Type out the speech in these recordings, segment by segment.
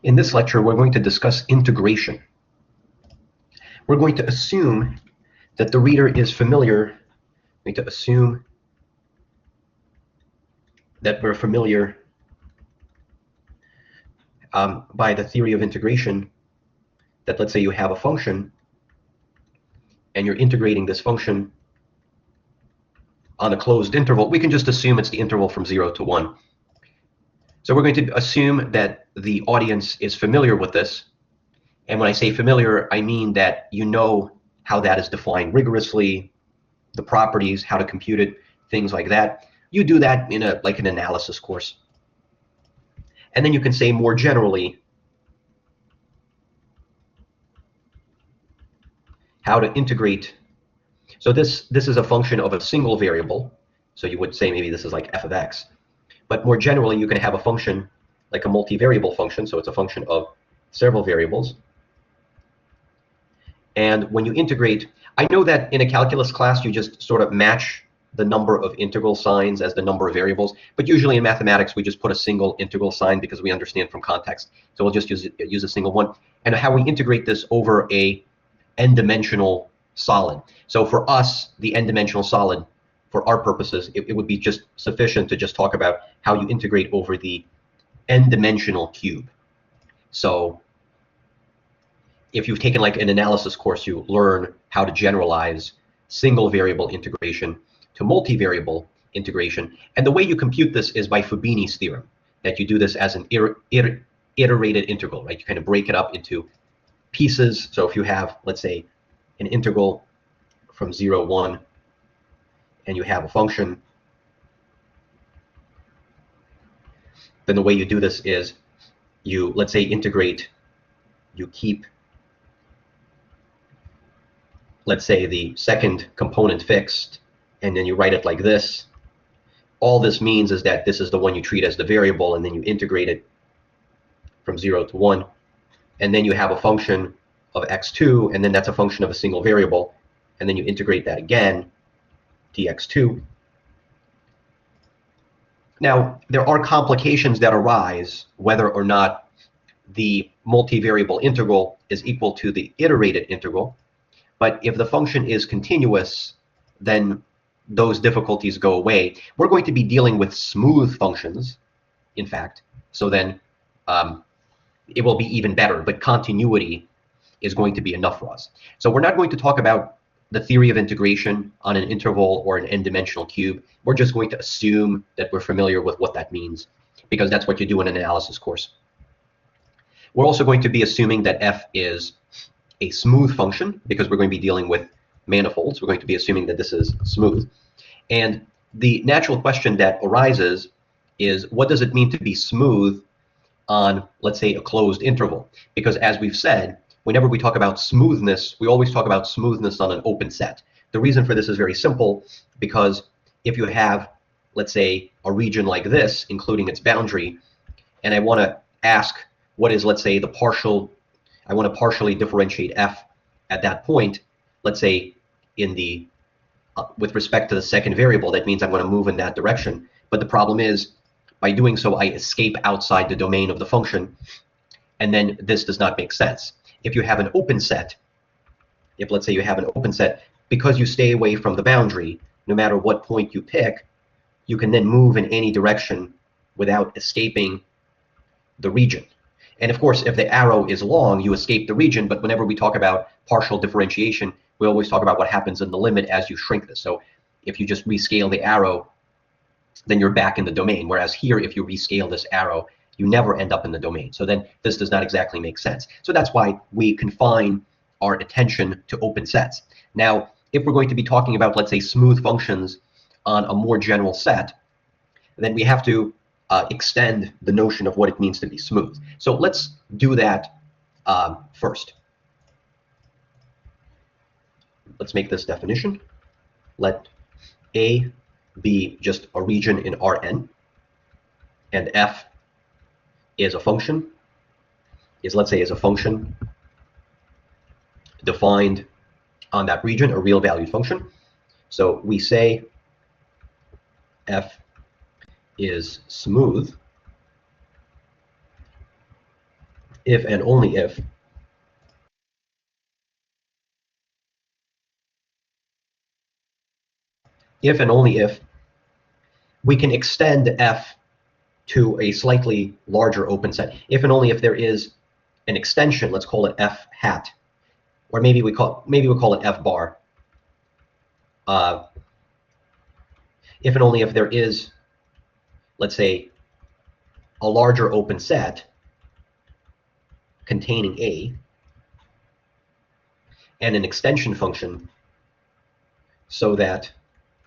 In this lecture, we're going to discuss integration. We're going to assume that the reader is familiar. We're going to assume that we're familiar by the theory of integration, that let's say you have a function and you're integrating this function on a closed interval. We can just assume it's the interval from 0 to 1. So we're going to assume that the audience is familiar with this. And when I say familiar, I mean that you know how that is defined rigorously, the properties, how to compute it, things like that. You do that in an analysis course. And then you can say more generally how to integrate. So this is a function of a single variable. So you would say maybe this is like f of x. But more generally, you can have a function like a multivariable function. So it's a function of several variables. And when you integrate, I know that in a calculus class, you just sort of match the number of integral signs as the number of variables. But usually in mathematics, we just put a single integral sign because we understand from context. So we'll just use a single one. And how we integrate this over a n-dimensional solid. So for us, the n-dimensional solid, for our purposes, it would be just sufficient to just talk about how you integrate over the n-dimensional cube. So if you've taken like an analysis course, you learn how to generalize single variable integration to multivariable integration. And the way you compute this is by Fubini's theorem, that you do this as an iterated integral, right? You kind of break it up into pieces. So if you have, let's say, an integral from 0, 1, and you have a function, then the way you do this is you, let's say, integrate, you keep, let's say, the second component fixed, and then you write it like this. All this means is that this is the one you treat as the variable, and then you integrate it from 0 to 1. And then you have a function of x2, and then that's a function of a single variable. And then you integrate that again, dx2. Now, there are complications that arise whether or not the multivariable integral is equal to the iterated integral. But if the function is continuous, then those difficulties go away. We're going to be dealing with smooth functions, in fact. So then it will be even better, but continuity is going to be enough for us. So we're not going to talk about the theory of integration on an interval or an n-dimensional cube. We're just going to assume that we're familiar with what that means, because that's what you do in an analysis course. We're also going to be assuming that f is a smooth function, because we're going to be dealing with manifolds. We're going to be assuming that this is smooth. And the natural question that arises is, what does it mean to be smooth on, let's say, a closed interval? Because as we've said, whenever we talk about smoothness, we always talk about smoothness on an open set. The reason for this is very simple, because if you have, let's say, a region like this, including its boundary, and I want to ask what is, let's say, the partial, I want to partially differentiate f at that point, let's say in the, with respect to the second variable, that means I'm going to move in that direction. But the problem is, by doing so, I escape outside the domain of the function, and then this does not make sense. If you have an open set, if let's say you have an open set, because you stay away from the boundary, no matter what point you pick, you can then move in any direction without escaping the region. And of course, if the arrow is long, you escape the region. But whenever we talk about partial differentiation, we always talk about what happens in the limit as you shrink this. So if you just rescale the arrow, then you're back in the domain. Whereas here, if you rescale this arrow, you never end up in the domain. So then this does not exactly make sense. So that's why we confine our attention to open sets. Now, if we're going to be talking about, let's say, smooth functions on a more general set, then we have to extend the notion of what it means to be smooth. So let's do that first. Let's make this definition. Let A be just a region in Rn, and f is a function, let's say, is a function defined on that region, a real valued function. So we say f is smooth if and only if and only if we can extend f to a slightly larger open set. If and only if there is an extension, let's call it f hat, or maybe we call it f bar. If and only if there is, let's say, a larger open set containing A and an extension function so that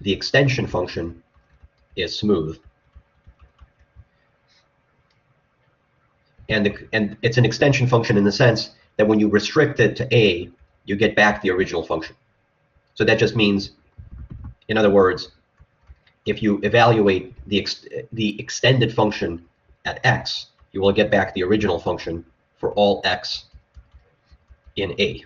the extension function is smooth. And it's an extension function in the sense that when you restrict it to A, you get back the original function. So that just means, in other words, if you evaluate the extended function at x, you will get back the original function for all x in A.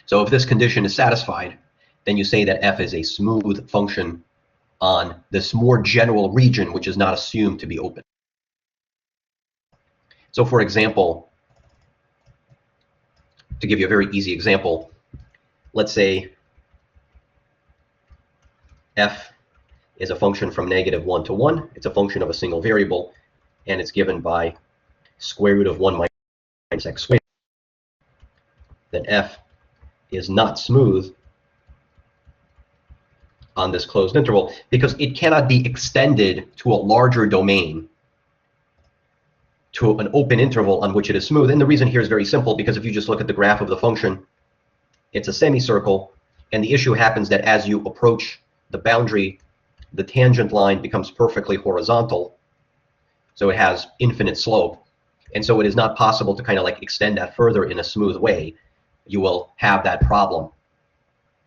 So if this condition is satisfied, then you say that f is a smooth function on this more general region, which is not assumed to be open. So for example, to give you a very easy example, let's say f is a function from -1 to 1. It's a function of a single variable, and it's given by square root of 1 minus x squared. Then f is not smooth on this closed interval because it cannot be extended to a larger domain, to an open interval on which it is smooth. And the reason here is very simple, because if you just look at the graph of the function, it's a semicircle, and the issue happens that as you approach the boundary, the tangent line becomes perfectly horizontal, so it has infinite slope, and so it is not possible to kind of like extend that further in a smooth way. You will have that problem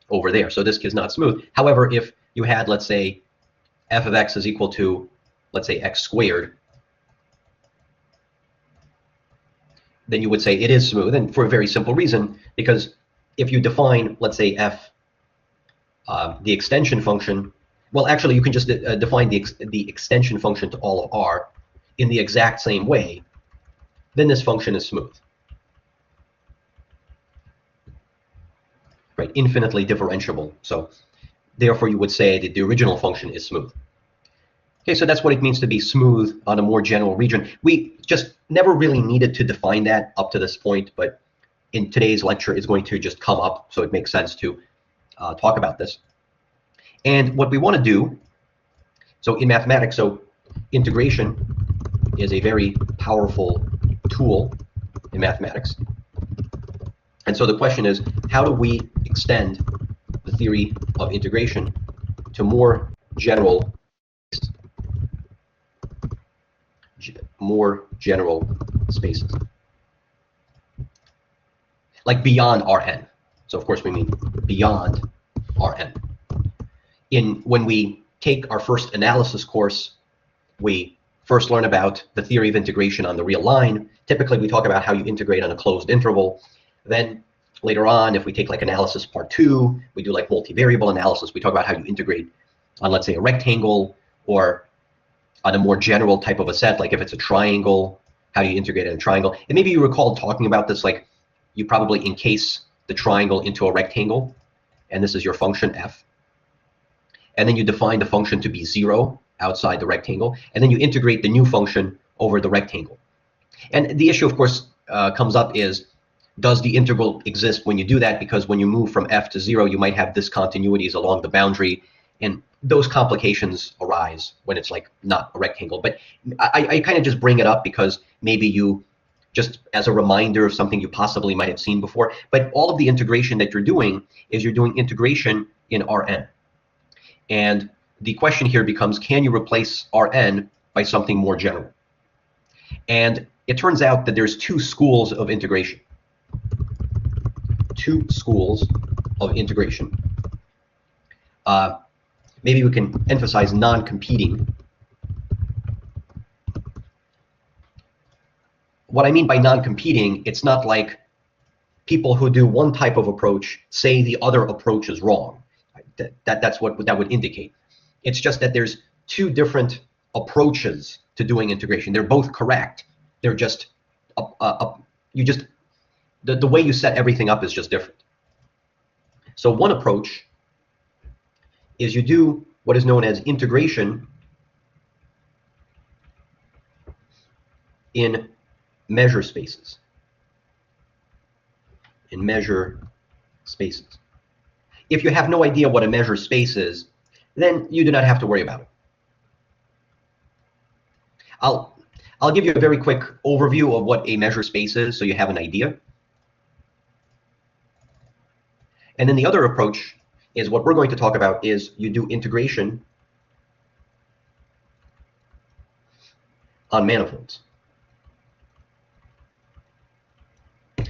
over there. So this is not smooth. However, if you had, let's say, f of x is equal to, let's say, x squared, then you would say it is smooth, and for a very simple reason, because if you define, let's say, f, the extension function, well, actually, you can just define the extension function to all of r in the exact same way, then this function is smooth. Right, infinitely differentiable. So therefore, you would say that the original function is smooth. Okay, so that's what it means to be smooth on a more general region. We just never really needed to define that up to this point, but in today's lecture, it's going to just come up, so it makes sense to talk about this. And what we want to do, so in mathematics, so integration is a very powerful tool in mathematics. And so the question is, how do we extend the theory of integration to more general spaces, like beyond Rn? So of course we mean beyond Rn. When we take our first analysis course, we first learn about the theory of integration on the real line. Typically we talk about how you integrate on a closed interval. Then later on, if we take like analysis part 2, we do like multivariable analysis. We talk about how you integrate on, let's say, a rectangle, or on a more general type of a set, like if it's a triangle, how do you integrate in a triangle? And maybe you recall talking about this, like you probably encase the triangle into a rectangle, and this is your function f. And then you define the function to be 0 outside the rectangle, and then you integrate the new function over the rectangle. And the issue, of course, comes up is, does the integral exist when you do that? Because when you move from f to 0, you might have discontinuities along the boundary, and those complications arise when it's like not a rectangle. But I kind of just bring it up because maybe you, just as a reminder of something you possibly might have seen before. But all of the integration that you're doing is you're doing integration in Rn. And the question here becomes, can you replace Rn by something more general? And it turns out that there's two schools of integration. Two schools of integration. Maybe we can emphasize non-competing. What I mean by non-competing, it's not like people who do one type of approach say the other approach is wrong. That's what that would indicate. It's just that there's two different approaches to doing integration. They're both correct. They're just you just the way you set everything up is just different. So one approach is you do what is known as integration in measure spaces. In measure spaces. If you have no idea what a measure space is, then you do not have to worry about it. I'll give you a very quick overview of what a measure space is so you have an idea. And then the other approach is what we're going to talk about is you do integration on manifolds.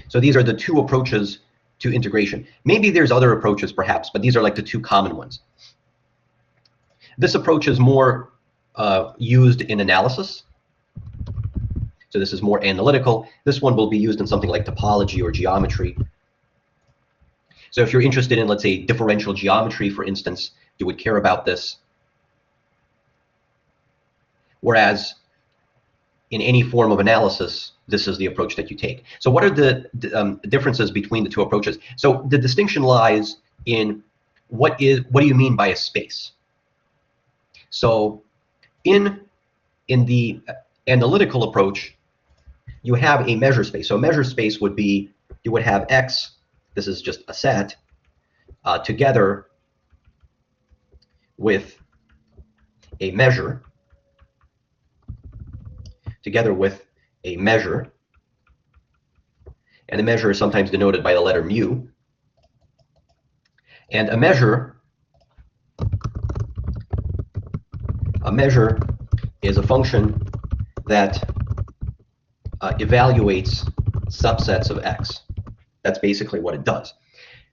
So these are the two approaches to integration. Maybe there's other approaches perhaps, but these are like the two common ones. This approach is more used in analysis. So this is more analytical. This one will be used in something like topology or geometry. So if you're interested in, let's say, differential geometry, for instance, you would care about this. Whereas in any form of analysis, this is the approach that you take. So what are the differences between the two approaches? So the distinction lies in what do you mean by a space? So in the analytical approach, you have a measure space. So a measure space would be, you would have X, this is just a set, together with a measure, and the measure is sometimes denoted by the letter mu. And a measure is a function that evaluates subsets of X. That's basically what it does.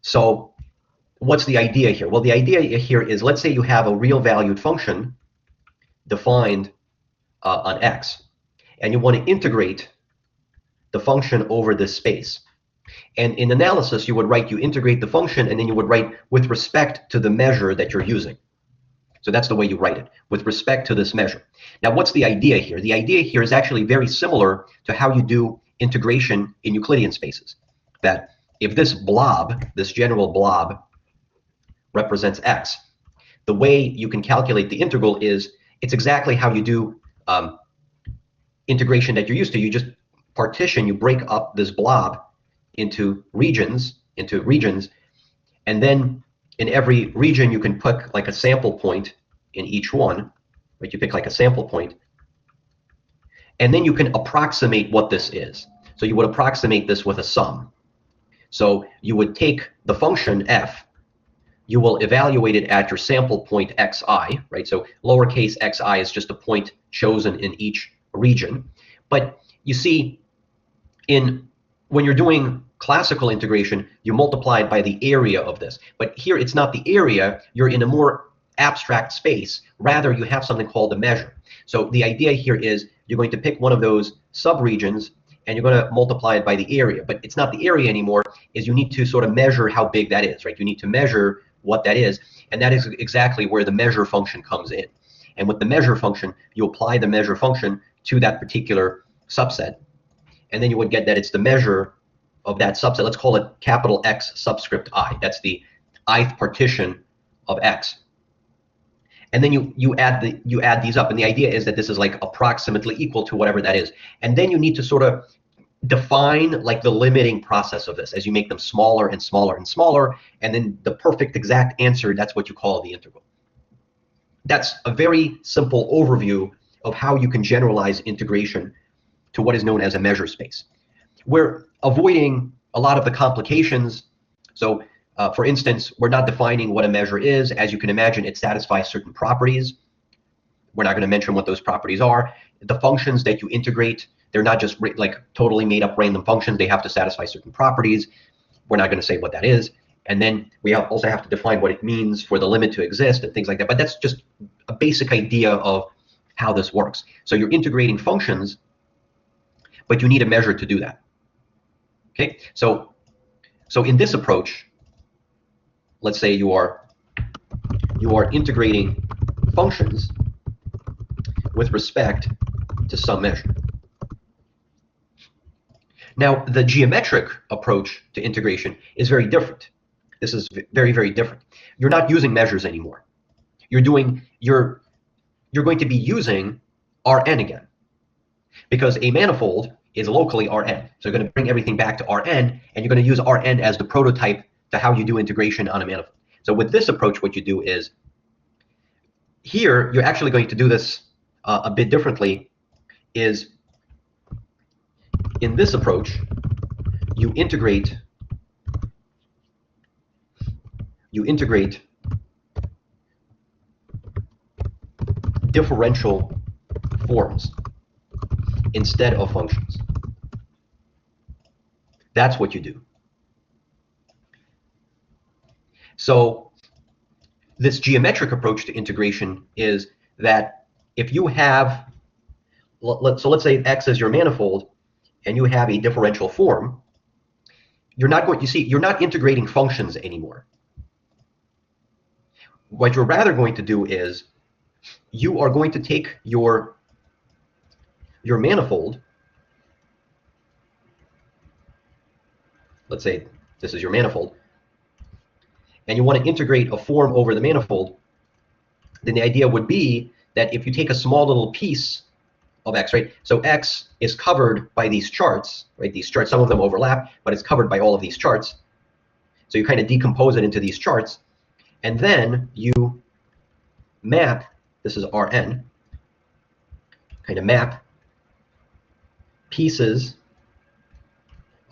So what's the idea here? Well, the idea here is, let's say you have a real valued function defined on X, and you want to integrate the function over this space. And in analysis, you integrate the function, and then you would write with respect to the measure that you're using. So that's the way you write it, with respect to this measure. Now, what's the idea here? The idea here is actually very similar to how you do integration in Euclidean spaces. That if this blob, this general blob, represents X, the way you can calculate the integral is, it's exactly how you do integration that you're used to. You just partition, you break up this blob into regions, and then in every region you can put like a sample point in each one, right? You pick like a sample point, and then you can approximate what this is. So you would approximate this with a sum. So you would take the function f, you will evaluate it at your sample point xi, right? So lowercase xi is just a point chosen in each region. But you see, when you're doing classical integration, you multiply it by the area of this. But here it's not the area, you're in a more abstract space. Rather, you have something called a measure. So the idea here is you're going to pick one of those subregions and you're going to multiply it by the area. But it's not the area anymore, is you need to sort of measure how big that is, right? You need to measure what that is, and that is exactly where the measure function comes in. And with the measure function, you apply the measure function to that particular subset, and then you would get that it's the measure of that subset. Let's call it capital X subscript I. That's the ith partition of X. And then you add these up, and the idea is that this is like approximately equal to whatever that is. And then you need to sort of define like the limiting process of this as you make them smaller and smaller and smaller, and then the perfect exact answer, that's what you call the integral. That's a very simple overview of how you can generalize integration to what is known as a measure space. We're avoiding a lot of the complications. So for instance, we're not defining what a measure is. As you can imagine, it satisfies certain properties. We're not going to mention what those properties are. The functions that you integrate, they're not just like totally made up random functions. They have to satisfy certain properties. We're not going to say what that is. And then we also have to define what it means for the limit to exist and things like that. But that's just a basic idea of how this works. So you're integrating functions, but you need a measure to do that. Okay, so in this approach, let's say you are integrating functions with respect to some measure. Now, the geometric approach to integration is very different. This is very, very different. You're not using measures anymore. You're going to be using Rn again, because a manifold is locally Rn. So you're going to bring everything back to Rn, and you're going to use Rn as the prototype to how you do integration on a manifold. So with this approach, what you do is, here you're actually going to do this a bit differently, is in this approach, you integrate differential forms instead of functions. That's what you do. So this geometric approach to integration is that if you have, so let's say X is your manifold, and you have a differential form, you're not integrating functions anymore. What you're rather going to do is, you are going to take your manifold. Let's say this is your manifold, and you want to integrate a form over the manifold. Then the idea would be that if you take a small little piece of X, right? So X is covered by these charts, right? These charts, some of them overlap, but it's covered by all of these charts. So you kind of decompose it into these charts, and then you map, this is Rn, kind of map pieces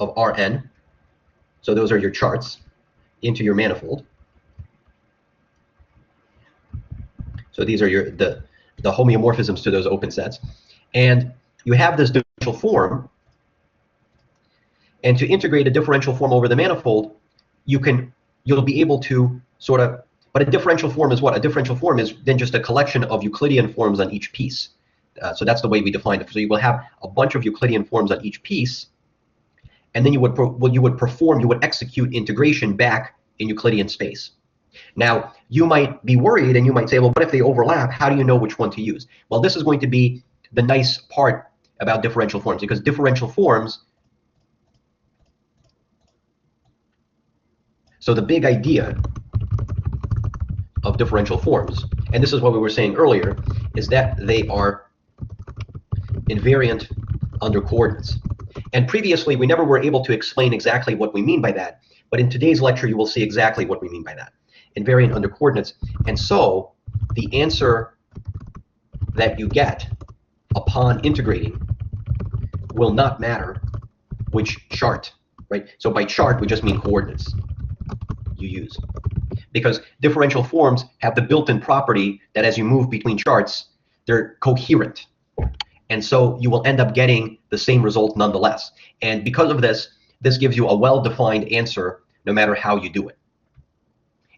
of Rn, so those are your charts, into your manifold. So these are the homeomorphisms to those open sets. And you have this differential form, and to integrate a differential form over the manifold, you'll be able to sort of, but a differential form is what? A differential form is then just a collection of Euclidean forms on each piece. So that's the way we define it. So you will have a bunch of Euclidean forms on each piece, and then you would execute integration back in Euclidean space. Now, you might be worried, and you might say, well, what if they overlap? How do you know which one to use? Well, this is going to be the nice part about differential forms, because differential forms, so the big idea of differential forms, and this is what we were saying earlier, is that they are invariant under coordinates. And previously, we never were able to explain exactly what we mean by that, but in today's lecture, you will see exactly what we mean by that. Invariant under coordinates. And so the answer that you get upon integrating will not matter which chart, right? So by chart, we just mean coordinates you use, because differential forms have the built-in property that as you move between charts, they're coherent. And so you will end up getting the same result nonetheless. And because of this, this gives you a well-defined answer no matter how you do it.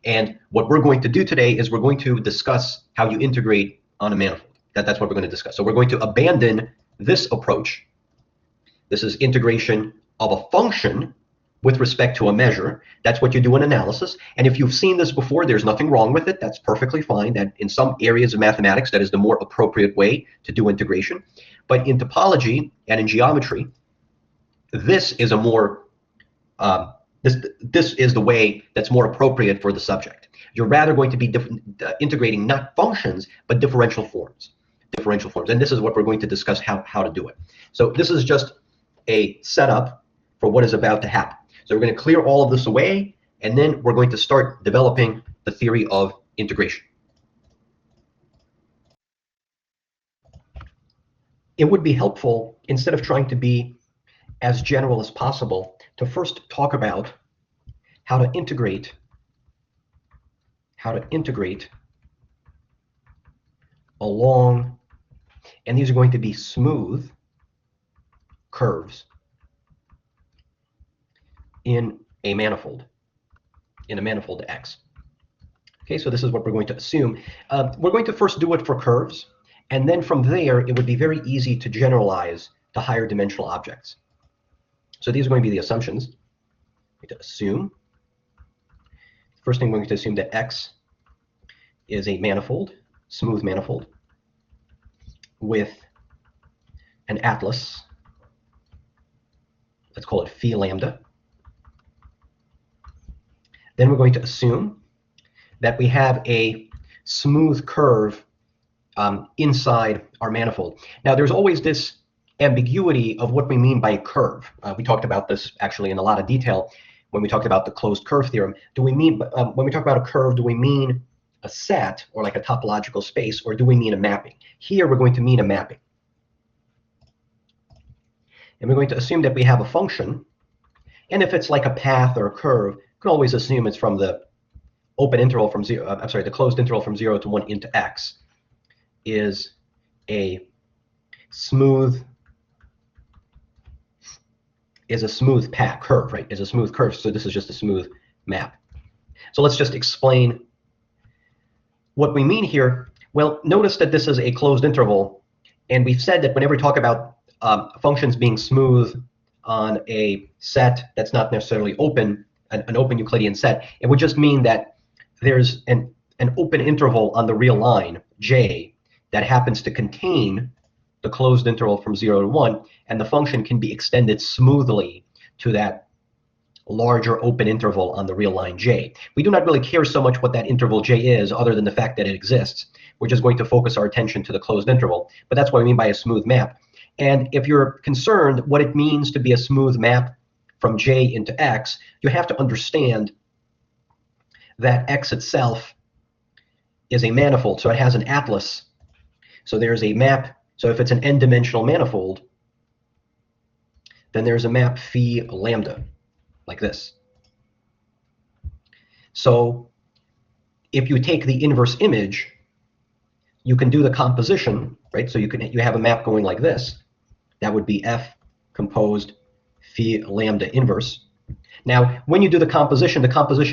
And what we're going to do today is we're going to discuss how you integrate on a manifold. That's what we're going to discuss. So we're going to abandon this approach. This is integration of a function with respect to a measure. That's what you do in analysis. And if you've seen this before, there's nothing wrong with it. That's perfectly fine. That in some areas of mathematics, that is the more appropriate way to do integration. But in topology and in geometry, this is a more this is the way that's more appropriate for the subject. You're rather going to be integrating not functions, but differential forms. And this is what we're going to discuss how to do it. So this is just a setup for what is about to happen. So we're going to clear all of this away, and then we're going to start developing the theory of integration. It would be helpful, instead of trying to be as general as possible, to first talk about how to integrate along, and these are going to be smooth curves in a manifold X. Okay, so this is what we're going to assume. We're going to first do it for curves, and then from there, it would be very easy to generalize to higher dimensional objects. So these are going to be the assumptions. We're going to assume. First thing, we're going to assume that X is a manifold, smooth manifold, with an atlas let's call it phi lambda. Then we're going to assume that we have a smooth curve inside our manifold. Now, there's always this ambiguity of what we mean by a curve. We talked about this actually in a lot of detail when we talked about the closed curve theorem. Do we mean, when we talk about a curve, do we mean a set or like a topological space, or do we mean a mapping? Here, we're going to mean a mapping. And we're going to assume that we have a function. And if it's like a path or a curve, you can always assume it's from the open interval from zero, the closed interval from 0 to 1 into x is a smooth path curve, right? Is a smooth curve. So this is just a smooth map. So let's just explain what we mean here. Well, notice that this is a closed interval, and we've said that whenever we talk about functions being smooth on a set that's not necessarily open, an open Euclidean set, it would just mean that there's an open interval on the real line, J, that happens to contain the closed interval from 0 to 1, and the function can be extended smoothly to that larger open interval on the real line J. We do not really care so much what that interval J is, other than the fact that it exists. We're just going to focus our attention to the closed interval, but that's what I mean by a smooth map. And if you're concerned what it means to be a smooth map from J into X, you have to understand that X itself is a manifold, so it has an atlas. So there's a map. So if it's an n-dimensional manifold, then there's a map phi lambda, like this. So if you take the inverse image, you can do the composition, right? So you have a map going like this. That would be F composed phi lambda inverse. Now, when you do the composition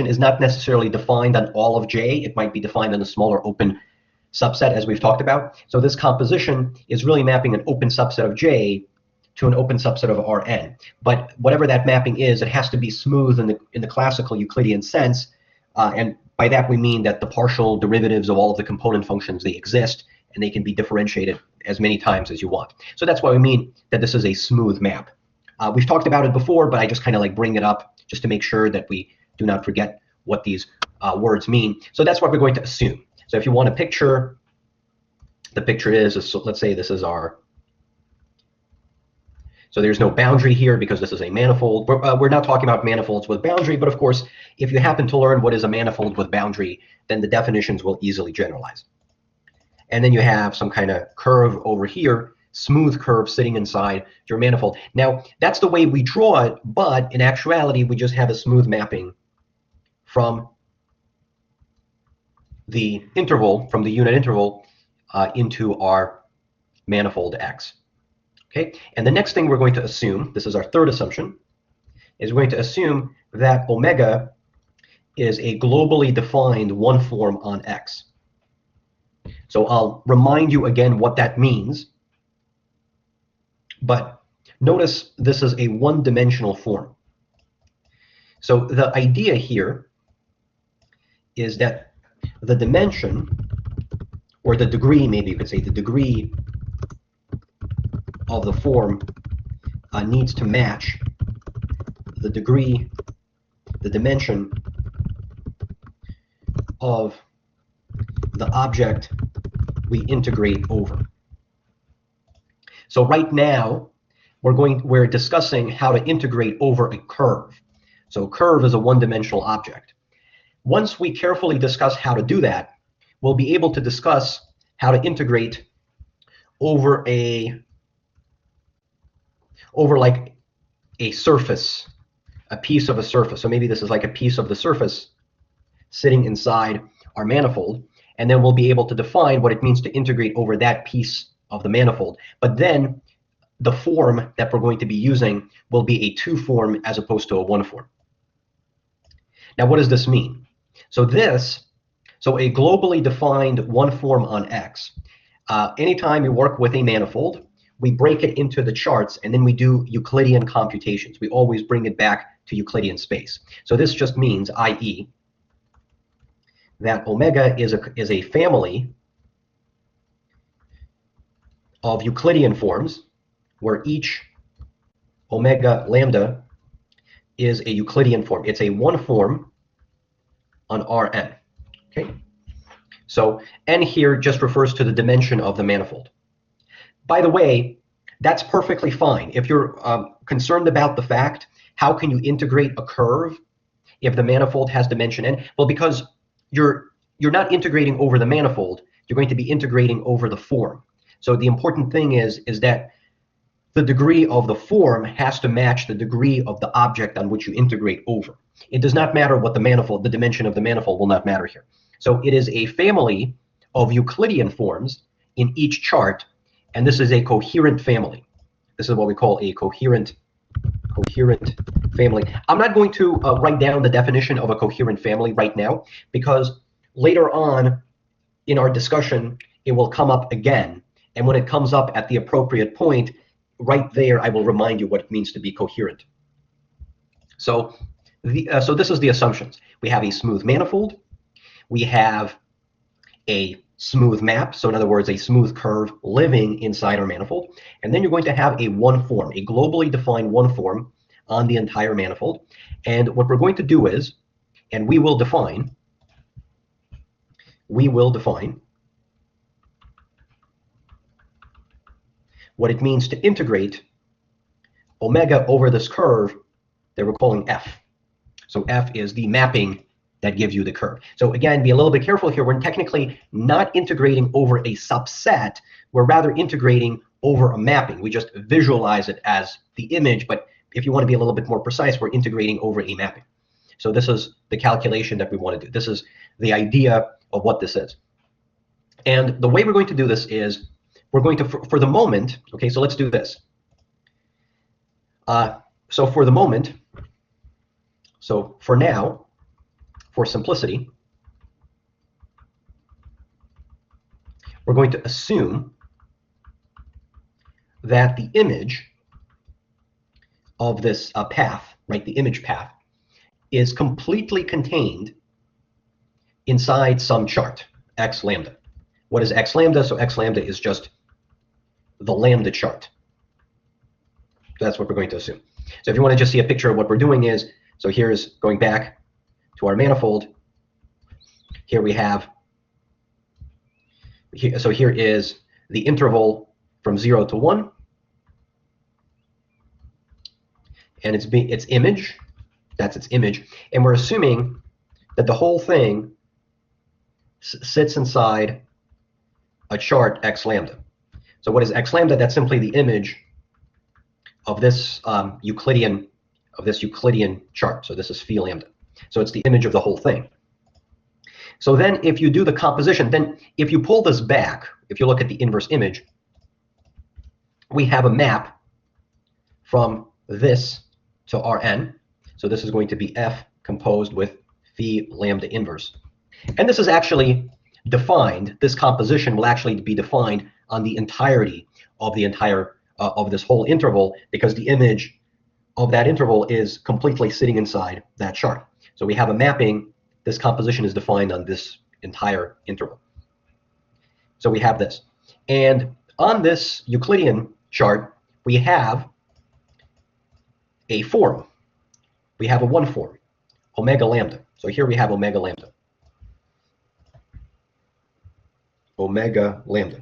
is not necessarily defined on all of J. It might be defined on a smaller open subset, as we've talked about. So this composition is really mapping an open subset of J to an open subset of Rn. But whatever that mapping is, it has to be smooth in the classical Euclidean sense. And by that, we mean that the partial derivatives of all of the component functions, they exist, and they can be differentiated as many times as you want. So that's why we mean that this is a smooth map. We've talked about it before, but I just kind of like bring it up just to make sure that we do not forget what these words mean. So that's what we're going to assume. So if you want a picture, the picture is, so let's say this is our, so there's no boundary here because this is a manifold. We're not talking about manifolds with boundary, but of course, if you happen to learn what is a manifold with boundary, then the definitions will easily generalize. And then you have some kind of curve over here, smooth curve sitting inside your manifold. Now, that's the way we draw it, but in actuality, we just have a smooth mapping from the interval, from the unit interval, into our manifold X. Okay, and the next thing we're going to assume, this is our third assumption, is we're going to assume that omega is a globally defined one form on X. So I'll remind you again what that means, but notice this is a one-dimensional form. So the idea here is that the dimension, or the degree, maybe you could say the degree of the form needs to match the degree, the dimension of the object we integrate over. So right now, we're discussing how to integrate over a curve. So curve is a one-dimensional object. Once we carefully discuss how to do that, we'll be able to discuss how to integrate over like a surface, a piece of a surface. So maybe this is like a piece of the surface sitting inside our manifold, and then we'll be able to define what it means to integrate over that piece of the manifold. But then the form that we're going to be using will be a two form as opposed to a one form. Now, what does this mean? So a globally defined one form on X, anytime you work with a manifold, we break it into the charts, and then we do Euclidean computations. We always bring it back to Euclidean space. So this just means, i.e., that omega is a family of Euclidean forms where each omega lambda is a Euclidean form. It's a one form on Rn. Okay? So n here just refers to the dimension of the manifold. By the way, that's perfectly fine. If you're concerned about the fact, how can you integrate a curve if the manifold has dimension n? Well, because you're not integrating over the manifold, you're going to be integrating over the form. So the important thing is that the degree of the form has to match the degree of the object on which you integrate over. It does not matter what the manifold, the dimension of the manifold will not matter here. So it is a family of Euclidean forms in each chart, and this is a coherent family. This is what we call a coherent family. I'm not going to write down the definition of a coherent family right now, because later on in our discussion, it will come up again. And when it comes up at the appropriate point, right there, I will remind you what it means to be coherent. So this is the assumptions. We have a smooth manifold. We have a smooth map, so in other words, a smooth curve living inside our manifold. And then you're going to have a one form, a globally defined one form on the entire manifold. And what we're going to do is, and we will define what it means to integrate omega over this curve that we're calling f. So f is the mapping that gives you the curve. So again, be a little bit careful here. We're technically not integrating over a subset. We're rather integrating over a mapping. We just visualize it as the image, but if you want to be a little bit more precise, we're integrating over a mapping. So this is the calculation that we want to do. This is the idea of what this is. And the way we're going to do this is, we're going to, for the moment, okay, so let's do this. So for the moment, so for now, for simplicity, we're going to assume that the image of this path, right, the image path, is completely contained inside some chart, x lambda. What is x lambda? So x lambda is just the lambda chart. That's what we're going to assume. So if you want to just see a picture of what we're doing is, so here's going back to our manifold. Here we have, so here is the interval from 0 to 1. And its image, that's its image. And we're assuming that the whole thing sits inside a chart x lambda. So what is x lambda? That's simply the image of this Euclidean chart. So this is phi lambda. So it's the image of the whole thing. So then if you do the composition, then if you pull this back, if you look at the inverse image, we have a map from this to Rn. So this is going to be f composed with phi lambda inverse. And this is actually defined, this composition will actually be defined on the entirety of the of this whole interval, because the image of that interval is completely sitting inside that chart. So we have a mapping, this composition is defined on this entire interval. So we have this. And on this Euclidean chart, we have a form. We have a one form, omega lambda. So here we have omega lambda. Omega lambda.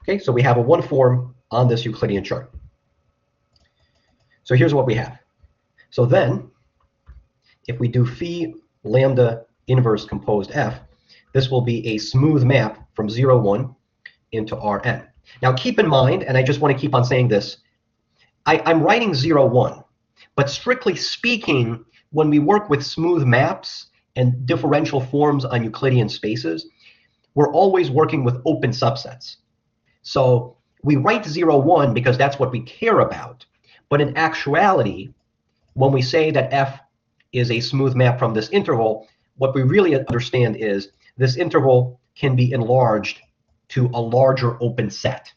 Okay, so we have a one form on this Euclidean chart. So here's what we have. So then, if we do phi lambda inverse composed f, this will be a smooth map from 0, 1 into Rn. Now keep in mind, and I just want to keep on saying this, I'm writing 0, 1, but strictly speaking, when we work with smooth maps and differential forms on Euclidean spaces, we're always working with open subsets. So we write 0, 1 because that's what we care about. But in actuality, when we say that f is a smooth map from this interval, what we really understand is this interval can be enlarged to a larger open set.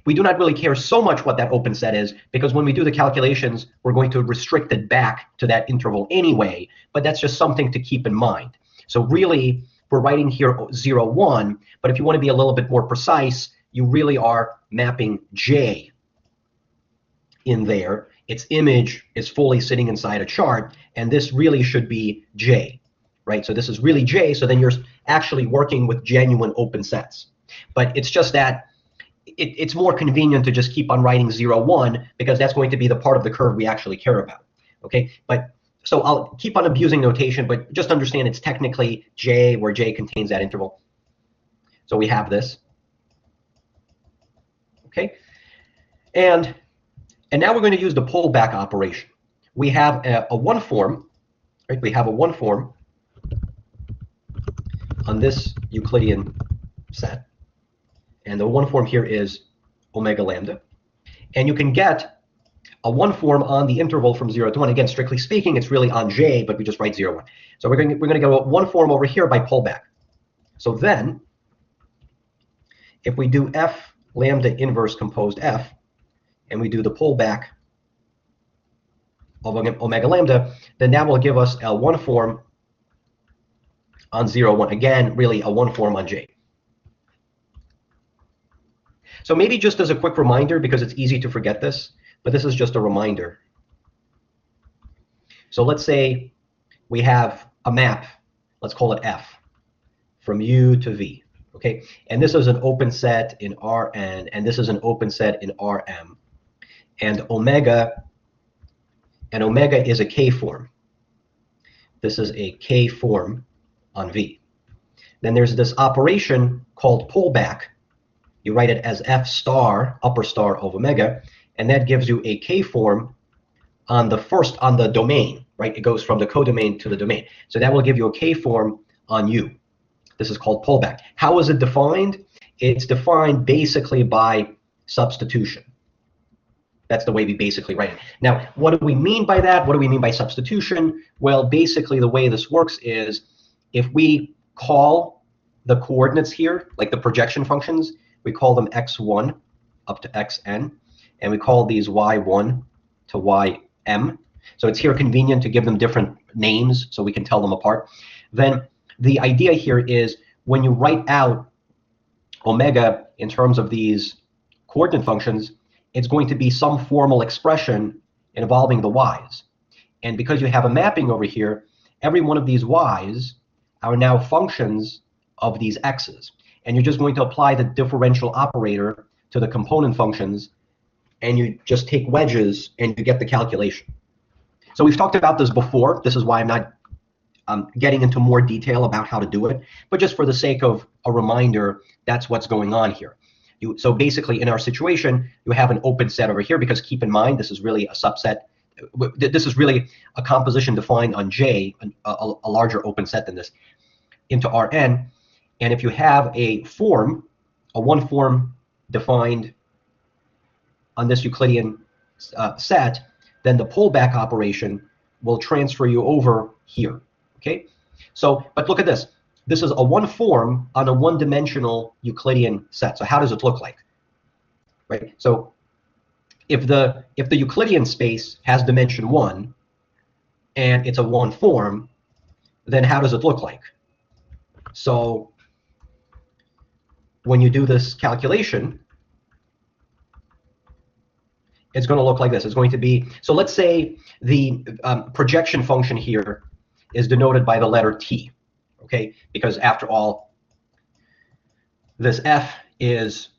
We do not really care so much what that open set is, because when we do the calculations, we're going to restrict it back to that interval anyway, but that's just something to keep in mind. So really, we're writing here 0, 1, but if you want to be a little bit more precise, you really are mapping J in there. Its image is fully sitting inside a chart, and this really should be J, right? So this is really J, so then you're actually working with genuine open sets. But it's just that it's more convenient to just keep on writing 0, 1, because that's going to be the part of the curve we actually care about, okay? But so I'll keep on abusing notation, but just understand it's technically J, where J contains that interval. So we have this, okay? And now we're going to use the pullback operation. We have a one form, right? We have a one form on this Euclidean set. And the one form here is omega lambda. And you can get a one form on the interval from 0 to 1. Again, strictly speaking, it's really on J, but we just write 0, 1. So we're going to get a one form over here by pullback. So then, if we do F lambda inverse composed F, and we do the pullback of omega lambda, then that will give us a one form on 0, 1. Again, really a one form on J. So maybe just as a quick reminder, because it's easy to forget this, but this is just a reminder. So let's say we have a map, let's call it F, from U to V, okay? And this is an open set in Rn, and this is an open set in Rm. And omega is a K form. This is a K form on V. Then there's this operation called pullback. You write it as F star, upper star of omega, and that gives you a K form on the domain, right? It goes from the codomain to the domain. So that will give you a K form on U. This is called pullback. How is it defined? It's defined basically by substitution. That's the way we basically write it. Now, what do we mean by that? What do we mean by substitution? Well, basically the way this works is if we call the coordinates here, like the projection functions, we call them x1 up to xn, and we call these y1 to ym. So it's here convenient to give them different names so we can tell them apart. Then the idea here is when you write out omega in terms of these coordinate functions, it's going to be some formal expression involving the y's. And because you have a mapping over here, every one of these y's are now functions of these x's. And you're just going to apply the differential operator to the component functions, and you just take wedges and you get the calculation. So we've talked about this before. This is why I'm not getting into more detail about how to do it. But just for the sake of a reminder, that's what's going on here. So basically, in our situation, you have an open set over here, because keep in mind, this is really a subset. This is really a composition defined on J, a larger open set than this, into Rn. And if you have a form, a one form defined on this Euclidean set, then the pullback operation will transfer you over here, okay? So, but look at this. This is a one form on a one-dimensional Euclidean set. So how does it look like, right? So if the Euclidean space has dimension 1 and it's a one form, then how does it look like? So when you do this calculation, it's going to look like this. It's going to be, so let's say the projection function here is denoted by the letter T, okay? Because after all, this F is,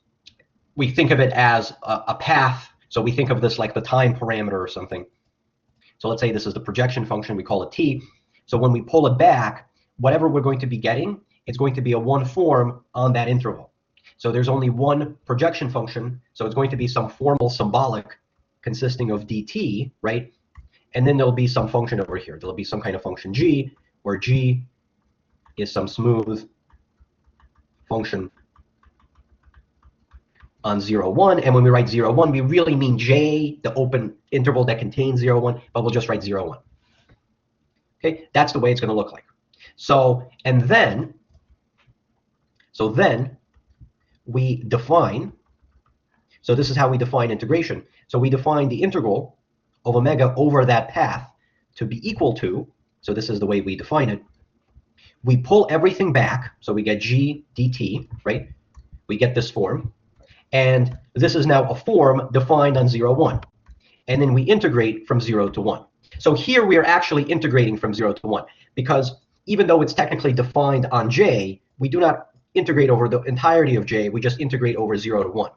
we think of it as a path. So we think of this like the time parameter or something. So let's say this is the projection function. We call it T. So when we pull it back, whatever we're going to be getting, it's going to be a one form on that interval. So there's only one projection function. So it's going to be some formal symbolic consisting of dt, right? And then there'll be some function over here. There'll be some kind of function g, where g is some smooth function on 0, 1. And when we write 0, 1, we really mean j, the open interval that contains 0, 1, but we'll just write 0, 1. Okay, that's the way it's going to look like. So, and then, we define, so this is how we define integration. So we define the integral of omega over that path to be equal to, so this is the way we define it. We pull everything back, so we get g dt, right? We get this form. And this is now a form defined on 0, 1. and then we integrate from 0 to 1. So here we are actually integrating from 0 to 1, because even though it's technically defined on J, we do not integrate over the entirety of J, we just integrate over 0 to 1.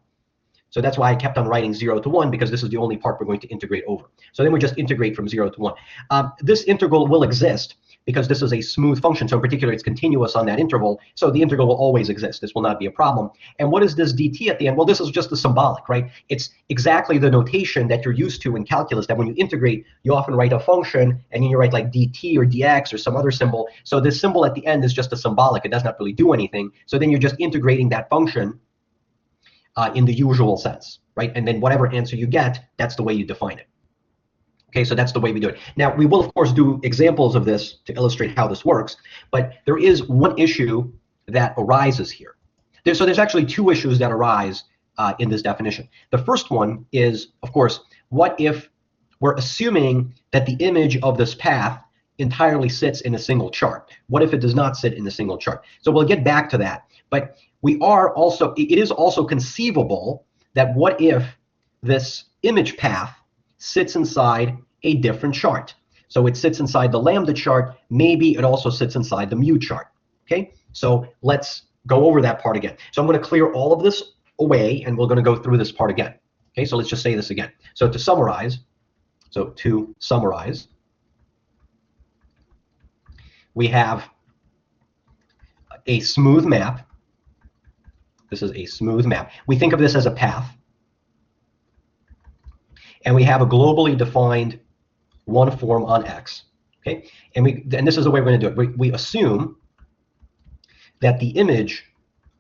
So that's why I kept on writing 0 to 1, because this is the only part we're going to integrate over. So then we just integrate from 0 to 1. This integral will exist because this is a smooth function. So in particular, it's continuous on that interval. So the integral will always exist. This will not be a problem. And what is this dt at the end? Well, this is just the symbolic, right? It's exactly the notation that you're used to in calculus, that when you integrate, you often write a function, and then you write like dt or dx or some other symbol. So this symbol at the end is just a symbolic. It does not really do anything. So then you're just integrating that function in the usual sense, right? And then whatever answer you get, that's the way you define it. Okay, so that's the way we do it. Now, we will, of course, do examples of this to illustrate how this works, but there is one issue that arises here. So there's actually two issues that arise in this definition. The first one is, of course, what if we're assuming that the image of this path entirely sits in a single chart? What if it does not sit in a single chart? So we'll get back to that. But it is also conceivable that what if this image path sits inside a different chart? So it sits inside the lambda chart. Maybe it also sits inside the mu chart. Okay, so let's go over that part again. So I'm going to clear all of this away, and we're going to go through this part again. Okay, so let's just say this again. So to summarize, we have a smooth map. This is a smooth map. We think of this as a path. And we have a globally defined one form on X. Okay? And this is the way we're going to do it. We assume that the image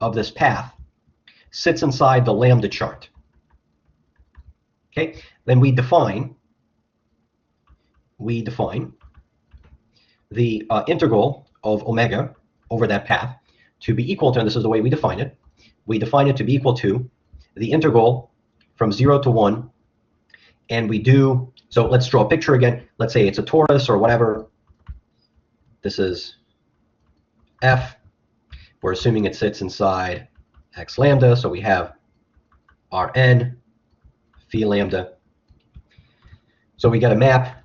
of this path sits inside the lambda chart. Okay? Then we define the integral of omega over that path to be equal to, and this is the way we define it, we define it to be equal to the integral from 0 to 1, and we do, so let's draw a picture again. Let's say it's a torus or whatever. This is F. We're assuming it sits inside X lambda, so we have Rn phi lambda. So we get a map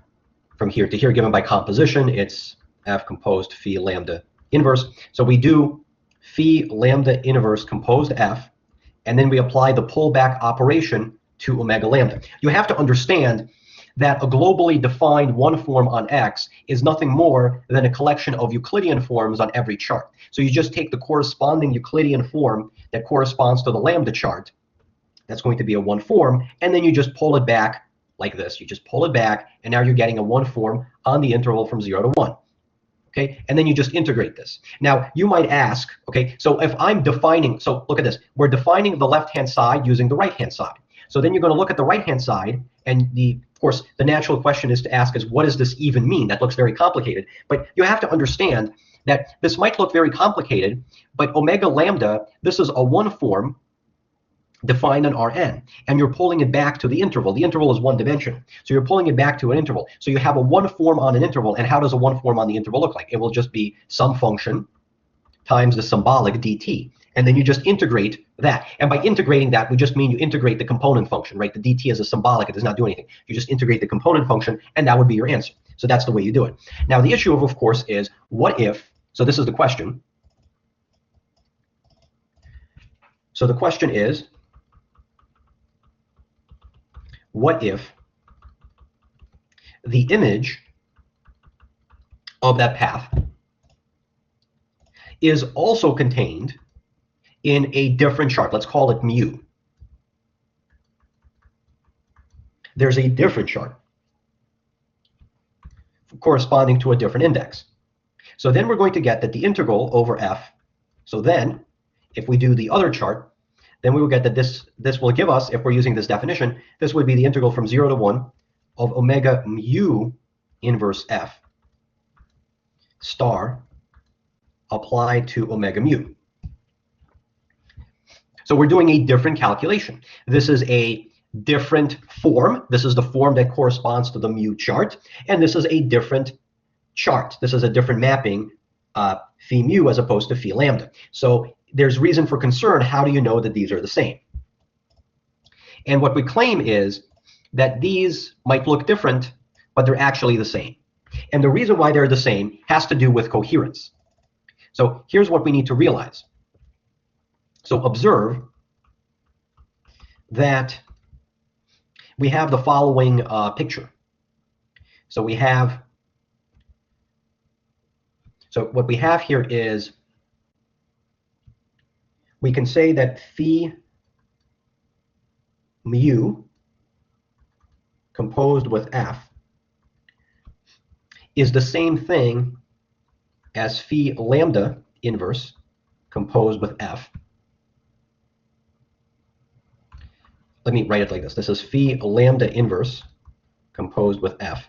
from here to here given by composition. It's F composed phi lambda inverse. So we do phi lambda inverse composed F, and then we apply the pullback operation to omega lambda. You have to understand that a globally defined one form on X is nothing more than a collection of Euclidean forms on every chart. So you just take the corresponding Euclidean form that corresponds to the lambda chart. That's going to be a one form, and then you just pull it back like this. You just pull it back, and now you're getting a one form on the interval from 0 to 1. Okay, and then you just integrate this. Now, you might ask, okay, so if I'm defining, so look at this. We're defining the left-hand side using the right-hand side. So then you're going to look at the right-hand side, and of course, the natural question is to ask is, what does this even mean? That looks very complicated. But you have to understand that this might look very complicated, but omega lambda, this is a one form defined on Rn, and you're pulling it back to the interval. The interval is one dimension, so you're pulling it back to an interval. So you have a one form on an interval, and how does a one form on the interval look like? It will just be some function times the symbolic dt, and then you just integrate that. And by integrating that, we just mean you integrate the component function, right? The dt is a symbolic, it does not do anything. You just integrate the component function, and that would be your answer. So that's the way you do it. Now the issue of course, is what if, so this is the question. So the question is, what if the image of that path is also contained in a different chart? Let's call it mu. There's a different chart corresponding to a different index. So then we're going to get that the integral over f, so then if we do the other chart, then we will get that this will give us, if we're using this definition, this would be the integral from 0 to 1 of omega mu inverse f star applied to omega mu. So we're doing a different calculation. This is a different form. This is the form that corresponds to the mu chart, and this is a different chart. This is a different mapping, phi mu as opposed to phi lambda. So there's reason for concern. How do you know that these are the same? And what we claim is that these might look different, but they're actually the same. And the reason why they're the same has to do with coherence. So here's what we need to realize. So observe that we have the following picture. So what we have here is, we can say that phi mu composed with f is the same thing as phi lambda inverse composed with f. Let me write it like this. This is phi lambda inverse composed with f,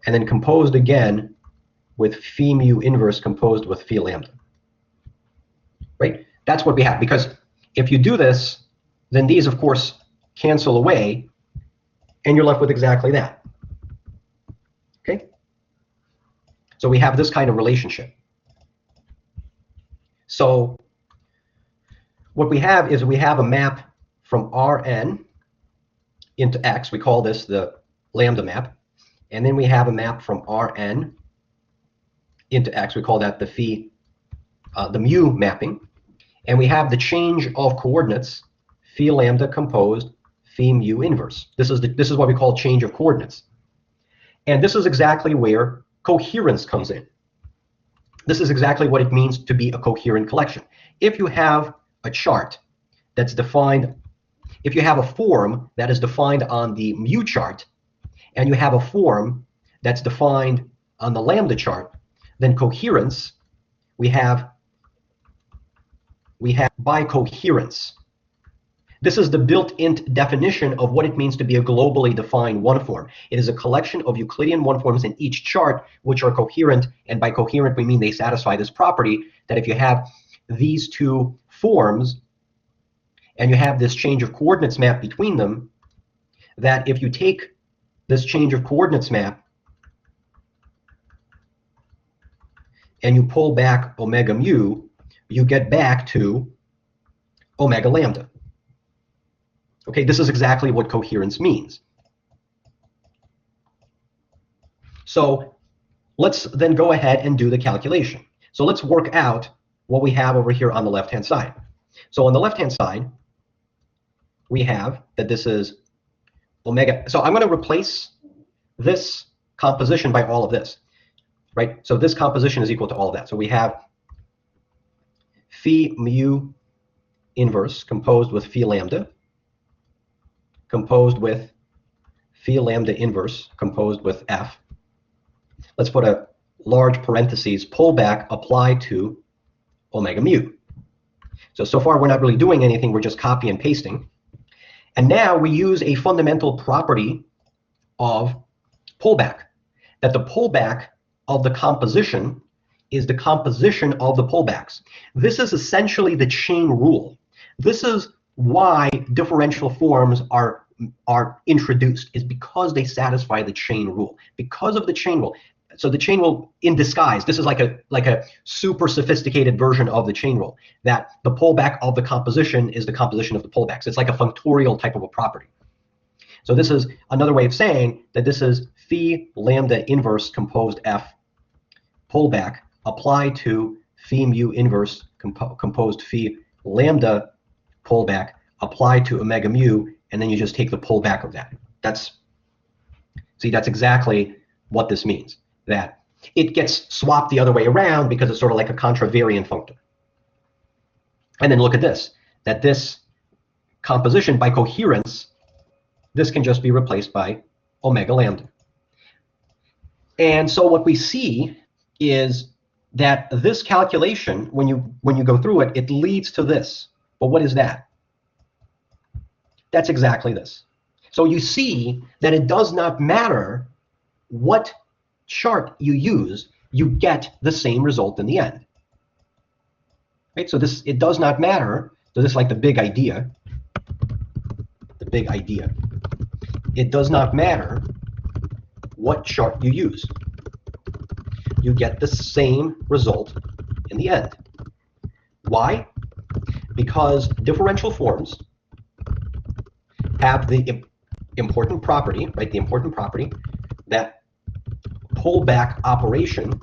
and then composed again with phi mu inverse composed with phi lambda. Right? That's what we have, because if you do this, then these, of course, cancel away, and you're left with exactly that. Okay? So we have this kind of relationship. So what we have is we have a map from Rn into X. We call this the lambda map. And then we have a map from Rn into X. We call that the mu mapping. And we have the change of coordinates, phi lambda composed phi mu inverse. This is what we call change of coordinates. And this is exactly where coherence comes in. This is exactly what it means to be a coherent collection. If you have a chart that's defined, if you have a form that is defined on the mu chart, and you have a form that's defined on the lambda chart, then coherence, we have bicoherence. This is the built-in definition of what it means to be a globally defined one-form. It is a collection of Euclidean one-forms in each chart which are coherent, and by coherent we mean they satisfy this property that if you have these two forms and you have this change of coordinates map between them, that if you take this change of coordinates map and you pull back omega mu, you get back to omega lambda. Okay, this is exactly what coherence means. So let's then go ahead and do the calculation. So let's work out what we have over here on the left-hand side. So on the left-hand side, we have that this is omega. So I'm going to replace this composition by all of this, right? So this composition is equal to all of that. So we have phi mu inverse composed with phi lambda, composed with phi lambda inverse composed with f. Let's put a large parentheses, pull back, apply to omega mu. So far we're not really doing anything, we're just copy and pasting. And now we use a fundamental property of pullback, that the pullback of the composition is the composition of the pullbacks. This is essentially the chain rule. This is why differential forms are introduced, is because they satisfy the chain rule. Because of the chain rule. So the chain rule in disguise, this is like a super sophisticated version of the chain rule, that the pullback of the composition is the composition of the pullbacks. It's like a functorial type of a property. So this is another way of saying that this is phi lambda inverse composed f pullback applied to phi mu inverse composed phi lambda pullback applied to omega mu, and then you just take the pullback of that. That's exactly what this means. That it gets swapped the other way around because it's sort of like a contravariant functor. And then look at this, that this composition by coherence, this can just be replaced by omega lambda. And so what we see is that this calculation, when you go through it, it leads to this. But what is that? That's exactly this. So you see that it does not matter what chart you use, you get the same result in the end. Right? So it does not matter. So this is like the big idea. The big idea. It does not matter what chart you use. You get the same result in the end. Why? Because differential forms have the important property, right? The important property that pullback operation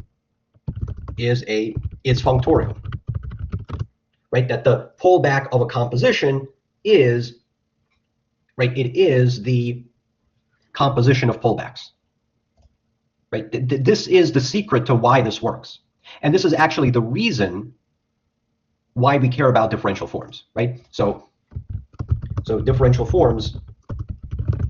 is functorial, right? That the pullback of a composition is, right? It is the composition of pullbacks, right? This is the secret to why this works, and this is actually the reason why we care about differential forms, right? So differential forms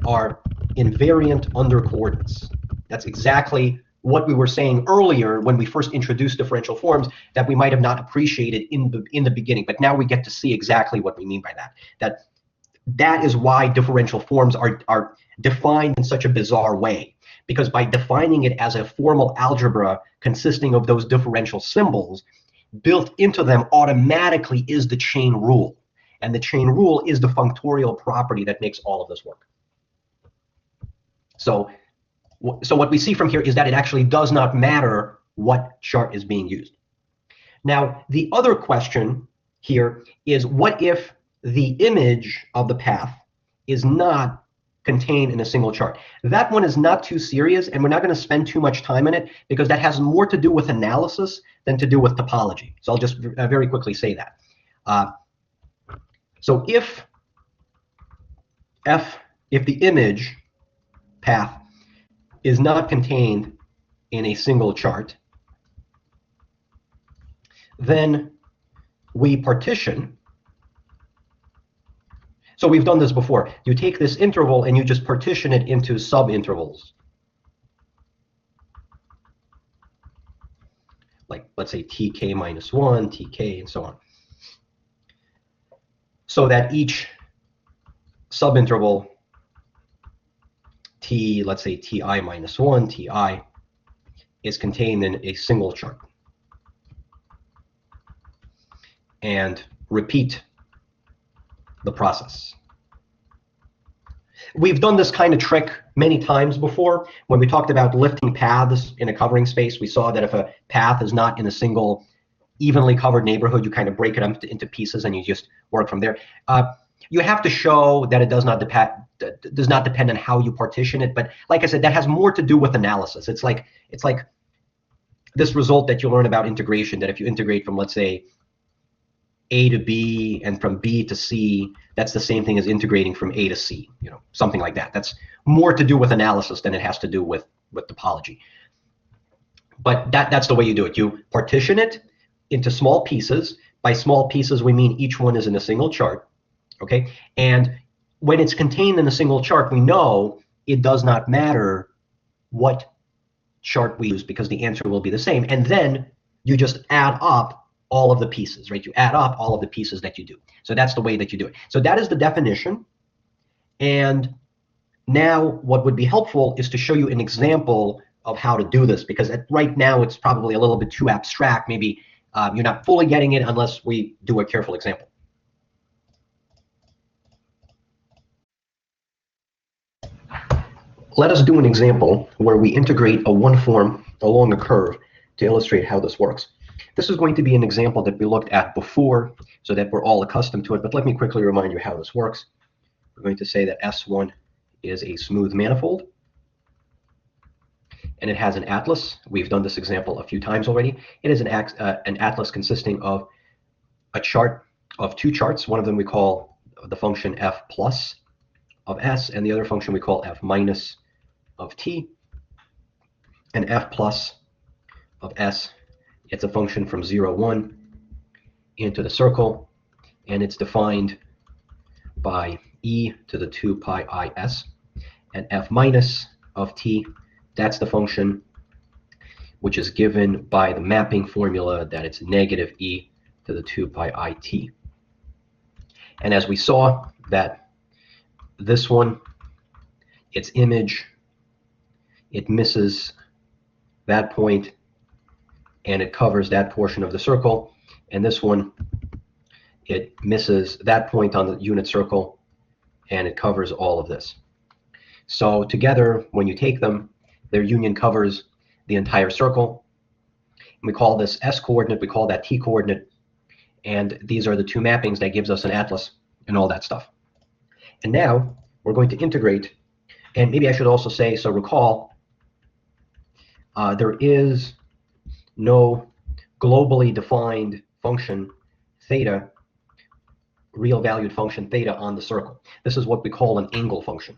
are invariant under coordinates. That's exactly what we were saying earlier when we first introduced differential forms, that we might have not appreciated in the beginning, but now we get to see exactly what we mean by that. That is why differential forms are defined in such a bizarre way, because by defining it as a formal algebra consisting of those differential symbols, built into them automatically is the chain rule. And the chain rule is the functorial property that makes all of this work. So what we see from here is that it actually does not matter what chart is being used. Now, the other question here is, what if the image of the path is not contained in a single chart? That one is not too serious, and we're not going to spend too much time in it, because that has more to do with analysis than to do with topology. So I'll just very quickly say that. So if the image path is not contained in a single chart, then we partition. So we've done this before. You take this interval and you just partition it into subintervals. Like, let's say tk minus 1, tk, and so on. So that each subinterval t, let's say ti minus 1, ti, is contained in a single chart. And repeat the process. We've done this kind of trick many times before. When we talked about lifting paths in a covering space, we saw that if a path is not in a single evenly covered neighborhood, you kind of break it up into pieces and you just work from there. You have to show that it does not depend on how you partition it. But like I said, that has more to do with analysis. It's like this result that you learn about integration, that if you integrate from, let's say, A to B and from B to C, that's the same thing as integrating from A to C, something like that. That's more to do with analysis than it has to do with topology. But that's the way you do it. You partition it into small pieces. By small pieces, we mean each one is in a single chart, okay? And when it's contained in a single chart, we know it does not matter what chart we use, because the answer will be the same. And then you just add up all of the pieces, right? You add up all of the pieces that you do. So that's the way that you do it. So that is the definition. And now what would be helpful is to show you an example of how to do this, because right now it's probably a little bit too abstract. Maybe you're not fully getting it unless we do a careful example. Let us do an example where we integrate a one form along a curve to illustrate how this works. This is going to be an example that we looked at before, so that we're all accustomed to it, but let me quickly remind you how this works. We're going to say that S1 is a smooth manifold, and it has an atlas. We've done this example a few times already. It is an atlas consisting of a chart of two charts. One of them we call the function f plus of s, and the other function we call f minus of t. And f plus of s, it's a function from 0, 1 into the circle, and it's defined by e to the 2 pi I s. And f minus of t, that's the function which is given by the mapping formula that it's negative e to the 2 pi I t. And as we saw, that this one, its image, it misses that point and it covers that portion of the circle. And this one, it misses that point on the unit circle and it covers all of this. So together, when you take them, their union covers the entire circle. And we call this S coordinate, we call that T coordinate. And these are the two mappings that gives us an atlas and all that stuff. And now we're going to integrate And maybe I should also say, so recall, there is no globally defined function theta, real valued function theta on the circle. This is what we call an angle function.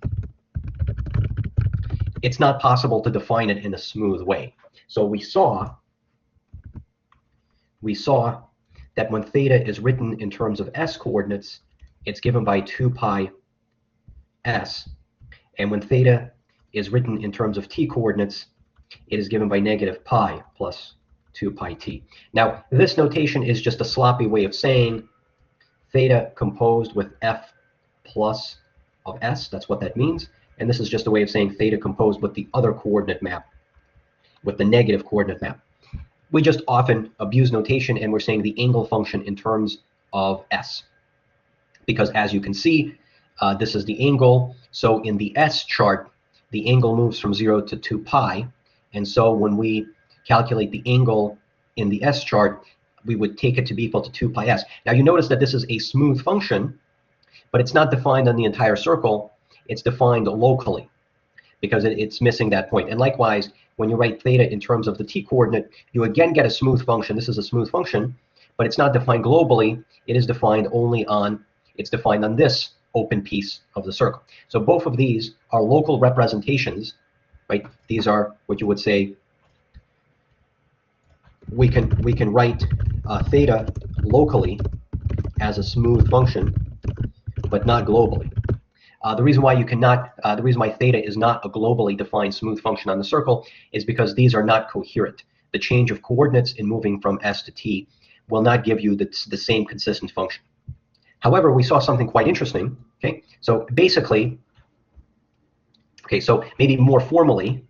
It's not possible to define it in a smooth way. So we saw that when theta is written in terms of s coordinates, it's given by 2 pi s. And when theta is written in terms of t coordinates, it is given by negative pi plus 2 pi t. Now, this notation is just a sloppy way of saying theta composed with f plus of s. That's what that means. And this is just a way of saying theta composed with the other coordinate map, with the negative coordinate map. We just often abuse notation, and we're saying the angle function in terms of s. Because as you can see, this is the angle. So in the s chart, the angle moves from 0 to 2 pi. And so when we calculate the angle in the s chart, we would take it to be equal to 2 pi s. Now you notice that this is a smooth function, but it's not defined on the entire circle. It's defined locally because it's missing that point. And likewise, when you write theta in terms of the t-coordinate, you again get a smooth function. This is a smooth function, but it's not defined globally. It is defined only on, it's defined on this open piece of the circle. So both of these are local representations, right? These are what you would say, we can write theta locally as a smooth function, but not globally. The reason why theta is not a globally defined smooth function on the circle is because these are not coherent. The change of coordinates in moving from s to t will not give you the same consistent function. However, we saw something quite interesting. Okay, so basically, okay, so maybe more formally,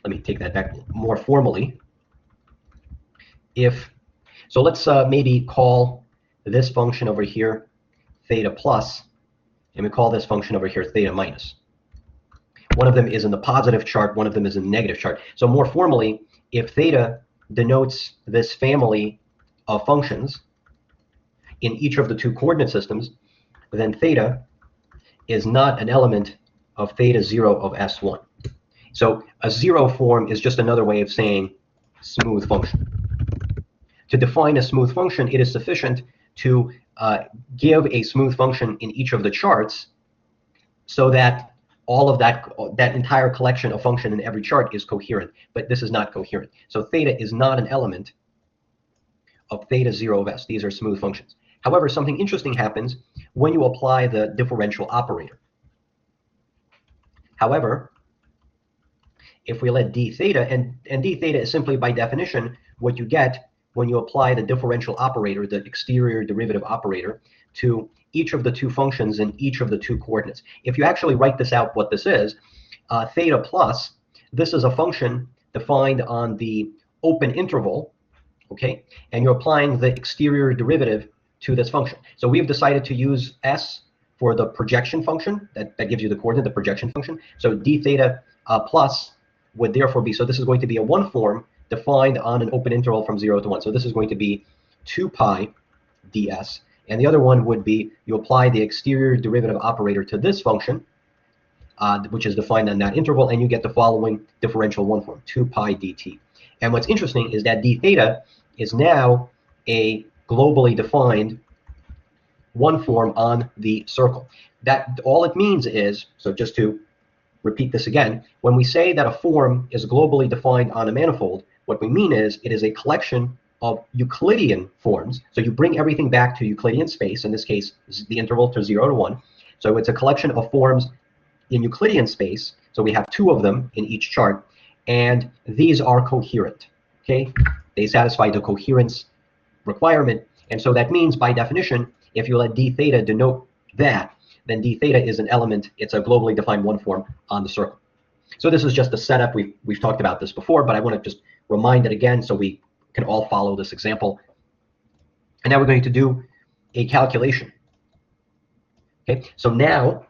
let me take that back. More formally, so let's maybe call this function over here theta plus, and we call this function over here theta minus. One of them is in the positive chart, one of them is in the negative chart. So more formally, if theta denotes this family of functions in each of the two coordinate systems, then theta is not an element of theta 0 of S1. So a zero form is just another way of saying smooth function. To define a smooth function, it is sufficient to give a smooth function in each of the charts so that all of that entire collection of function in every chart is coherent. But this is not coherent. So theta is not an element of theta 0 of s. These are smooth functions. However, something interesting happens when you apply the differential operator. However, if we let d theta, and d theta is simply by definition what you get when you apply the differential operator, the exterior derivative operator, to each of the two functions in each of the two coordinates. If you actually write this out, what this is, theta plus, this is a function defined on the open interval, okay? And you're applying the exterior derivative to this function. So we've decided to use s for the projection function, that gives you the coordinate, the projection function. So d theta plus would therefore be, so this is going to be a one form defined on an open interval from 0 to 1. So this is going to be 2 pi ds. And the other one would be, you apply the exterior derivative operator to this function, which is defined on that interval, and you get the following differential one form, 2 pi dt. And what's interesting is that d theta is now a globally defined one form on the circle. That all it means is, so just to repeat this again, when we say that a form is globally defined on a manifold, what we mean is it is a collection of Euclidean forms. So you bring everything back to Euclidean space, in this case, the interval to 0 to 1. So it's a collection of forms in Euclidean space. So we have two of them in each chart, and these are coherent. Okay, they satisfy the coherence requirement, and so that means by definition, if you let d theta denote that, then d theta is an element. It's a globally defined one form on the circle. So this is just a setup. We've talked about this before, but I want to just remind it again so we can all follow this example. And now we're going to do a calculation. Okay, so now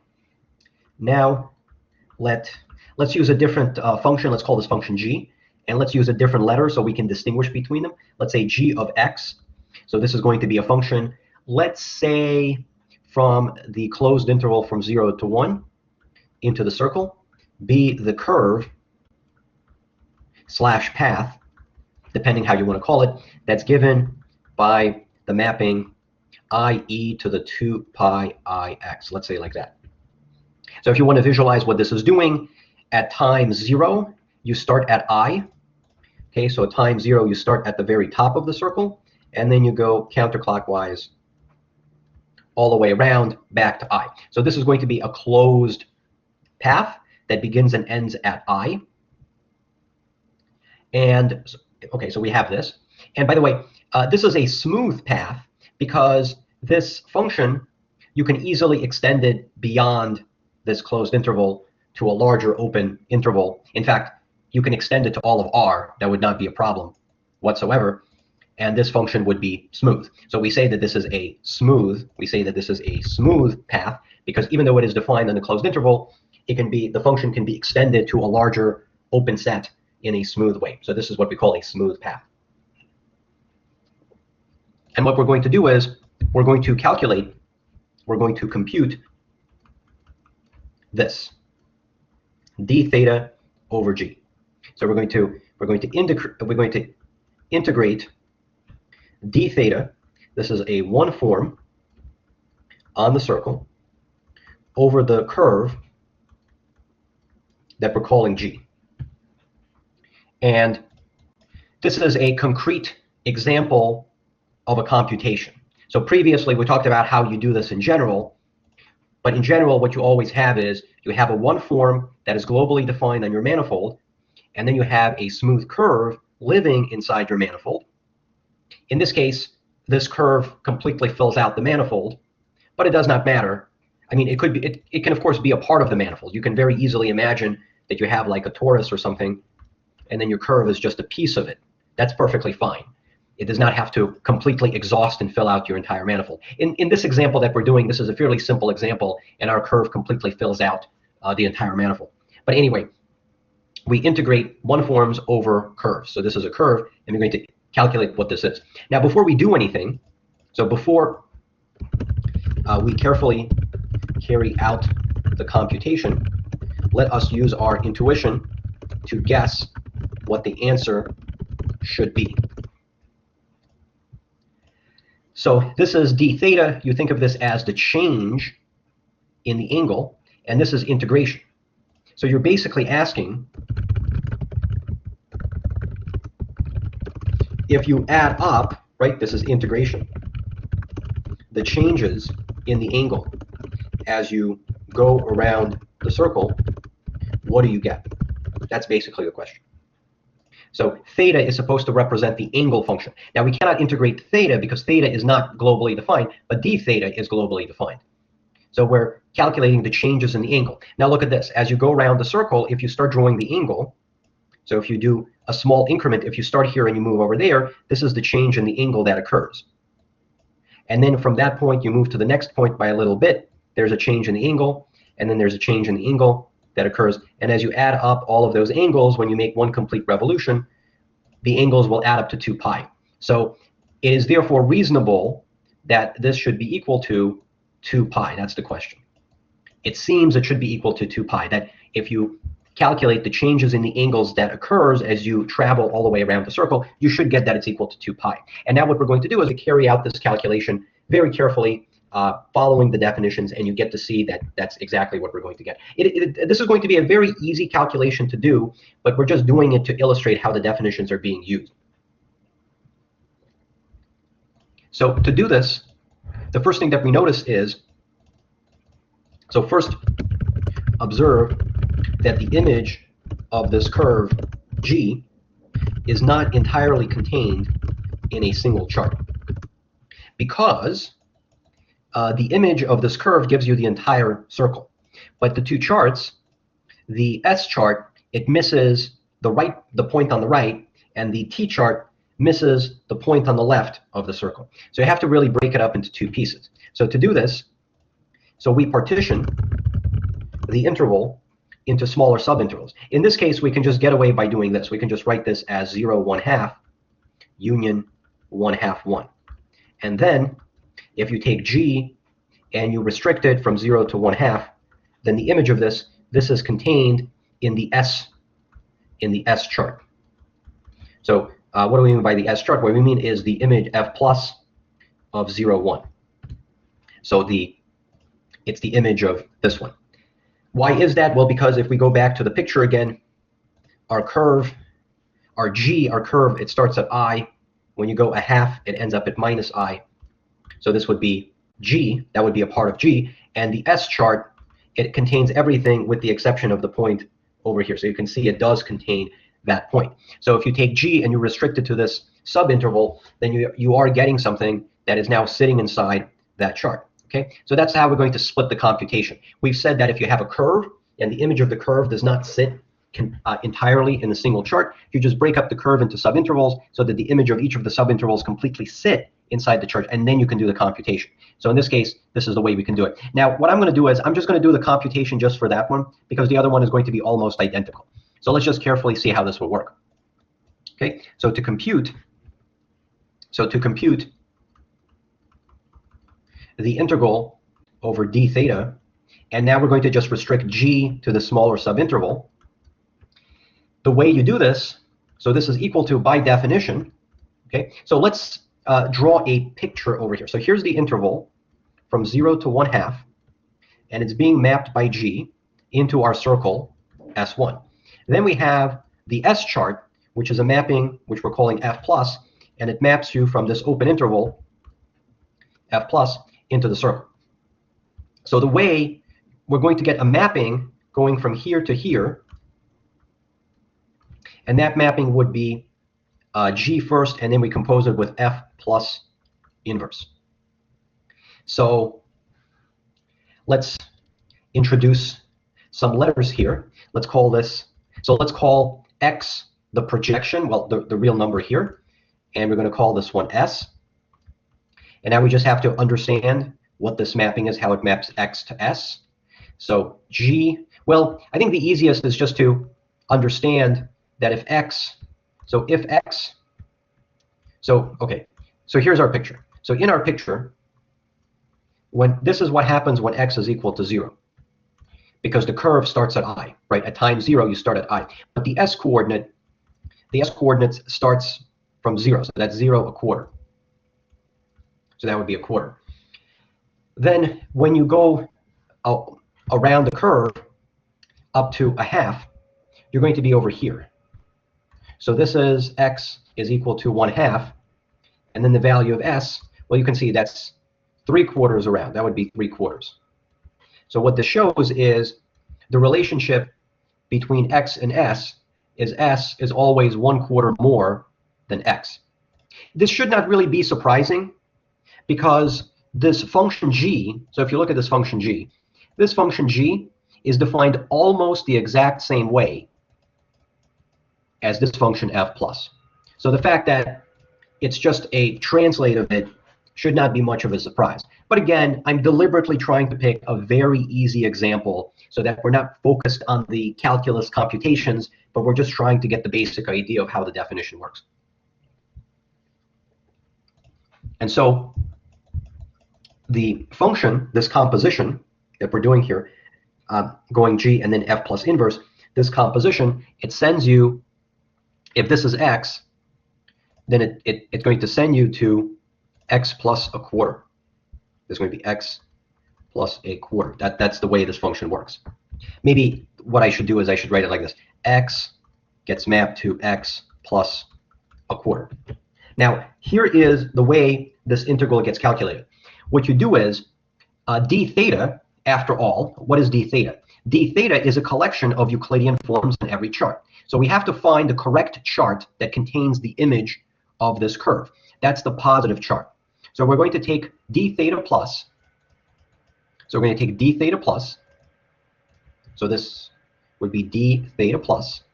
let's use a different function. Let's call this function g, and let's use a different letter so we can distinguish between them. Let's say g of x. So this is going to be a function, let's say from the closed interval from 0 to 1 into the circle be the curve slash path, depending how you want to call it, that's given by the mapping I to the 2 pi I x. Let's say like that. So if you want to visualize what this is doing, at time 0, you start at I. Okay, so at time 0, you start at the very top of the circle, and then you go counterclockwise all the way around back to I. So this is going to be a closed path that begins and ends at I. And okay, so we have this. And by the way, this is a smooth path because this function, you can easily extend it beyond this closed interval to a larger open interval. In fact, you can extend it to all of R. That would not be a problem whatsoever. And this function would be smooth. So we say that this is a smooth, path because even though it is defined in the closed interval, it can be, the function can be extended to a larger open set in a smooth way. So this is what we call a smooth path. And what we're going to do is we're going to compute this d theta over g. So we're going to integrate d theta. This is a one form on the circle over the curve that we're calling g. And this is a concrete example of a computation. So previously we talked about how you do this in general, but in general what you always have is you have a one form that is globally defined on your manifold, and then you have a smooth curve living inside your manifold. In this case, this curve completely fills out the manifold, but it does not matter. I mean, it can of course be a part of the manifold. You can very easily imagine that you have like a torus or something, and then your curve is just a piece of it. That's perfectly fine. It does not have to completely exhaust and fill out your entire manifold. In this example that we're doing, this is a fairly simple example, and our curve completely fills out the entire manifold. But anyway, we integrate one forms over curves. So this is a curve, and we're going to calculate what this is. Now, before we do anything, so before we carefully carry out the computation, let us use our intuition to guess what the answer should be. So this is d theta. You think of this as the change in the angle, and this is integration. So you're basically asking if you add up, right, this is integration, the changes in the angle as you go around the circle, what do you get? That's basically the question. So theta is supposed to represent the angle function. Now we cannot integrate theta because theta is not globally defined, but d theta is globally defined. So we're calculating the changes in the angle. Now look at this. As you go around the circle, if you start drawing the angle, so if you do a small increment, if you start here and you move over there, this is the change in the angle that occurs. And then from that point, you move to the next point by a little bit. There's a change in the angle, and then there's a change in the angle that occurs. And as you add up all of those angles, when you make one complete revolution, the angles will add up to 2 pi. So it is therefore reasonable that this should be equal to 2 pi. That's the question. It seems it should be equal to 2 pi, that if you calculate the changes in the angles that occurs as you travel all the way around the circle, you should get that it's equal to 2 pi. And now what we're going to do is to carry out this calculation very carefully, following the definitions, and you get to see that that's exactly what we're going to get. This is going to be a very easy calculation to do, but we're just doing it to illustrate how the definitions are being used. So to do this, the first thing that we notice is, so first observe that the image of this curve G is not entirely contained in a single chart, because the image of this curve gives you the entire circle. But the two charts, the S chart, it misses the point on the right, and the T chart misses the point on the left of the circle. So you have to really break it up into two pieces. So to do this, so we partition the interval into smaller subintervals. In this case, we can just get away by doing this. We can just write this as 0, 1/2, union 1/2, 1. And then if you take G and you restrict it from 0 to 1/2, then the image of this is contained in the S chart. So what do we mean by the S chart? What we mean is the image F plus of 0, 1. So it's the image of this one. Why is that? Well, because if we go back to the picture again, our curve, our curve, it starts at I. When you go 1/2, it ends up at minus I. So this would be G. That would be a part of G. And the S chart, it contains everything with the exception of the point over here. So you can see it does contain that point. So if you take G and you restrict it to this subinterval, then you are getting something that is now sitting inside that chart. Okay, so that's how we're going to split the computation. We've said that if you have a curve and the image of the curve does not sit entirely in a single chart, you just break up the curve into subintervals so that the image of each of the subintervals completely sit inside the chart, and then you can do the computation. So in this case, this is the way we can do it. Now, what I'm going to do is I'm just going to do the computation just for that one because the other one is going to be almost identical. So let's just carefully see how this will work. Okay, so to compute the integral over d theta, and now we're going to just restrict G to the smaller subinterval. The way you do this, so this is equal to, by definition, okay, so let's draw a picture over here. So here's the interval from 0 to 1/2, and it's being mapped by G into our circle S1. Then we have the S chart, which is a mapping which we're calling F plus, and it maps you from this open interval, F plus, into the circle. So the way we're going to get a mapping going from here to here, and that mapping would be G first, and then we compose it with F plus inverse. So let's introduce some letters here. Let's call this, so let's call X the projection, well, the real number here, and we're going to call this one S. And now we just have to understand what this mapping is, how it maps X to S. So G, well, I think the easiest is just to understand that if X, so okay, so here's our picture. So in our picture, this is what happens when X is equal to 0. Because the curve starts at I, right? At time 0, you start at I. But the S coordinate starts from 0, so that's 0, a quarter. So that would be a quarter. Then when you go around the curve up to 1/2, you're going to be over here. So this is X is equal to 1/2, and then the value of S, well, you can see that's 3/4 around. That would be 3/4. So what this shows is the relationship between X and S is always 1/4 more than X. This should not really be surprising because this function G, so if you look at this function G is defined almost the exact same way as this function F plus. So the fact that it's just a translate of it should not be much of a surprise. But again, I'm deliberately trying to pick a very easy example so that we're not focused on the calculus computations, but we're just trying to get the basic idea of how the definition works. And so the function, this composition that we're doing here, going G and then F plus inverse, this composition, it sends you, if this is X, then it's going to send you to X plus a quarter. There's going to be X plus a quarter. That's the way this function works. Maybe what I should do is I should write it like this. X gets mapped to X plus a quarter. Now, here is the way this integral gets calculated. What you do is d theta, after all, what is d theta? D theta is a collection of Euclidean forms in every chart. So we have to find the correct chart that contains the image of this curve. That's the positive chart. So we're going to take d theta plus. So we're going to take d theta plus. So this would be d theta plus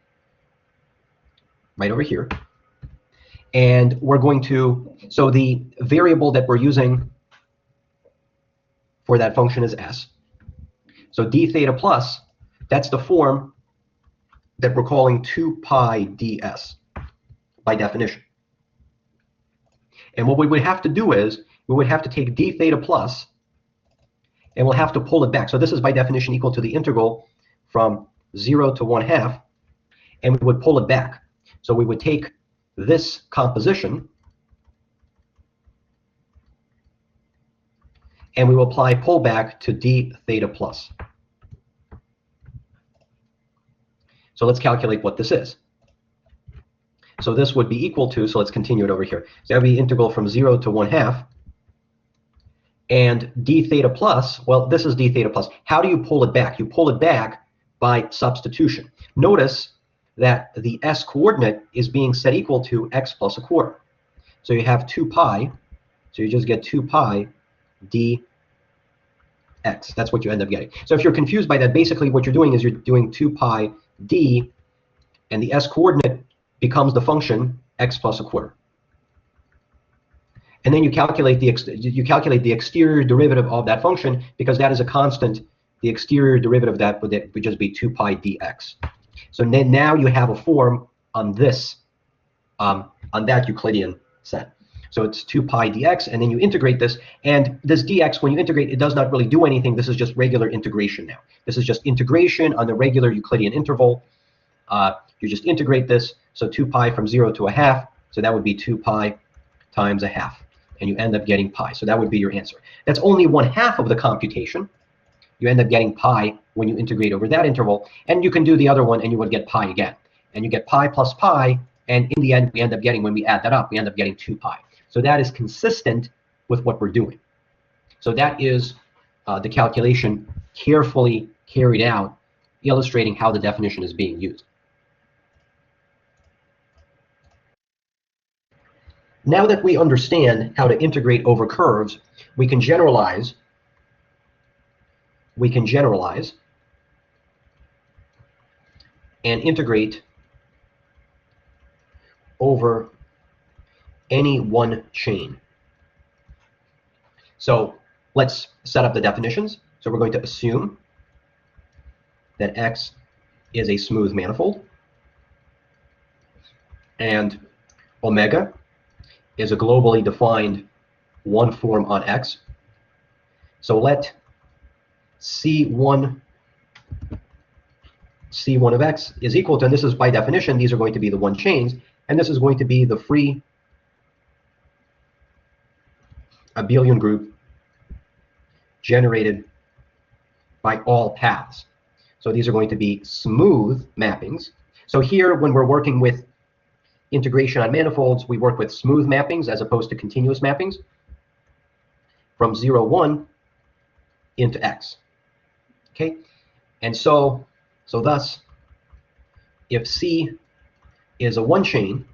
right over here. And we're going to, so the variable that we're using for that function is S. So d theta plus, that's the form that we're calling 2 pi ds by definition. And what we would have to do is we would have to take d theta plus and we'll have to pull it back. So this is by definition equal to the integral from 0 to 1/2, and we would pull it back. So we would take this composition, and we will apply pullback to d theta plus. So let's calculate what this is. So this would be equal to, so let's continue it over here. So that would be integral from 0 to 1/2. And d theta plus, well, this is d theta plus. How do you pull it back? You pull it back by substitution. Notice that the s coordinate is being set equal to x plus 1/4. So you have 2 pi, so you just get 2 pi dx. That's what you end up getting. So if you're confused by that, basically what you're doing is you're doing 2 pi d, and the s coordinate becomes the function x plus 1/4. And then you calculate the exterior derivative of that function, because that is a constant. The exterior derivative of that would just be 2 pi dx. So then now you have a form on this, on that Euclidean set. So it's 2 pi dx, and then you integrate this. And this dx, when you integrate, it does not really do anything. This is just regular integration now. This is just integration on the regular Euclidean interval. You just integrate this. So 2 pi from 0 to 1/2. So that would be 2 pi times 1/2. And you end up getting pi. So that would be your answer. That's only 1/2 of the computation. You end up getting pi when you integrate over that interval. And you can do the other one, and you would get pi again. And you get pi plus pi. And in the end, we end up getting, when we add that up, we end up getting 2 pi. So that is consistent with what we're doing. So that is the calculation carefully carried out, illustrating how the definition is being used. Now that we understand how to integrate over curves, we can generalize. And integrate over any one chain. So let's set up the definitions. So we're going to assume that X is a smooth manifold, and omega is a globally defined one form on X. So let C1 of X is equal to, and this is by definition, these are going to be the one chains, and this is going to be the free abelian group generated by all paths. So these are going to be smooth mappings. So here, when we're working with integration on manifolds, we work with smooth mappings as opposed to continuous mappings from 0, 1 into X. Okay, and so thus, if C is a one chain,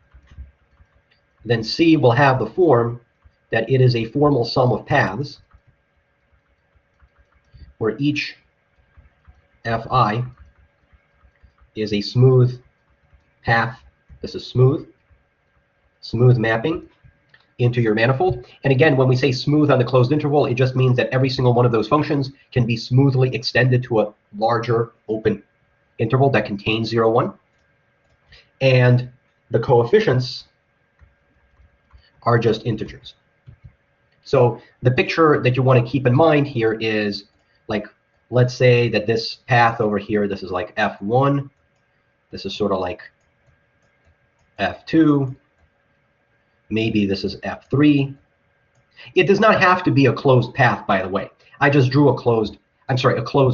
then C will have the form that it is a formal sum of paths where each Fi is a smooth path. This is smooth mapping into your manifold. And again, when we say smooth on the closed interval, it just means that every single one of those functions can be smoothly extended to a larger open interval that contains 0, 1. And the coefficients are just integers. So the picture that you want to keep in mind here is, like, let's say that this path over here, this is like F1. This is sort of like F2. Maybe this is F3. It does not have to be a closed path, by the way. I just drew a closed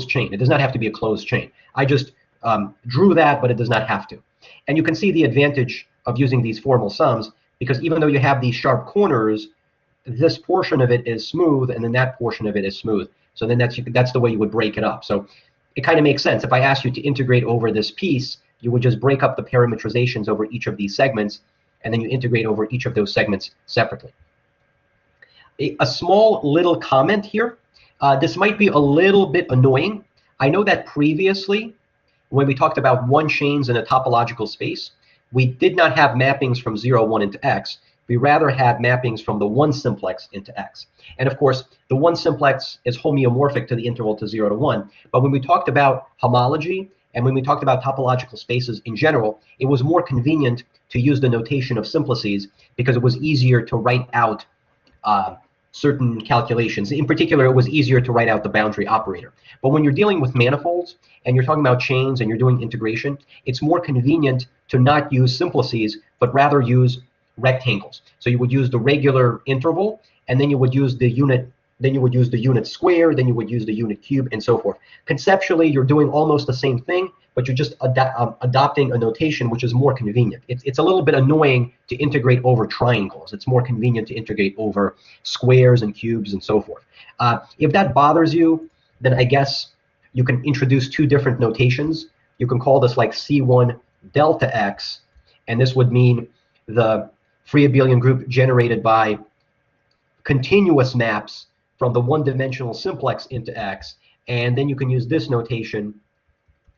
chain. It does not have to be a closed chain. I just drew that, but it does not have to. And you can see the advantage of using these formal sums, because even though you have these sharp corners, this portion of it is smooth, and then that portion of it is smooth. So then that's the way you would break it up. So it kind of makes sense. If I asked you to integrate over this piece, you would just break up the parametrizations over each of these segments, and then you integrate over each of those segments separately. A small little comment here. This might be a little bit annoying. I know that previously, when we talked about one chains in a topological space, we did not have mappings from 0, 1 into X. We rather had mappings from the one simplex into X. And of course, the one simplex is homeomorphic to the interval to 0 to 1. But when we talked about homology, and when we talked about topological spaces in general, it was more convenient to use the notation of simplices, because it was easier to write out certain calculations. In particular, it was easier to write out the boundary operator. But when you're dealing with manifolds and you're talking about chains and you're doing integration, it's more convenient to not use simplices, but rather use rectangles. So you would use the regular interval, and then you would use the unit, then you would use the unit square, then you would use the unit cube, and so forth. Conceptually, you're doing almost the same thing, but you're just adopting a notation which is more convenient. It's a little bit annoying to integrate over triangles. It's more convenient to integrate over squares and cubes and so forth. If that bothers you, then I guess you can introduce two different notations. You can call this like C1 delta x, and this would mean the free abelian group generated by continuous maps from the one-dimensional simplex into x, and then you can use this notation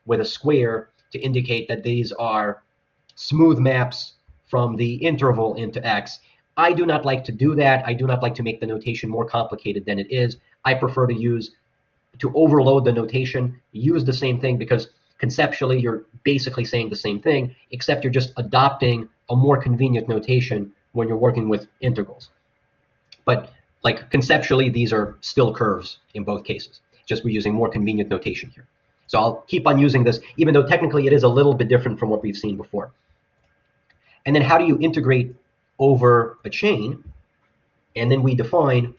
with a square to indicate that these are smooth maps from the interval into x. I do not like to do that. I do not like to make the notation more complicated than it is. I prefer to overload the notation, use the same thing, because conceptually you're basically saying the same thing, except you're just adopting a more convenient notation when you're working with integrals. But like conceptually, these are still curves in both cases. Just we're using more convenient notation here. So I'll keep on using this, even though technically it is a little bit different from what we've seen before. And then how do you integrate over a chain? And then we define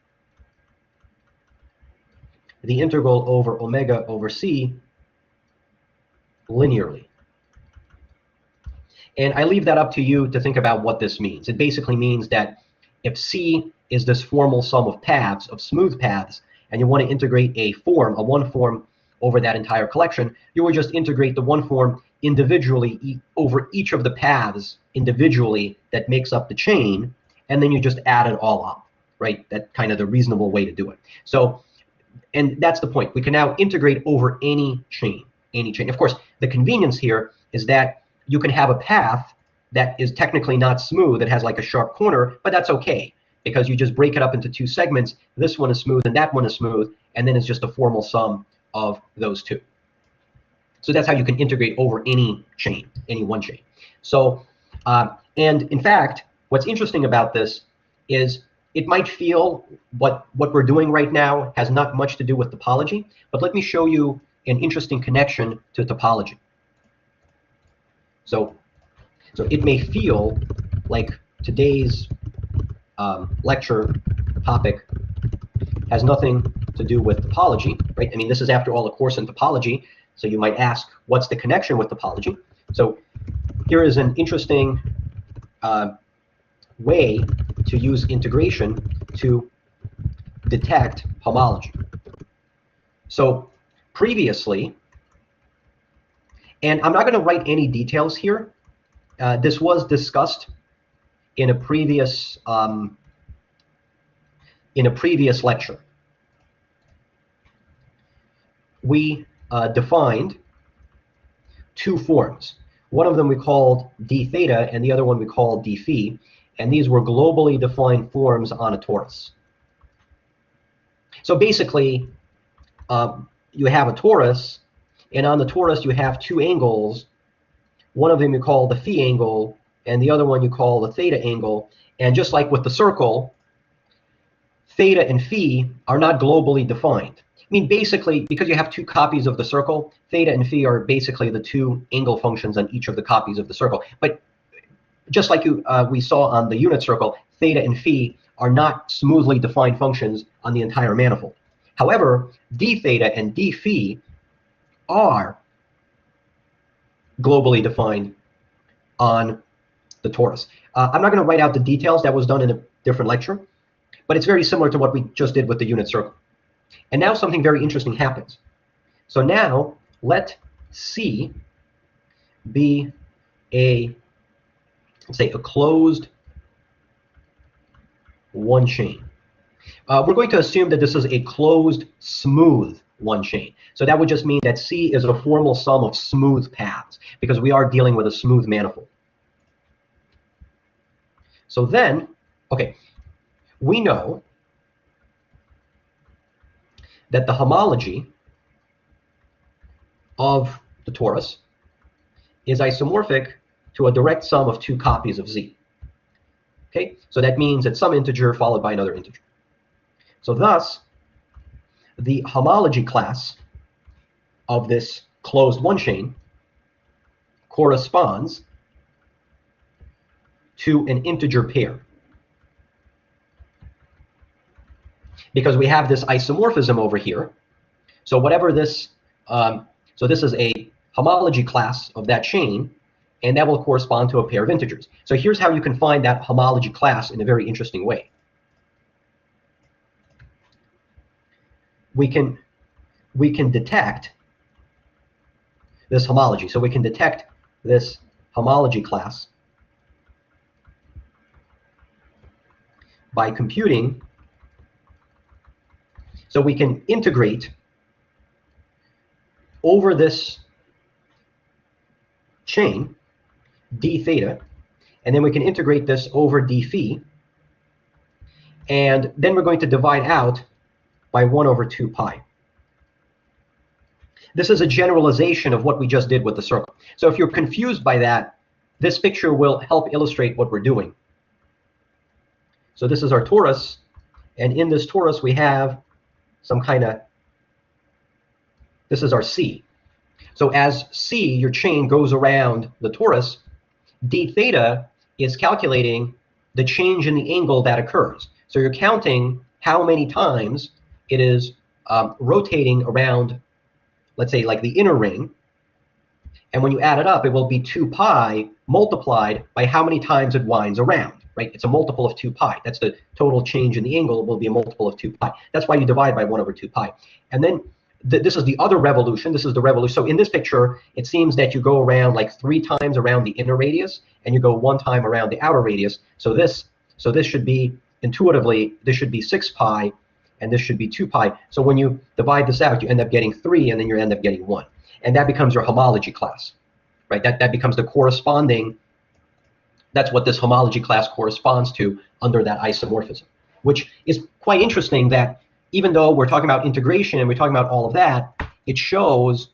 the integral over omega over c linearly. And I leave that up to you to think about what this means. It basically means that if c is this formal sum of paths, of smooth paths, and you want to integrate a one form over that entire collection, you would just integrate the one form individually over each of the paths individually that makes up the chain, and then you just add it all up, right? That's kind of the reasonable way to do it. So, and that's the point. We can now integrate over any chain, any chain. Of course, the convenience here is that you can have a path that is technically not smooth, it has like a sharp corner, but that's okay, because you just break it up into two segments. This one is smooth and that one is smooth, and then it's just a formal sum of those two. So that's how you can integrate over any chain, any one chain. So, and in fact, what's interesting about this is it might feel what we're doing right now has not much to do with topology, but let me show you an interesting connection to topology. So it may feel like today's lecture topic has nothing to do with topology, right? I mean, this is after all a course in topology, so you might ask, what's the connection with topology? So here is an interesting way to use integration to detect homology. So previously, and I'm not going to write any details here. This was discussed in a previous lecture. We defined two forms. One of them we called d theta, and the other one we called d phi, and these were globally defined forms on a torus. So basically, you have a torus, and on the torus you have two angles. One of them you call the phi angle, and the other one you call the theta angle. And just like with the circle, theta and phi are not globally defined. I mean, basically, because you have two copies of the circle, theta and phi are basically the two angle functions on each of the copies of the circle. But just like we saw on the unit circle, theta and phi are not smoothly defined functions on the entire manifold. However, d theta and d phi are globally defined on the torus. I'm not going to write out the details. That was done in a different lecture. But it's very similar to what we just did with the unit circle. And now something very interesting happens. So now let C be let's say a closed one chain. We're going to assume that this is a closed, smooth one chain. So that would just mean that C is a formal sum of smooth paths, because we are dealing with a smooth manifold. So then, okay, we know that the homology of the torus is isomorphic to a direct sum of two copies of Z. Okay, so that means it's some integer followed by another integer. So thus, the homology class of this closed one chain corresponds to an integer pair. Because we have this isomorphism over here. So whatever this, so this is a homology class of that chain, and that will correspond to a pair of integers. So here's how you can find that homology class in a very interesting way. We can detect this homology. So we can detect this homology class by computing. So we can integrate over this chain d theta, and then we can integrate this over d phi, and then we're going to divide out by 1 over 2 pi. This is a generalization of what we just did with the circle. So if you're confused by that, this picture will help illustrate what we're doing. So this is our torus, and in this torus we have some kind of, this is our C. So as C, your chain, goes around the torus, d theta is calculating the change in the angle that occurs. So you're counting how many times it is rotating around, let's say, like the inner ring. And when you add it up, it will be 2 pi multiplied by how many times it winds around, right? It's a multiple of 2 pi. That's the total change in the angle. It will be a multiple of 2 pi. That's why you divide by 1 over 2 pi. And then this is the other revolution. This is the revolution. So in this picture, it seems that you go around like 3 times around the inner radius, and you go 1 time around the outer radius. So this should be, intuitively, this should be 6 pi, and this should be 2 pi. So when you divide this out, you end up getting 3, and then you end up getting 1. And that becomes your homology class, right? That becomes the corresponding, that's what this homology class corresponds to under that isomorphism, which is quite interesting that even though we're talking about integration and we're talking about all of that, it shows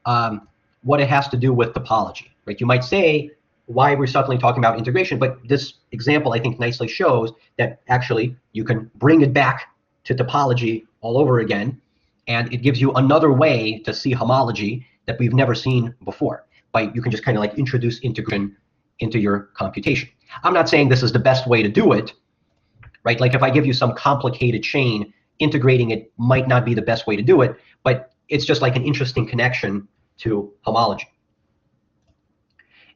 what it has to do with topology, right? You might say, why we're suddenly talking about integration, but this example, I think, nicely shows that actually you can bring it back to topology all over again, and it gives you another way to see homology that we've never seen before. You can just kind of like introduce integration into your computation. I'm not saying this is the best way to do it, right? Like if I give you some complicated chain, integrating it might not be the best way to do it, but it's just like an interesting connection to homology.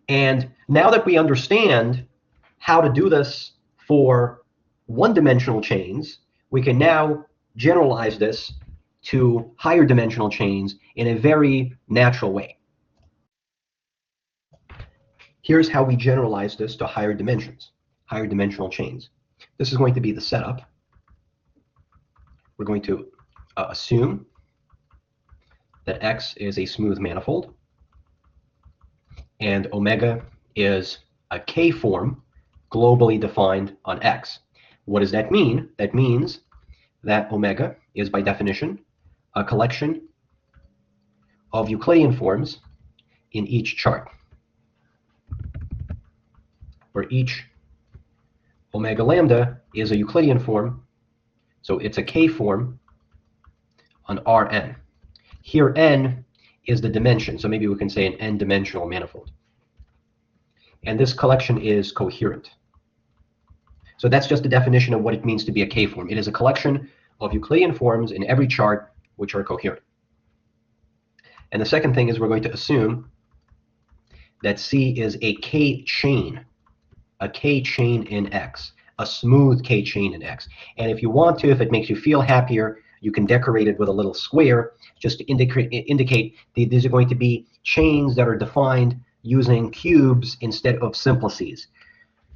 And now that we understand how to do this for one-dimensional chains, we can now generalize this to higher dimensional chains in a very natural way. Here's how we generalize this to higher dimensions, higher dimensional chains. This is going to be the setup. We're going to assume that X is a smooth manifold, and omega is a K-form globally defined on X. What does that mean? That means that omega is, by definition, a collection of Euclidean forms in each chart, where each omega lambda is a Euclidean form, so it's a K-form on Rn. Here n is the dimension, so maybe we can say an n-dimensional manifold. And this collection is coherent. So that's just the definition of what it means to be a K-form. It is a collection of Euclidean forms in every chart which are coherent. And the second thing is we're going to assume that C is a K-chain in X, a smooth K-chain in X. And if you want to, if it makes you feel happier, you can decorate it with a little square just to indicate these are going to be chains that are defined using cubes instead of simplices.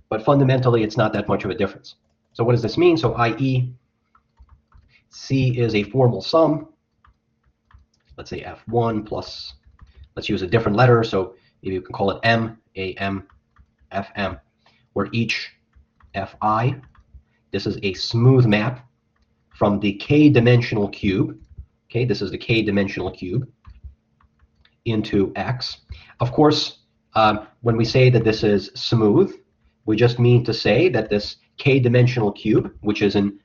But fundamentally, it's not that much of a difference. So what does this mean? So i.e., C is a formal sum. Let's say F1 plus, let's use a different letter. So maybe you can call it M, AM, FM, where each Fi, this is a smooth map from the K-dimensional cube. Okay, this is the K-dimensional cube into X. Of course, when we say that this is smooth, we just mean to say that this K-dimensional cube, which is in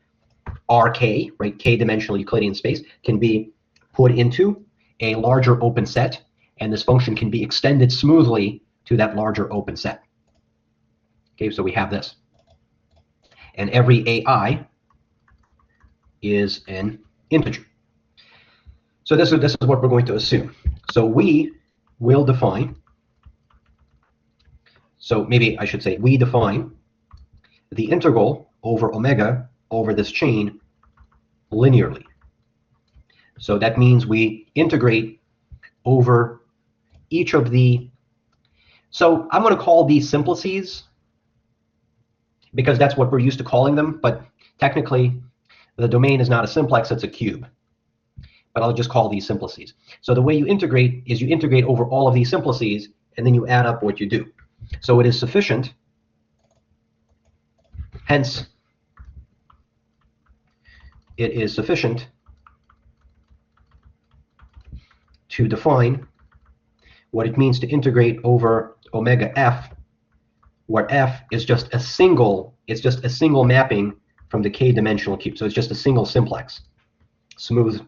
RK, right, k-dimensional Euclidean space, can be put into a larger open set, and this function can be extended smoothly to that larger open set. Okay, so we have this. And every AI is an integer. So this is what we're going to assume. So we will define, so maybe I should say we define the integral over omega over this chain linearly. So that means we integrate over each of the, so I'm going to call these simplices because that's what we're used to calling them, but technically the domain is not a simplex, it's a cube. But I'll just call these simplices. So the way you integrate is you integrate over all of these simplices, and then you add up what you do. So it is sufficient, hence, it is sufficient to define what it means to integrate over omega f, where f is just a single, it's just a single mapping from the k-dimensional cube. So it's just a single simplex, smooth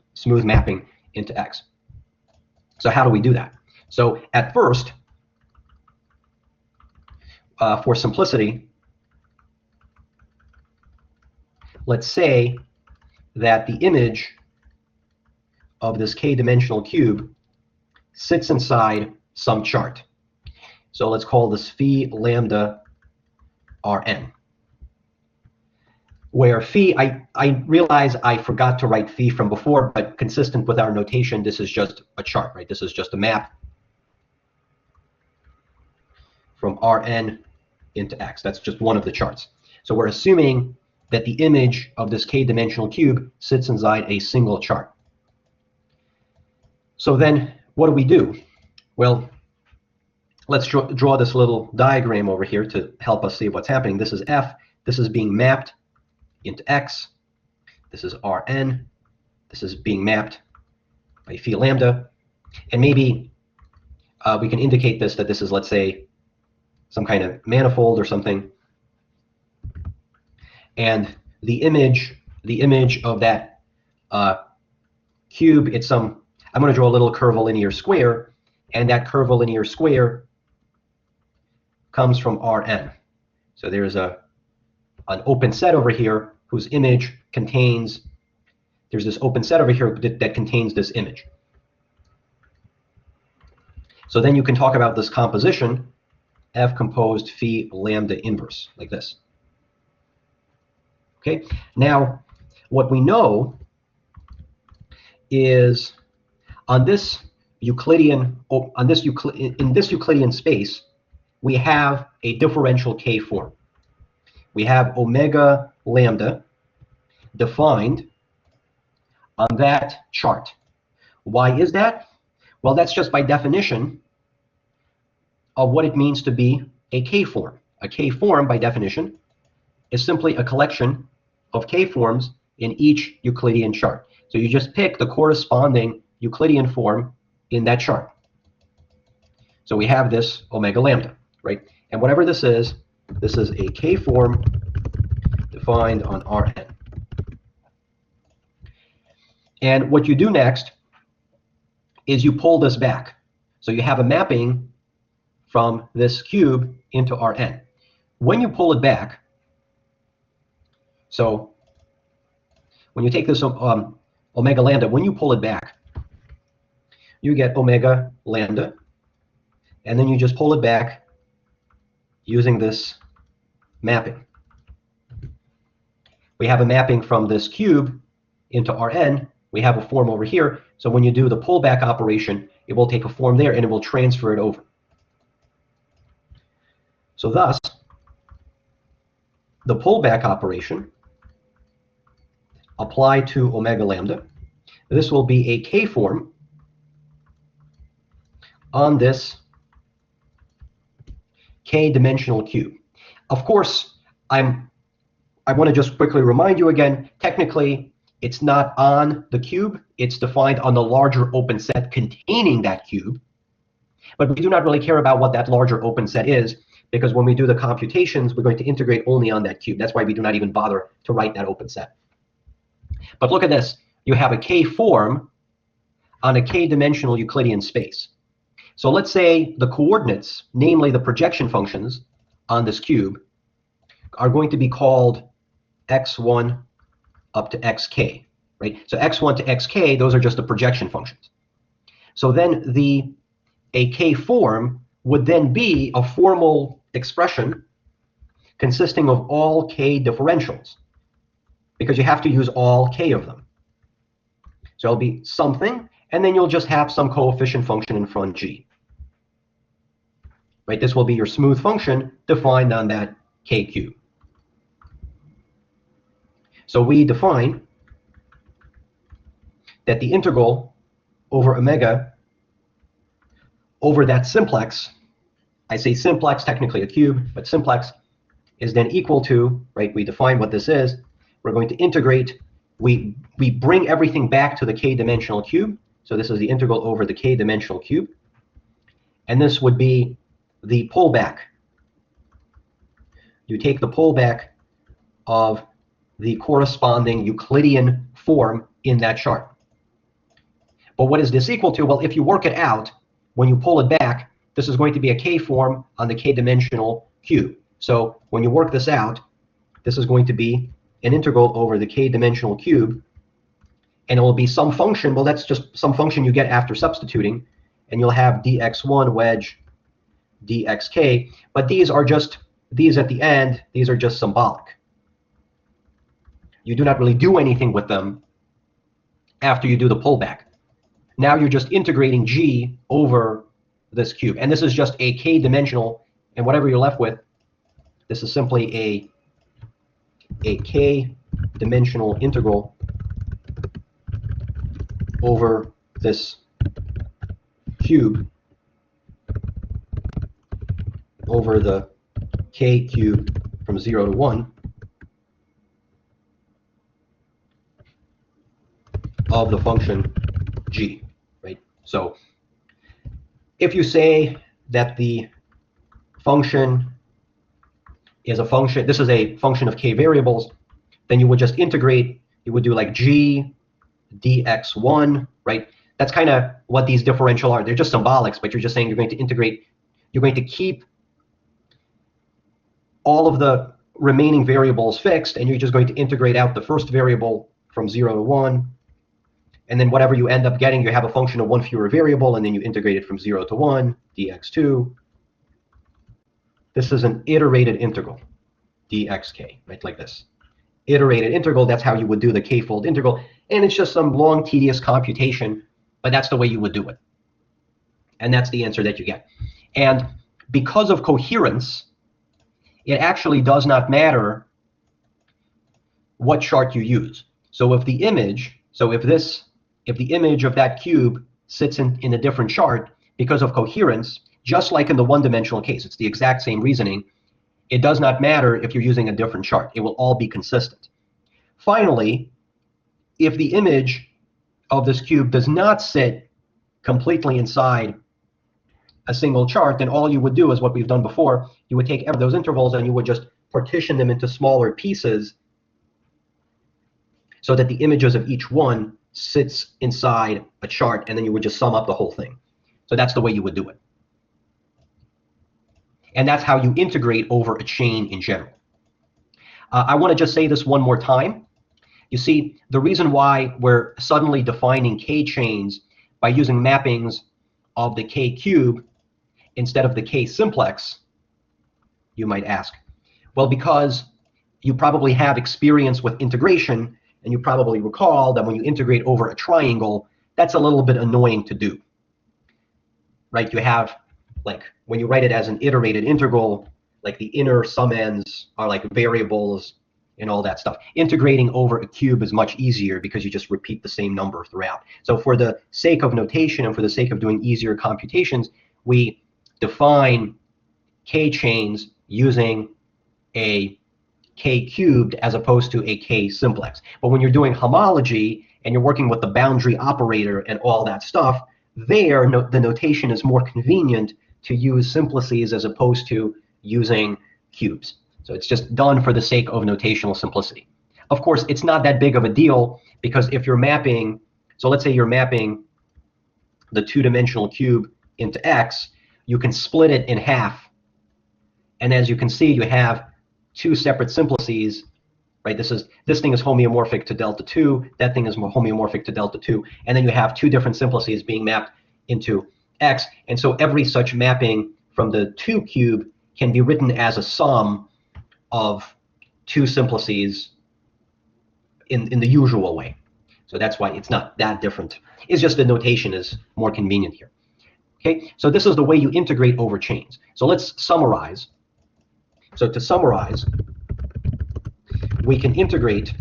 mapping into x. So how do we do that? So at first, for simplicity, let's say that the image of this k-dimensional cube sits inside some chart. So let's call this phi lambda Rn, where phi, I realize I forgot to write phi from before, but consistent with our notation, this is just a chart, right? This is just a map from Rn into x. That's just one of the charts. So we're assuming that the image of this k-dimensional cube sits inside a single chart. So then what do we do? Well, let's draw this little diagram over here to help us see what's happening. This is f. This is being mapped into x. This is Rn. This is being mapped by phi lambda. And maybe we can indicate this, that this is, let's say, some kind of manifold or something. And the image of that cube, it's some, I'm going to draw a little curvilinear square, and that curvilinear square comes from Rn. So there's an open set over here whose image contains, there's this open set over here that contains this image. So then you can talk about this composition, f composed phi lambda inverse, like this. Okay, now what we know is on this Euclidean, in this Euclidean space, we have a differential K form. We have omega lambda defined on that chart. Why is that? Well, that's just by definition of what it means to be a K form. A K form, by definition, is simply a collection of K forms in each Euclidean chart. So you just pick the corresponding Euclidean form in that chart. So we have this omega lambda, right? And whatever this is a K form defined on Rn. And what you do next is you pull this back. So you have a mapping from this cube into Rn. When you pull it back, so when you take this omega lambda, when you pull it back, you get omega lambda, and then you just pull it back using this mapping. We have a mapping from this cube into Rn. We have a form over here. So when you do the pullback operation, it will take a form there and it will transfer it over. So thus, the pullback operation applied to omega lambda, this will be a K form on this K-dimensional cube. Of course, I want to just quickly remind you again, technically, it's not on the cube. It's defined on the larger open set containing that cube. But we do not really care about what that larger open set is, because when we do the computations, we're going to integrate only on that cube. That's why we do not even bother to write that open set. But look at this. You have a K form on a K-dimensional Euclidean space. So let's say the coordinates, namely the projection functions on this cube, are going to be called x1 up to xk, right? So x1 to xk, those are just the projection functions. So then a K form would then be a formal expression consisting of all K differentials, because you have to use all K of them. So it'll be something, and then you'll just have some coefficient function in front G. Right? This will be your smooth function defined on that K cube. So we define that the integral over omega over that simplex, I say simplex, technically a cube, but simplex is then equal to, right, we define what this is. We're going to integrate, we bring everything back to the K-dimensional cube. So this is the integral over the K-dimensional cube. And this would be the pullback. You take the pullback of the corresponding Euclidean form in that chart. But what is this equal to? Well, if you work it out, when you pull it back, this is going to be a K form on the K-dimensional cube. So when you work this out, this is going to be an integral over the K-dimensional cube, and it will be some function. Well, that's just some function you get after substituting, and you'll have dx1 wedge dxk. But these are just, these at the end, these are just symbolic. You do not really do anything with them after you do the pullback. Now you're just integrating G over this cube. And this is just a K-dimensional, and whatever you're left with, this is simply a K-dimensional integral over this cube over the K cube from 0 to 1 of the function G, right? So if you say that the function is a function, this is a function of K variables, then you would just integrate, you would do like G dx1, right? That's kind of what these differential are. They're just symbolics, but you're just saying you're going to integrate, you're going to keep all of the remaining variables fixed, and you're just going to integrate out the first variable from 0 to 1. And then whatever you end up getting, you have a function of one fewer variable, and then you integrate it from 0 to 1, dx2. This is an iterated integral, dxk, right, like this. Iterated integral, that's how you would do the k-fold integral. And it's just some long, tedious computation, but that's the way you would do it. And that's the answer that you get. And because of coherence, it actually does not matter what chart you use. So if the image, if the image of that cube sits in a different chart, because of coherence, just like in the one-dimensional case, it's the exact same reasoning. It does not matter if you're using a different chart. It will all be consistent. Finally, if the image of this cube does not sit completely inside a single chart, then all you would do is what we've done before. You would take those intervals and you would just partition them into smaller pieces so that the images of each one sits inside a chart, and then you would just sum up the whole thing. So that's the way you would do it. And that's how you integrate over a chain in general. I want to just say this one more time. You see, the reason why we're suddenly defining K-chains by using mappings of the K cube instead of the K simplex, you might ask. Well, because you probably have experience with integration, and you probably recall that when you integrate over a triangle, that's a little bit annoying to do. Right? You have, like, when you write it as an iterated integral, like the inner sum ends are like variables and all that stuff. Integrating over a cube is much easier because you just repeat the same number throughout. So for the sake of notation and for the sake of doing easier computations, we define K-chains using a K cubed as opposed to a K simplex. But when you're doing homology and you're working with the boundary operator and all that stuff, there the notation is more convenient to use simplices as opposed to using cubes. So it's just done for the sake of notational simplicity. Of course, it's not that big of a deal, because if you're mapping, so let's say you're mapping the two-dimensional cube into X, you can split it in half. And as you can see, you have two separate simplices, right? This thing is homeomorphic to delta 2, that thing is homeomorphic to delta 2, and then you have two different simplices being mapped into X. And so every such mapping from the 2 cube can be written as a sum of two simplices in the usual way. So that's why it's not that different. It's just the notation is more convenient here. Okay, so this is the way you integrate over chains. So let's summarize. So to summarize, we can integrate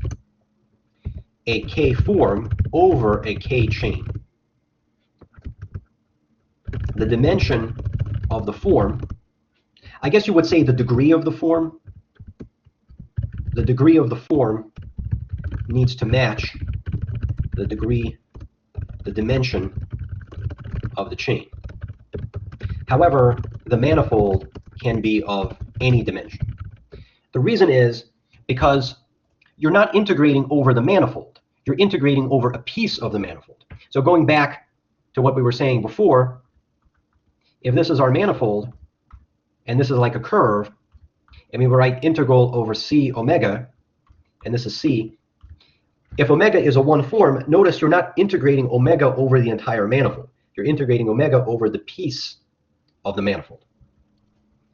a K form over a K chain. The dimension of the form, I guess you would say the degree of the form. The degree of the form needs to match the dimension of the chain. However, the manifold can be of any dimension. The reason is because you're not integrating over the manifold. You're integrating over a piece of the manifold. So going back to what we were saying before, if this is our manifold, and this is like a curve, and we write integral over c omega, and this is c, if omega is a one form, notice you're not integrating omega over the entire manifold. You're integrating omega over the piece of the manifold.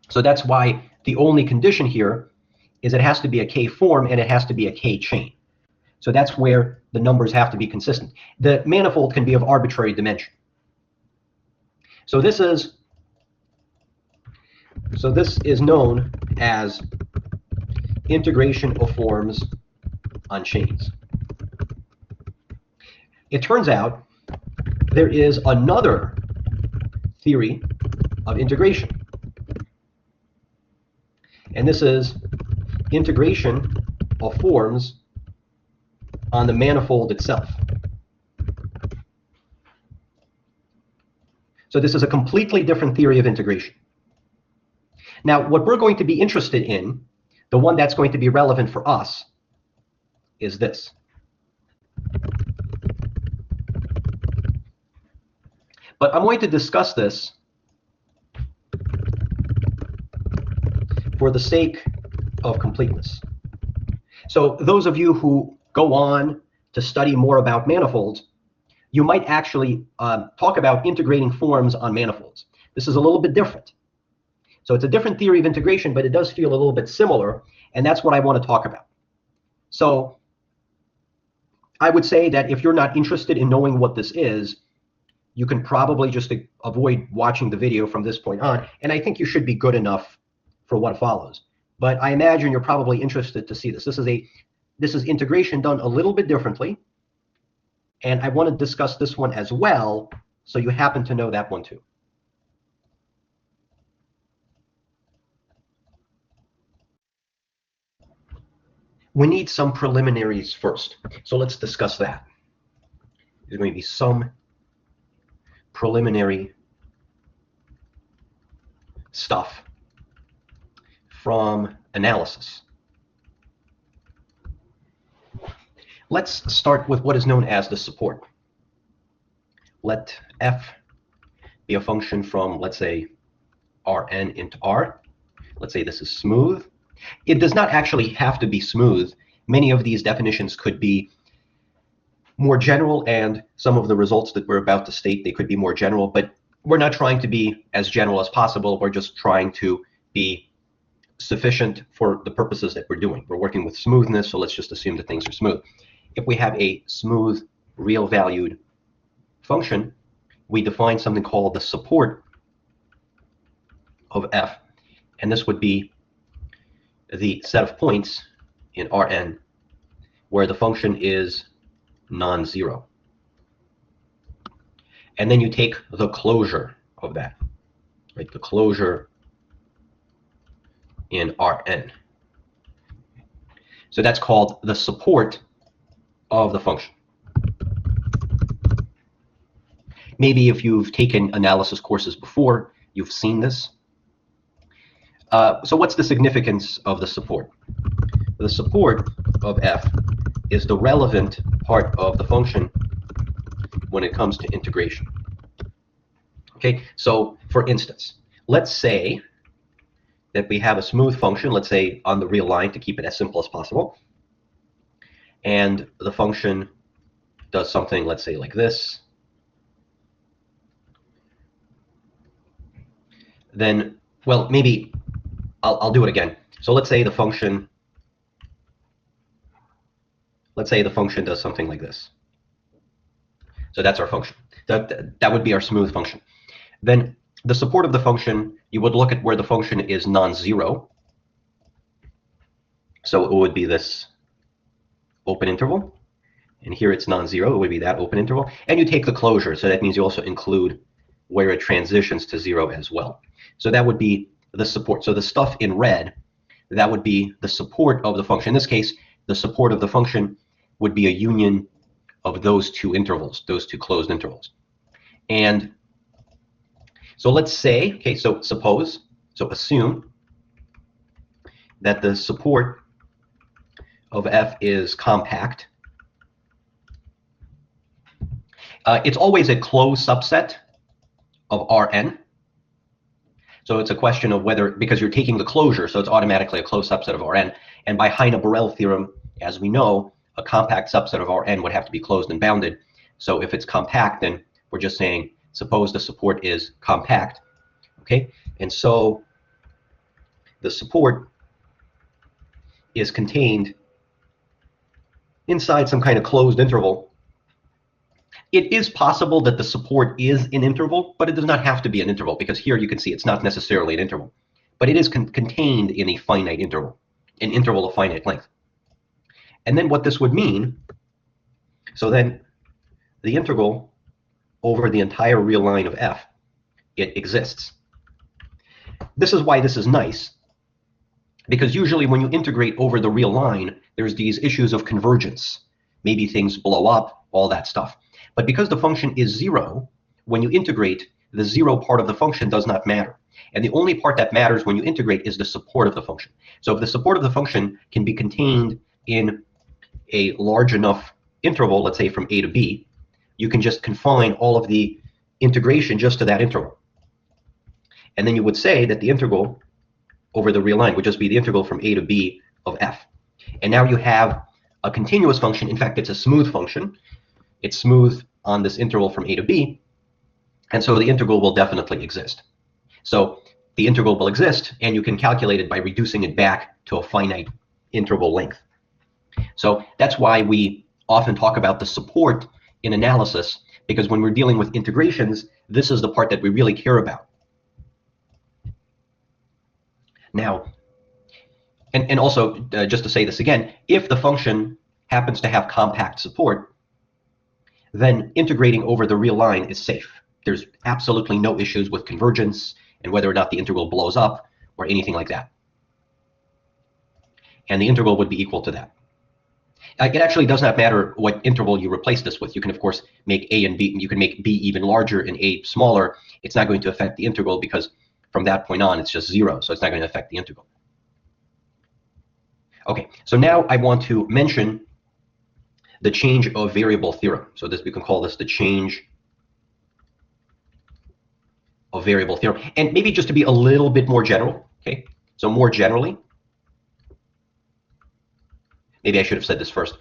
So that's why the only condition here is it has to be a K form and it has to be a K chain. So that's where the numbers have to be consistent. The manifold can be of arbitrary dimension. So this is known as integration of forms on chains. It turns out there is another theory of integration. And this is integration of forms on the manifold itself. So this is a completely different theory of integration. Now, what we're going to be interested in, the one that's going to be relevant for us, is this. But I'm going to discuss this for the sake of completeness. So those of you who go on to study more about manifolds, you might actually talk about integrating forms on manifolds. This is a little bit different. So it's a different theory of integration, but it does feel a little bit similar, and that's what I want to talk about. So I would say that if you're not interested in knowing what this is, you can probably just avoid watching the video from this point on, and I think you should be good enough for what follows. But I imagine you're probably interested to see this. This is integration done a little bit differently, and I want to discuss this one as well, so you happen to know that one too. We need some preliminaries first, so let's discuss that. There's going to be some preliminary stuff from analysis. Let's start with what is known as the support. Let f be a function from, let's say, Rn into R. Let's say this is smooth. It does not actually have to be smooth. Many of these definitions could be more general, and some of the results that we're about to state, they could be more general, but we're not trying to be as general as possible. We're just trying to be sufficient for the purposes that we're doing. We're working with smoothness, so let's just assume that things are smooth. If we have a smooth, real-valued function, we define something called the support of f, and this would be the set of points in Rn where the function is non-zero. And then you take the closure of that, right? The closure in Rn. So that's called the support of the function. Maybe if you've taken analysis courses before, you've seen this. So what's the significance of the support? the support of f is the relevant part of the function when it comes to integration. Okay, so for instance, let's say that we have a smooth function, let's say on the real line to keep it as simple as possible. And the function does something, let's say like this. Then, well, maybe I'll do it again. So let's say the function does something like this. So that's our function. That would be our smooth function. Then the support of the function, you would look at where the function is non-zero. So it would be this open interval. And here it's non-zero. It would be that open interval. And you take the closure. So that means you also include where it transitions to zero as well. So that would be the support. So the stuff in red, that would be the support of the function. In this case, the support of the function would be a union of those two intervals, those two closed intervals. And so let's say, okay, so assume that the support of f is compact. It's always a closed subset of Rn. So it's a question of whether, because you're taking the closure, so it's automatically a closed subset of Rn. And by Heine-Borel theorem, as we know, a compact subset of Rn would have to be closed and bounded. So if it's compact, then we're just saying, suppose the support is compact. Okay, and so the support is contained inside some kind of closed interval. It is possible that the support is an interval, but it does not have to be an interval, because here you can see it's not necessarily an interval. But it is contained in a finite interval, an interval of finite length. And then what this would mean, so then the integral over the entire real line of f, it exists. This is why this is nice, because usually when you integrate over the real line, there's these issues of convergence. Maybe things blow up, all that stuff. But because the function is zero, when you integrate, the zero part of the function does not matter. And the only part that matters when you integrate is the support of the function. So if the support of the function can be contained in a large enough interval, let's say from a to b, you can just confine all of the integration just to that interval. And then you would say that the integral over the real line would just be the integral from a to b of f. And now you have a continuous function. In fact, it's a smooth function. It's smooth on this interval from a to b, and so the integral will definitely exist. So the integral will exist, and you can calculate it by reducing it back to a finite interval length. So that's why we often talk about the support in analysis, because when we're dealing with integrations, this is the part that we really care about. Now, and also, just to say this again, if the function happens to have compact support, then integrating over the real line is safe. There's absolutely no issues with convergence and whether or not the integral blows up or anything like that. And the integral would be equal to that. It actually does not matter what interval you replace this with. You can, of course, make a and b. You can make b even larger and a smaller. It's not going to affect the integral, because from that point on, it's just zero. So it's not going to affect the integral. Okay, so now I want to mention the change of variable theorem. So this, we can call this the change of variable theorem. And maybe just to be a little bit more general, okay? So more generally, maybe I should have said this first.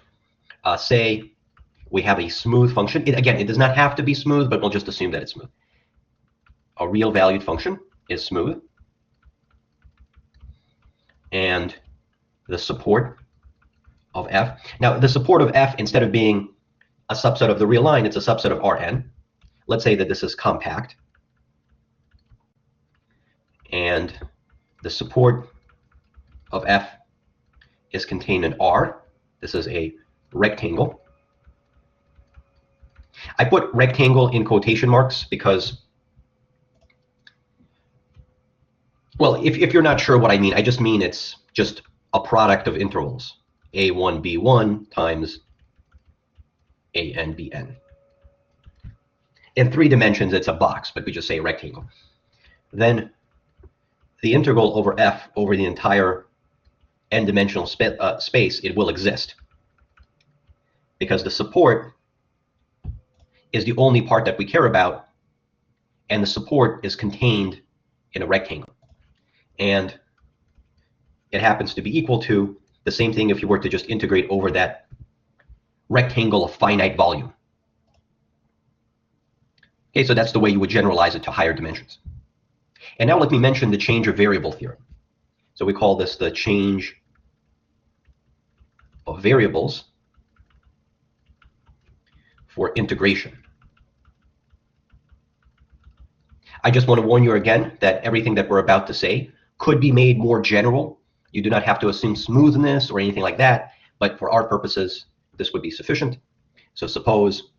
Say we have a smooth function. Again, it does not have to be smooth, but we'll just assume that it's smooth. A real valued function is smooth. And the support of f. Now, the support of f, instead of being a subset of the real line, it's a subset of Rn. Let's say that this is compact. And the support of f is contained in R. This is a rectangle. I put rectangle in quotation marks because, well, if you're not sure what I mean, I just mean it's just a product of intervals. A1, B1 times AN, BN. In 3 dimensions, it's a box, but we just say rectangle. Then the integral over f over the entire n-dimensional space, it will exist, because the support is the only part that we care about, and the support is contained in a rectangle. And it happens to be equal to the same thing if you were to just integrate over that rectangle of finite volume. Okay, so that's the way you would generalize it to higher dimensions. And now let me mention the change of variable theorem. So we call this the change of variables for integration. I just want to warn you again that everything that we're about to say could be made more general. You do not have to assume smoothness or anything like that, but for our purposes, this would be sufficient. So suppose,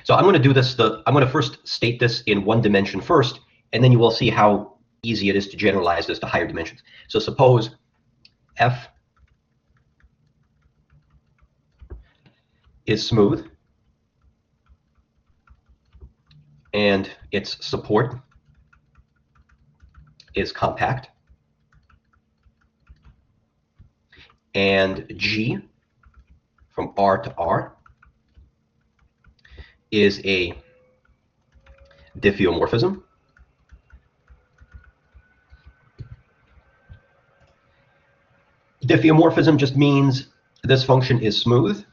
so I'm going to do this, I'm going to first state this in one dimension first, and then you will see how easy it is to generalize this to higher dimensions. So suppose f is smooth, and its support is compact, and G from R to R is a diffeomorphism. Diffeomorphism just means this function is smooth,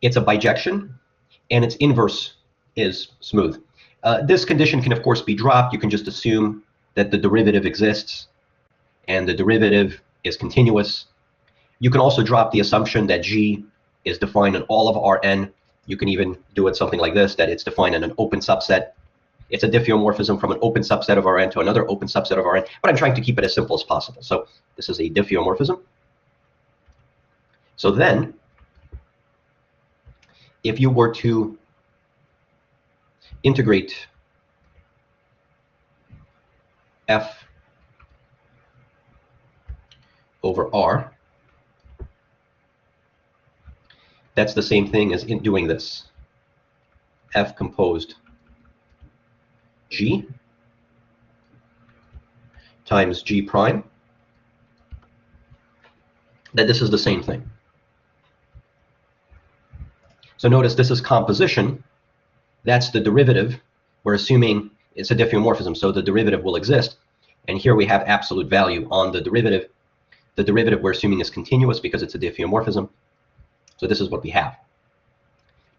it's a bijection, and its inverse is smooth. This condition can, of course, be dropped. You can just assume that the derivative exists and the derivative is continuous. You can also drop the assumption that G is defined in all of Rn. You can even do it something like this, that it's defined in an open subset. It's a diffeomorphism from an open subset of Rn to another open subset of Rn, but I'm trying to keep it as simple as possible. So this is a diffeomorphism. So then, if you were to integrate f over R, that's the same thing as in doing this. F composed G times G prime, that this is the same thing. So notice this is composition. That's the derivative. We're assuming it's a diffeomorphism, so the derivative will exist. And here we have absolute value on the derivative. The derivative we're assuming is continuous because it's a diffeomorphism. So this is what we have.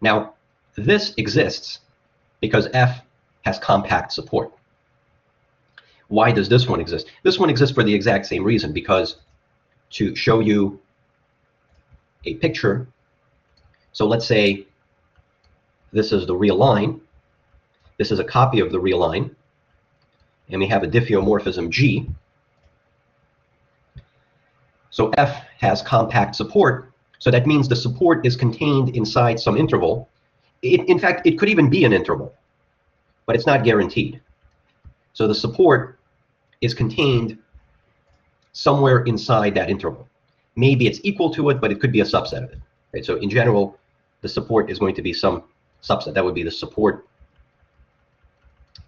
Now, this exists because F has compact support. Why does this one exist? This one exists for the exact same reason, because to show you a picture, so let's say this is the real line. This is a copy of the real line. And we have a diffeomorphism G. So F has compact support. So that means the support is contained inside some interval. In fact, it could even be an interval, but it's not guaranteed. So the support is contained somewhere inside that interval. Maybe it's equal to it, but it could be a subset of it. Right? So in general, the support is going to be some subset. That would be the support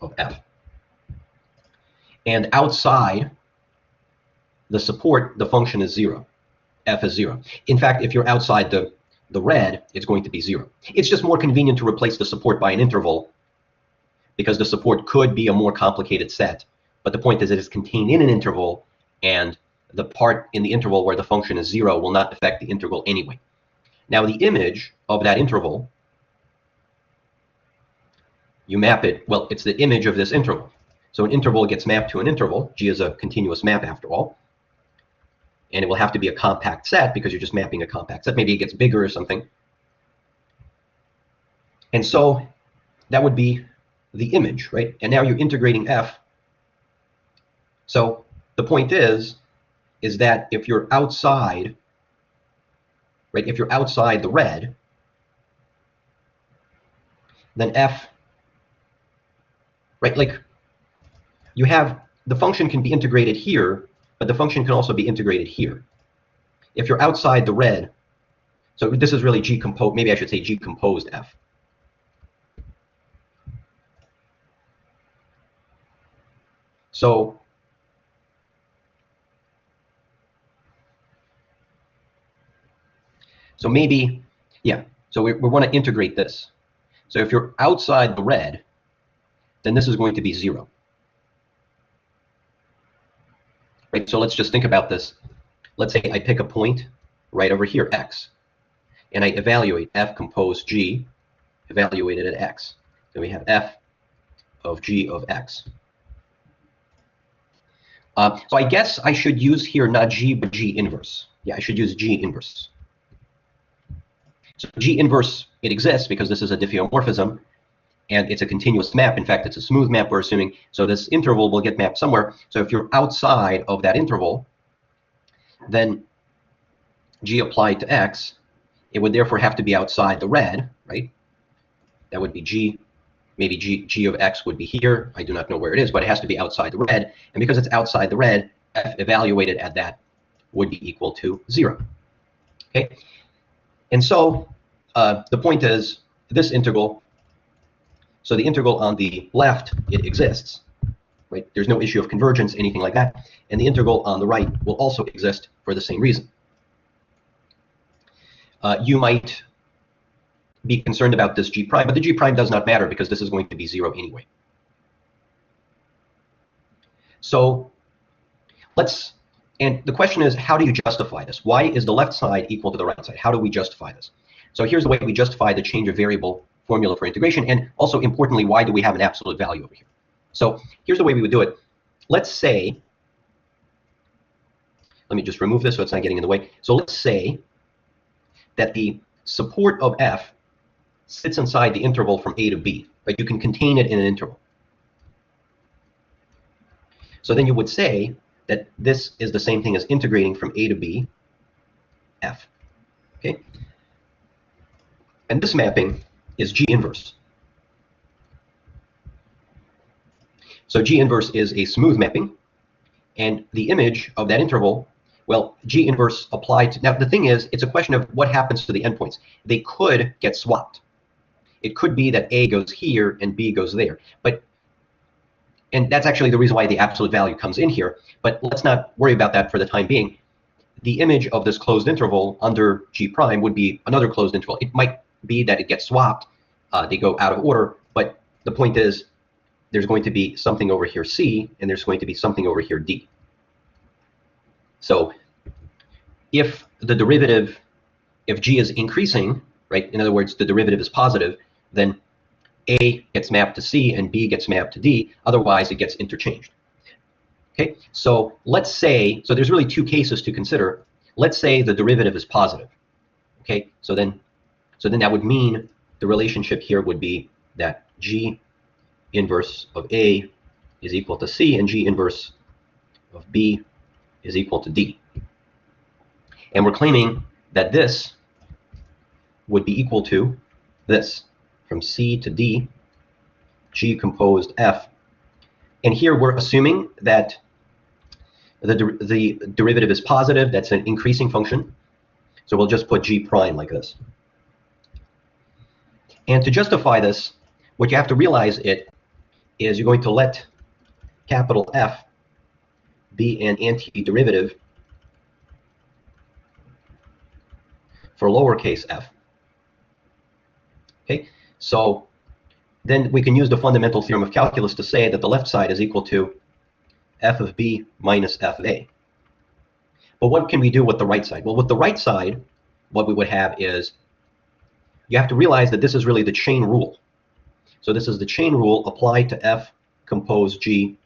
of F. And outside the support, the function is 0. F is 0. In fact, if you're outside the red, it's going to be 0. It's just more convenient to replace the support by an interval, because the support could be a more complicated set. But the point is it is contained in an interval, and the part in the interval where the function is 0 will not affect the integral anyway. Now, the image of that interval, you map it, well, it's the image of this interval. So an interval gets mapped to an interval. G is a continuous map after all. And it will have to be a compact set because you're just mapping a compact set. Maybe it gets bigger or something. And so that would be the image, right? And now you're integrating F. So the point is that if you're outside, right, if you're outside the red, then F, right, like you have, the function can be integrated here, but the function can also be integrated here. If you're outside the red, so this is really G composed, maybe I should say G composed F. So So maybe, yeah, so we want to integrate this. So if you're outside the red, then this is going to be 0. Right? So let's just think about this. Let's say I pick a point right over here, x, and I evaluate f compose g, evaluated at x. Then we have f of g of x. So I guess I should use here not g, but g inverse. Yeah, I should use g inverse. So g inverse, it exists because this is a diffeomorphism, and it's a continuous map. In fact, it's a smooth map, we're assuming. So this interval will get mapped somewhere. So if you're outside of that interval, then g applied to x, it would therefore have to be outside the red, right? That would be g. Maybe g of x would be here. I do not know where it is, but it has to be outside the red. And because it's outside the red, f evaluated at that would be equal to 0. Okay? And so the point is this integral, so the integral on the left, it exists. Right? There's no issue of convergence, anything like that. And the integral on the right will also exist for the same reason. You might be concerned about this g prime, but the g prime does not matter because this is going to be 0 anyway. So and the question is, how do you justify this? Why is the left side equal to the right side? How do we justify this? So here's the way we justify the change of variable formula for integration, and also importantly, why do we have an absolute value over here? So here's the way we would do it. Let's say, let me just remove this so it's not getting in the way. So let's say that the support of f sits inside the interval from a to b, but you can contain it in an interval. So then you would say that this is the same thing as integrating from a to b f. Okay? And this mapping is g inverse. So g inverse is a smooth mapping, and the image of that interval, well, g inverse applied to, now the thing is, it's a question of what happens to the endpoints. They could get swapped. It could be that a goes here and b goes there, and that's actually the reason why the absolute value comes in here, but let's not worry about that for the time being. The image of this closed interval under g prime would be another closed interval. It might be that it gets swapped, they go out of order, but the point is there's going to be something over here c, and there's going to be something over here d. So if the derivative, if g is increasing, right, in other words, the derivative is positive, then a gets mapped to c and b gets mapped to d, otherwise it gets interchanged. Okay, so let's say, so there's really two cases to consider. Let's say the derivative is positive. Okay, so then that would mean the relationship here would be that g inverse of a is equal to c and g inverse of b is equal to d. And we're claiming that this would be equal to this, from c to d, g composed f. And here we're assuming that the derivative is positive. That's an increasing function. So we'll just put g prime like this. And to justify this, what you have to realize is you're going to let capital F be an antiderivative for lowercase f. Okay, so then we can use the fundamental theorem of calculus to say that the left side is equal to f of b minus f of a. But what can we do with the right side? Well, with the right side, what we would have is, you have to realize that this is really the chain rule. So this is the chain rule applied to f compose g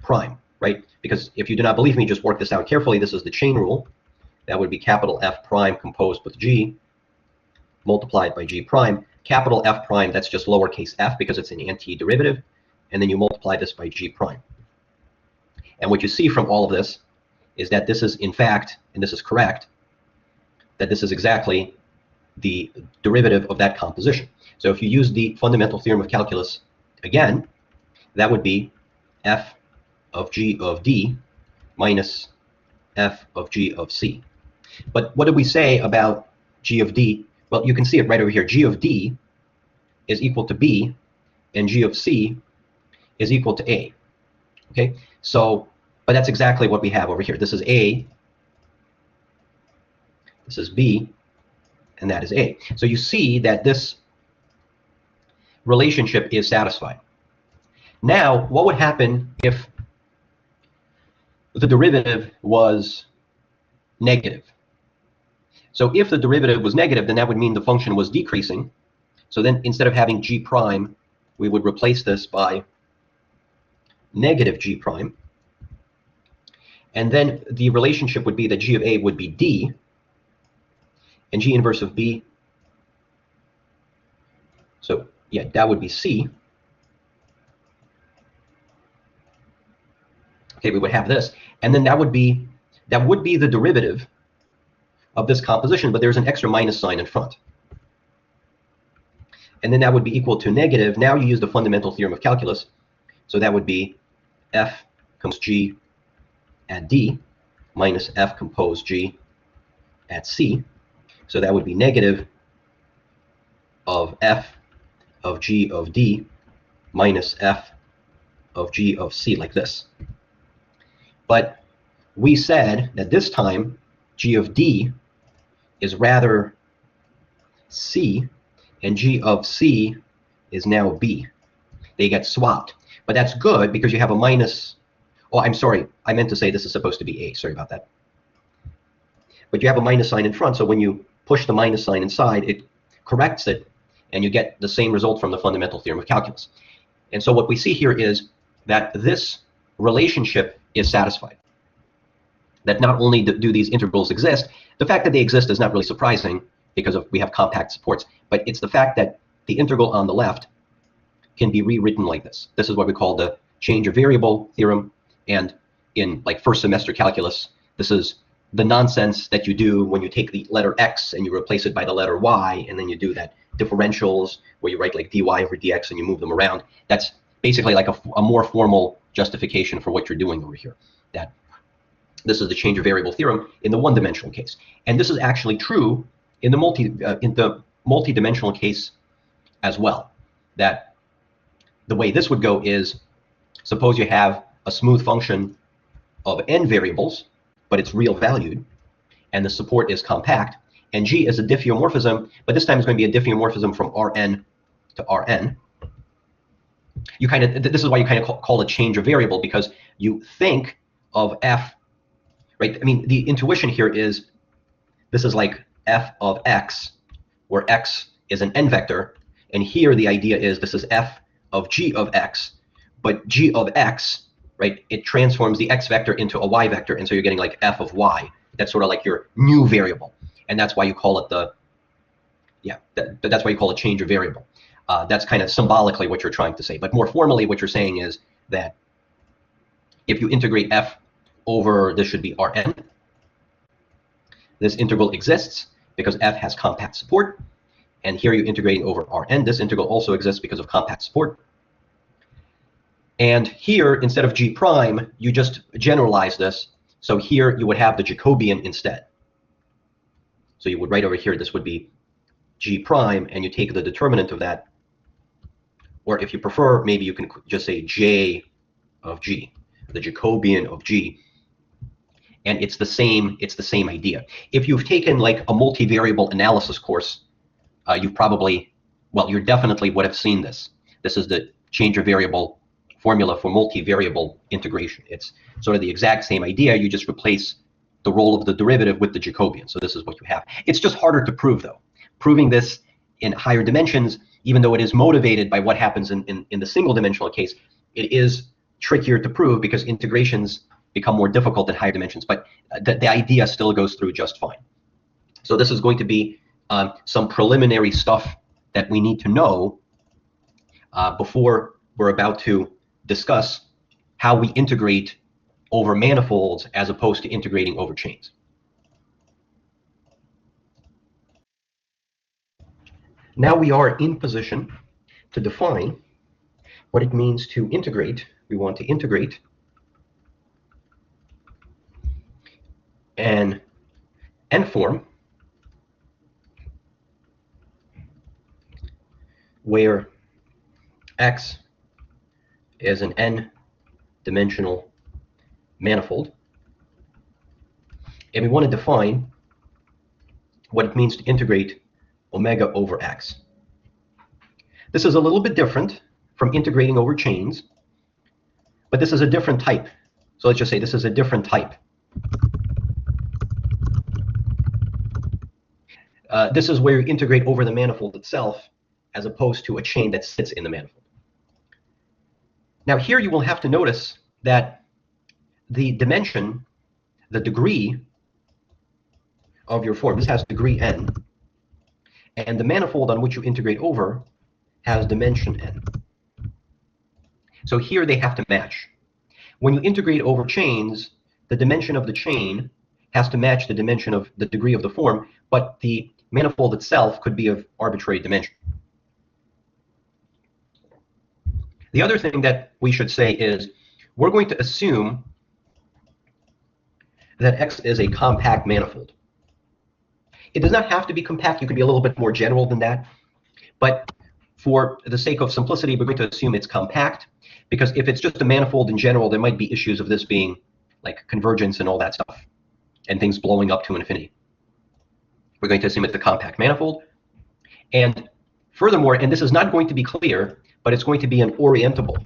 prime, right? Because if you do not believe me, just work this out carefully. This is the chain rule. That would be capital F prime composed with g multiplied by g prime. Capital F prime, that's just lowercase f because it's an antiderivative. And then you multiply this by g prime. And what you see from all of this is that this is, in fact, and this is correct, that this is exactly the derivative of that composition. So if you use the fundamental theorem of calculus again, that would be f of g of d minus f of g of c. But what did we say about g of d? Well, you can see it right over here. G of d is equal to b, and g of c is equal to a. Okay, so, but that's exactly what we have over here. This is a, this is b, and that is A. So you see that this relationship is satisfied. Now, what would happen if the derivative was negative? So if the derivative was negative, then that would mean the function was decreasing. So then instead of having g prime, we would replace this by negative g prime. And then the relationship would be that g of A would be D, and g inverse of B, so yeah, that would be C. Okay, we would have this, and then that would be the derivative of this composition, but there's an extra minus sign in front. And then that would be equal to negative. Now you use the fundamental theorem of calculus, so that would be F compose G at D minus F compose G at C. So that would be negative of F of G of D minus F of G of C, like this. But we said that this time G of D is rather C, and G of C is now B. They get swapped. But that's good because you have a minus. Oh, I'm sorry. I meant to say this is supposed to be A. Sorry about that. But you have a minus sign in front, so when you push the minus sign inside, it corrects it, and you get the same result from the fundamental theorem of calculus. And so what we see here is that this relationship is satisfied. That not only do these integrals exist, the fact that they exist is not really surprising because we have compact supports, but it's the fact that the integral on the left can be rewritten like this. This is what we call the change of variable theorem, and in like first semester calculus, this is the nonsense that you do when you take the letter x and you replace it by the letter y, and then you do that differentials where you write like dy over dx and you move them around. That's basically like a more formal justification for what you're doing over here. That this is the change of variable theorem in the one-dimensional case, and this is actually true in the multi-dimensional case as well. That the way this would go is, suppose you have a smooth function of n variables, but it's real valued, and the support is compact, and G is a diffeomorphism, but this time it's going to be a diffeomorphism from Rn to Rn. This is why you kind of call it change of variable, because you think of f, right? I mean, the intuition here is this is like f of x, where x is an n vector, and here the idea is this is f of g of x, but g of x, right, it transforms the x vector into a y vector, and so you're getting like f of y. That's sort of like your new variable, and that's why you call it that's why you call it change of variable. That's kind of symbolically what you're trying to say, but more formally what you're saying is that if you integrate f over, this should be Rn, this integral exists because f has compact support, and here you're integrating over Rn. This integral also exists because of compact support. And here, instead of g prime, you just generalize this. So here you would have the Jacobian instead. So you would write over here, this would be g prime, and you take the determinant of that. Or if you prefer, maybe you can just say j of g, the Jacobian of g. And it's the same idea. If you've taken like a multivariable analysis course, you've probably, well, you definitely would have seen this. This is the change of variable formula for multivariable integration. It's sort of the exact same idea. You just replace the role of the derivative with the Jacobian. So this is what you have. It's just harder to prove, though. Proving this in higher dimensions, even though it is motivated by what happens in the single dimensional case, it is trickier to prove because integrations become more difficult in higher dimensions. But the idea still goes through just fine. So this is going to be some preliminary stuff that we need to know before we're about to discuss how we integrate over manifolds as opposed to integrating over chains. Now we are in position to define what it means to integrate. We want to integrate an n-form where x is an n-dimensional manifold, and we want to define what it means to integrate omega over x. This is a little bit different from integrating over chains, but this is a different type. So let's just say this is a different type. This is where you integrate over the manifold itself as opposed to a chain that sits in the manifold. Now here you will have to notice that the dimension, the degree of your form, this has degree n, and the manifold on which you integrate over has dimension n. So here they have to match. When you integrate over chains, the dimension of the chain has to match the dimension of the degree of the form, but the manifold itself could be of arbitrary dimension. The other thing that we should say is we're going to assume that X is a compact manifold. It does not have to be compact. You could be a little bit more general than that. But for the sake of simplicity, we're going to assume it's compact, because if it's just a manifold in general, there might be issues of this being like convergence and all that stuff, and things blowing up to infinity. We're going to assume it's a compact manifold. And furthermore, and this is not going to be clear, but it's going to be an orientable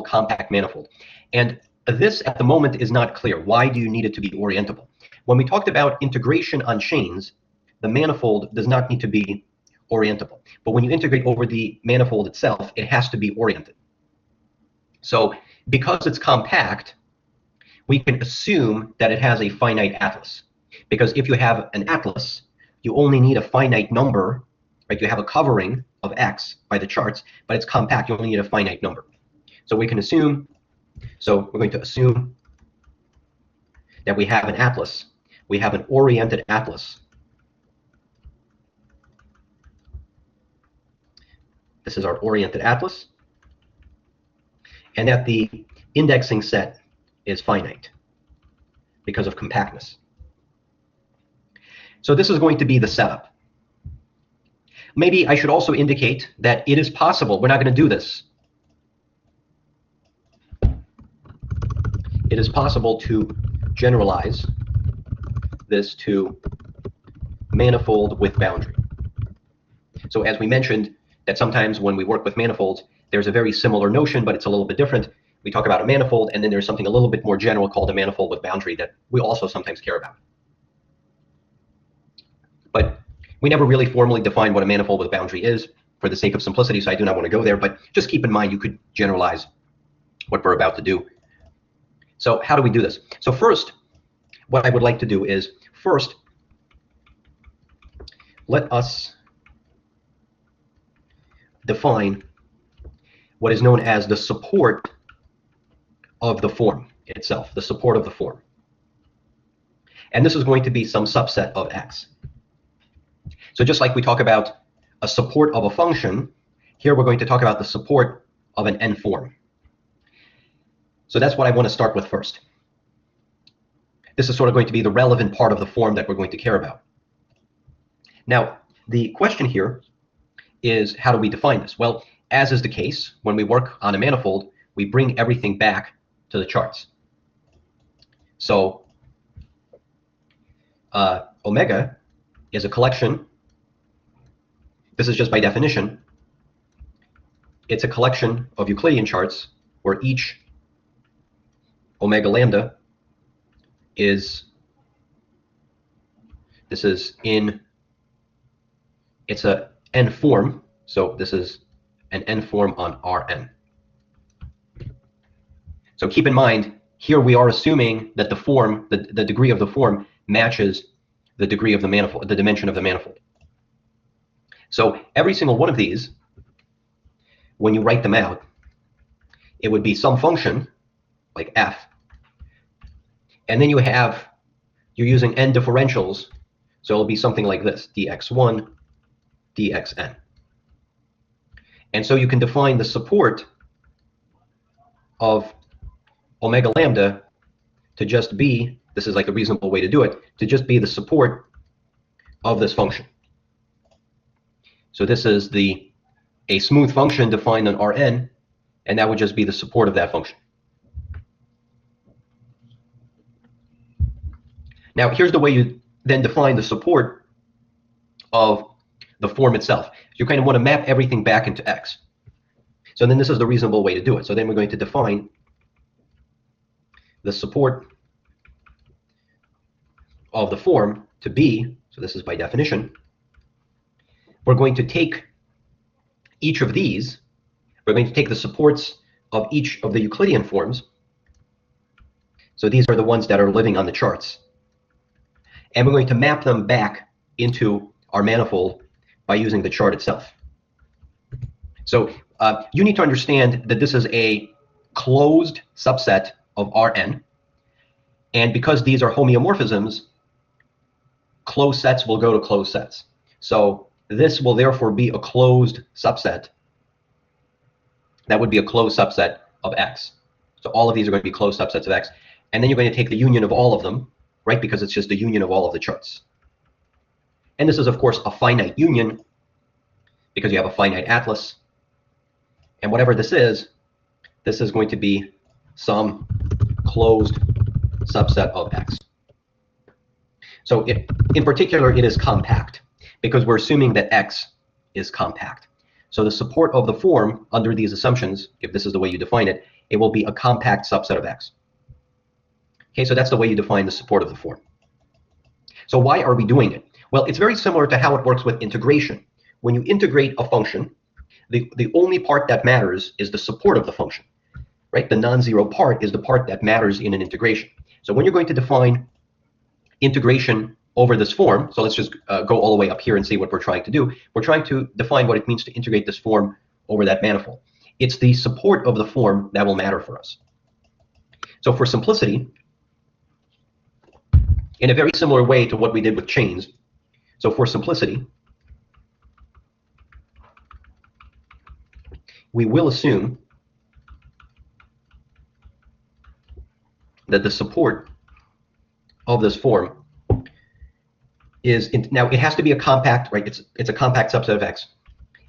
compact manifold. And this at the moment is not clear. Why do you need it to be orientable? When we talked about integration on chains, the manifold does not need to be orientable. But when you integrate over the manifold itself, it has to be oriented. So because it's compact, we can assume that it has a finite atlas. Because if you have an atlas, you only need a finite number, right? You have a covering of X by the charts, but it's compact. You only need a finite number. So we can assume, so we're going to assume that we have an atlas. We have an oriented atlas. This is our oriented atlas. And that the indexing set is finite because of compactness. So this is going to be the setup. Maybe I should also indicate that it is possible. We're not going to do this. It is possible to generalize this to manifold with boundary. So as we mentioned, that sometimes when we work with manifolds, there's a very similar notion, but it's a little bit different. We talk about a manifold, and then there's something a little bit more general called a manifold with boundary that we also sometimes care about. But we never really formally define what a manifold with boundary is for the sake of simplicity, so I do not want to go there. But just keep in mind you could generalize what we're about to do. So how do we do this? So first, what I would like to do is first, let us define what is known as the support of the form itself, the support of the form. And this is going to be some subset of X. So just like we talk about a support of a function, here we're going to talk about the support of an n form. So that's what I want to start with first. This is sort of going to be the relevant part of the form that we're going to care about. Now, the question here is, how do we define this? Well, as is the case, when we work on a manifold, we bring everything back to the charts. So omega is a collection. This is just by definition. It's a collection of Euclidean charts where each omega lambda is, this is in, it's a n form. So this is an n form on Rn. So keep in mind, here we are assuming that the form, the degree of the form matches the degree of the manifold, the dimension of the manifold. So every single one of these, when you write them out, it would be some function like f. And then you're using n differentials. So it'll be something like this, dx1, dxn. And so you can define the support of omega lambda to just be, this is like a reasonable way to do it, to just be the support of this function. So this is a smooth function defined on Rn, and that would just be the support of that function. Now here's the way you then define the support of the form itself. You kind of want to map everything back into X. So then this is the reasonable way to do it. So then we're going to define the support of the form to be, so this is by definition, we're going to take each of these, we're going to take the supports of each of the Euclidean forms. So these are the ones that are living on the charts. And we're going to map them back into our manifold by using the chart itself. So you need to understand that this is a closed subset of Rn. And because these are homeomorphisms, closed sets will go to closed sets. So this will therefore be a closed subset. That would be a closed subset of X. So all of these are going to be closed subsets of X. And then you're going to take the union of all of them, right? Because it's just the union of all of the charts. And this is, of course, a finite union because you have a finite atlas. And whatever this is going to be some closed subset of X. So in particular, it is compact because we're assuming that X is compact. So the support of the form under these assumptions, if this is the way you define it, it will be a compact subset of X. Okay, so that's the way you define the support of the form. So why are we doing it? Well, it's very similar to how it works with integration. When you integrate a function, the only part that matters is the support of the function, right? The non-zero part is the part that matters in an integration. So when you're going to define integration over this form, so let's just go all the way up here and see what we're trying to do. We're trying to define what it means to integrate this form over that manifold. It's the support of the form that will matter for us. So for simplicity, in a very similar way to what we did with chains, so for simplicity, we will assume that the support of this form is, now it has to be a compact, right? It's a compact subset of X,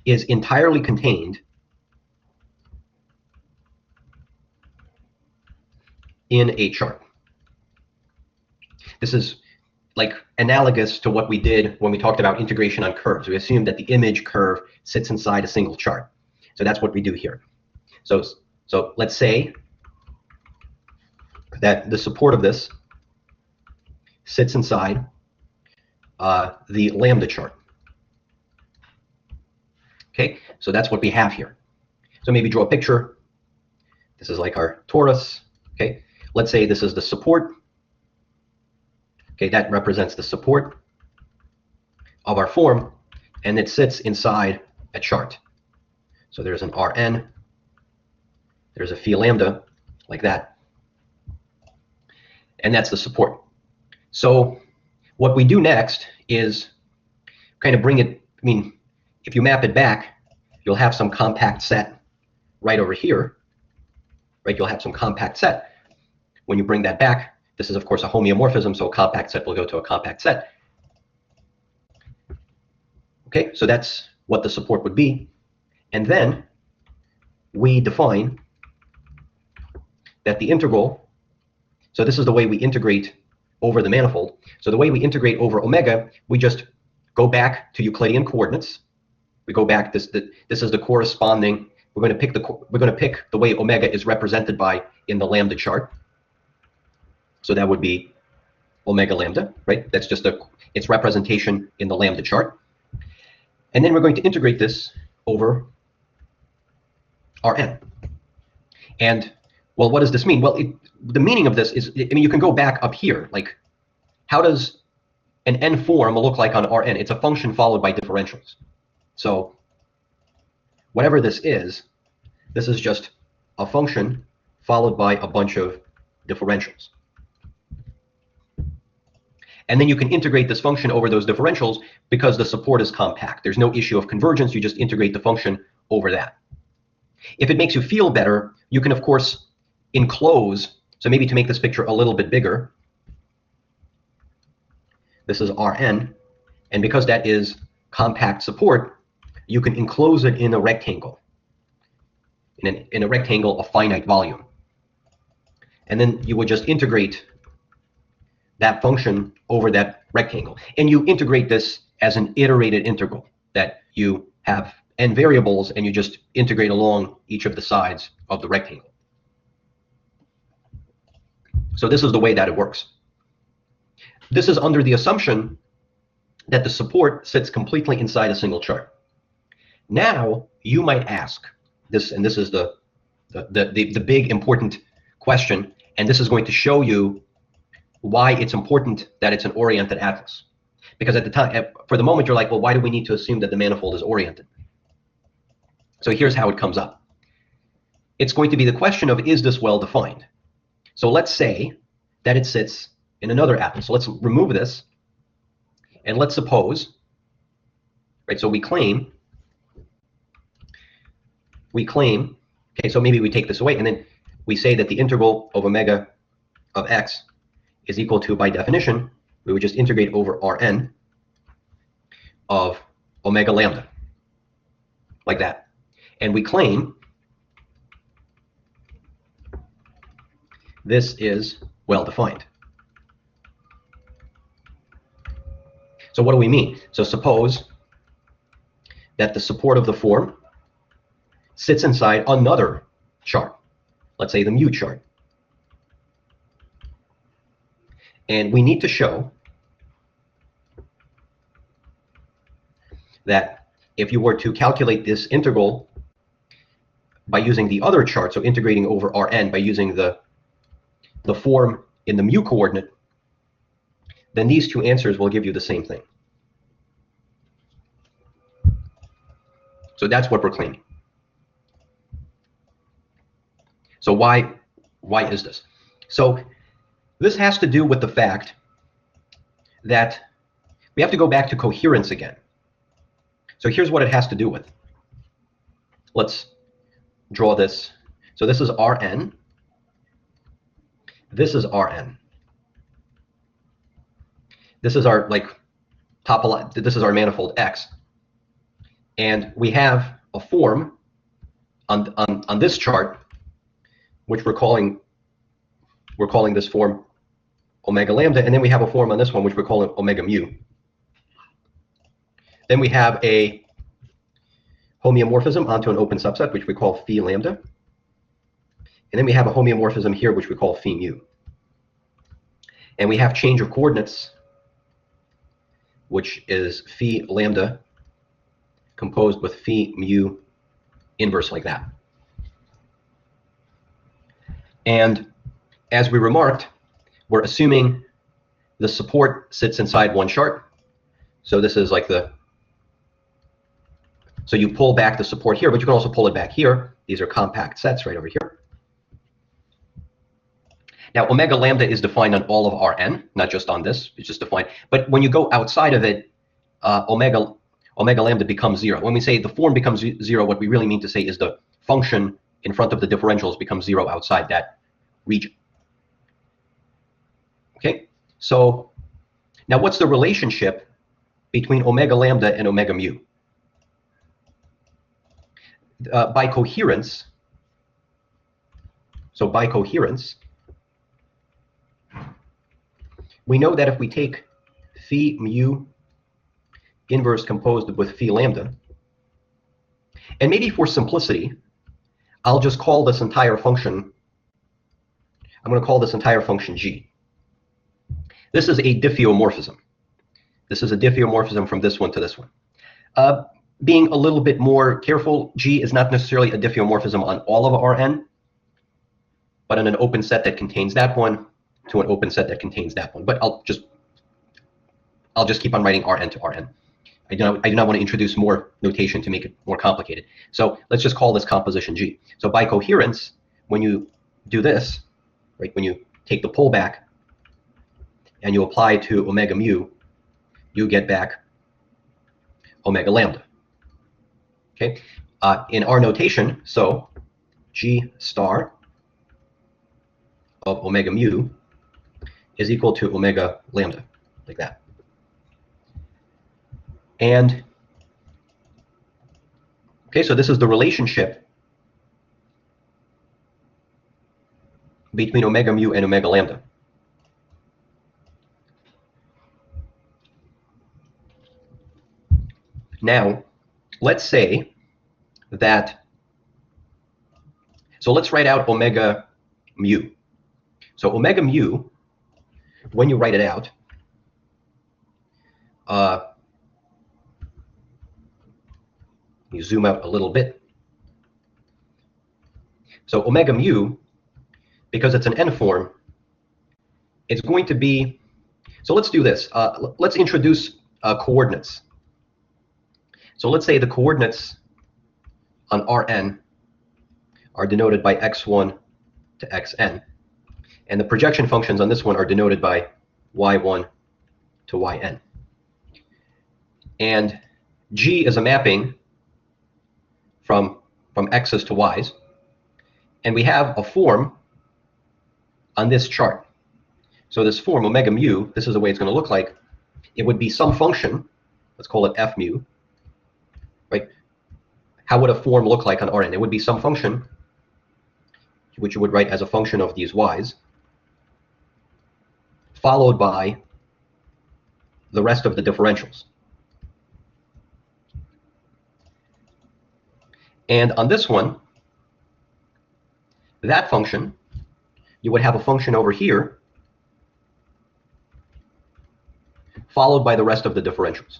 is entirely contained in a chart. This is like analogous to what we did when we talked about integration on curves. We assume that the image curve sits inside a single chart. So that's what we do here. So let's say that the support of this sits inside the lambda chart. Okay, so that's what we have here. So maybe draw a picture. This is like our torus. Okay, let's say this is the support. Okay, that represents the support of our form, and it sits inside a chart. So there's an Rn, there's a phi lambda, like that, and that's the support. So what we do next is kind of bring it, I mean, if you map it back, you'll have some compact set right over here, right? You'll have some compact set. When you bring that back, this is, of course, a homeomorphism, so a compact set will go to a compact set. Okay, so that's what the support would be. And then we define that the integral, so this is the way we integrate over the manifold. So the way we integrate over omega, we just go back to Euclidean coordinates. We go back, this is the corresponding, we're going to pick the way omega is represented by in the lambda chart. So that would be omega lambda, right? That's just its representation in the lambda chart. And then we're going to integrate this over Rn. And, well, what does this mean? Well, the meaning of this is, I mean, you can go back up here. Like, how does an n form look like on Rn? It's a function followed by differentials. So whatever this is just a function followed by a bunch of differentials. And then you can integrate this function over those differentials because the support is compact. There's no issue of convergence. You just integrate the function over that. If it makes you feel better, you can, of course, enclose. So maybe to make this picture a little bit bigger, this is Rn. And because that is compact support, you can enclose it in a rectangle. In a rectangle of finite volume. And then you would just integrate that function over that rectangle. And you integrate this as an iterated integral, that you have n variables and you just integrate along each of the sides of the rectangle. So this is the way that it works. This is under the assumption that the support sits completely inside a single chart. Now you might ask this, and this is the big important question, and this is going to show you why it's important that it's an oriented atlas. Because at the time, for the moment, you're like, well, why do we need to assume that the manifold is oriented? So here's how it comes up. It's going to be the question of, is this well defined? So let's say that it sits in another atlas. So let's remove this, and let's suppose, right? So we claim, okay, so maybe we take this away, and then we say that the integral of omega of x is equal to, by definition, we would just integrate over Rn of omega lambda, like that. And we claim this is well defined. So what do we mean? So suppose that the support of the form sits inside another chart, let's say the mu chart. And we need to show that if you were to calculate this integral by using the other chart, so integrating over Rn by using the form in the mu coordinate, then these two answers will give you the same thing. So that's what we're claiming. So why is this? So this has to do with the fact that we have to go back to coherence again. So here's what it has to do with. Let's draw this. So this is Rn. This is Rn. This is our topology. This is our manifold X, and we have a form on this chart, which we're calling this form omega lambda, and then we have a form on this one which we're calling omega mu. Then we have a homeomorphism onto an open subset, which we call phi lambda, and then we have a homeomorphism here, which we call phi mu. And we have change of coordinates, which is phi lambda composed with phi mu inverse, like that. And as we remarked, we're assuming the support sits inside one chart. So this is like so you pull back the support here, but you can also pull it back here. These are compact sets right over here. Now, omega lambda is defined on all of Rn, not just on this. It's just defined. But when you go outside of it, omega lambda becomes 0. When we say the form becomes 0, what we really mean to say is the function in front of the differentials becomes 0 outside that region. Okay, so now what's the relationship between omega lambda and omega mu? By coherence, we know that if we take phi mu inverse composed with phi lambda, and maybe for simplicity, I'll just call this entire function, I'm going to call this entire function g. This is a diffeomorphism. This is a diffeomorphism from this one to this one. Being a little bit more careful, G is not necessarily a diffeomorphism on all of Rn, but on an open set that contains that one to an open set that contains that one. But I'll just keep on writing Rn to Rn. I do not want to introduce more notation to make it more complicated. So let's just call this composition G. So by coherence, when you do this, right, when you take the pullback and you apply to omega mu, you get back omega lambda. Okay, in our notation, so G star of omega mu is equal to omega lambda, like that. And okay, so this is the relationship between omega mu and omega lambda. Now, let's say that, so let's write out omega mu. So omega mu, when you write it out, you zoom out a little bit. So omega mu, because it's an n form, it's going to be, so let's do this. Let's introduce coordinates. So let's say the coordinates on Rn are denoted by x1 to xn. And the projection functions on this one are denoted by y1 to yn. And G is a mapping from x's to y's. And we have a form on this chart. So this form, omega mu, this is the way it's going to look like. It would be some function, let's call it f mu, right? How would a form look like on Rn? It would be some function, which you would write as a function of these y's, followed by the rest of the differentials. And on this one, that function, you would have a function over here, followed by the rest of the differentials.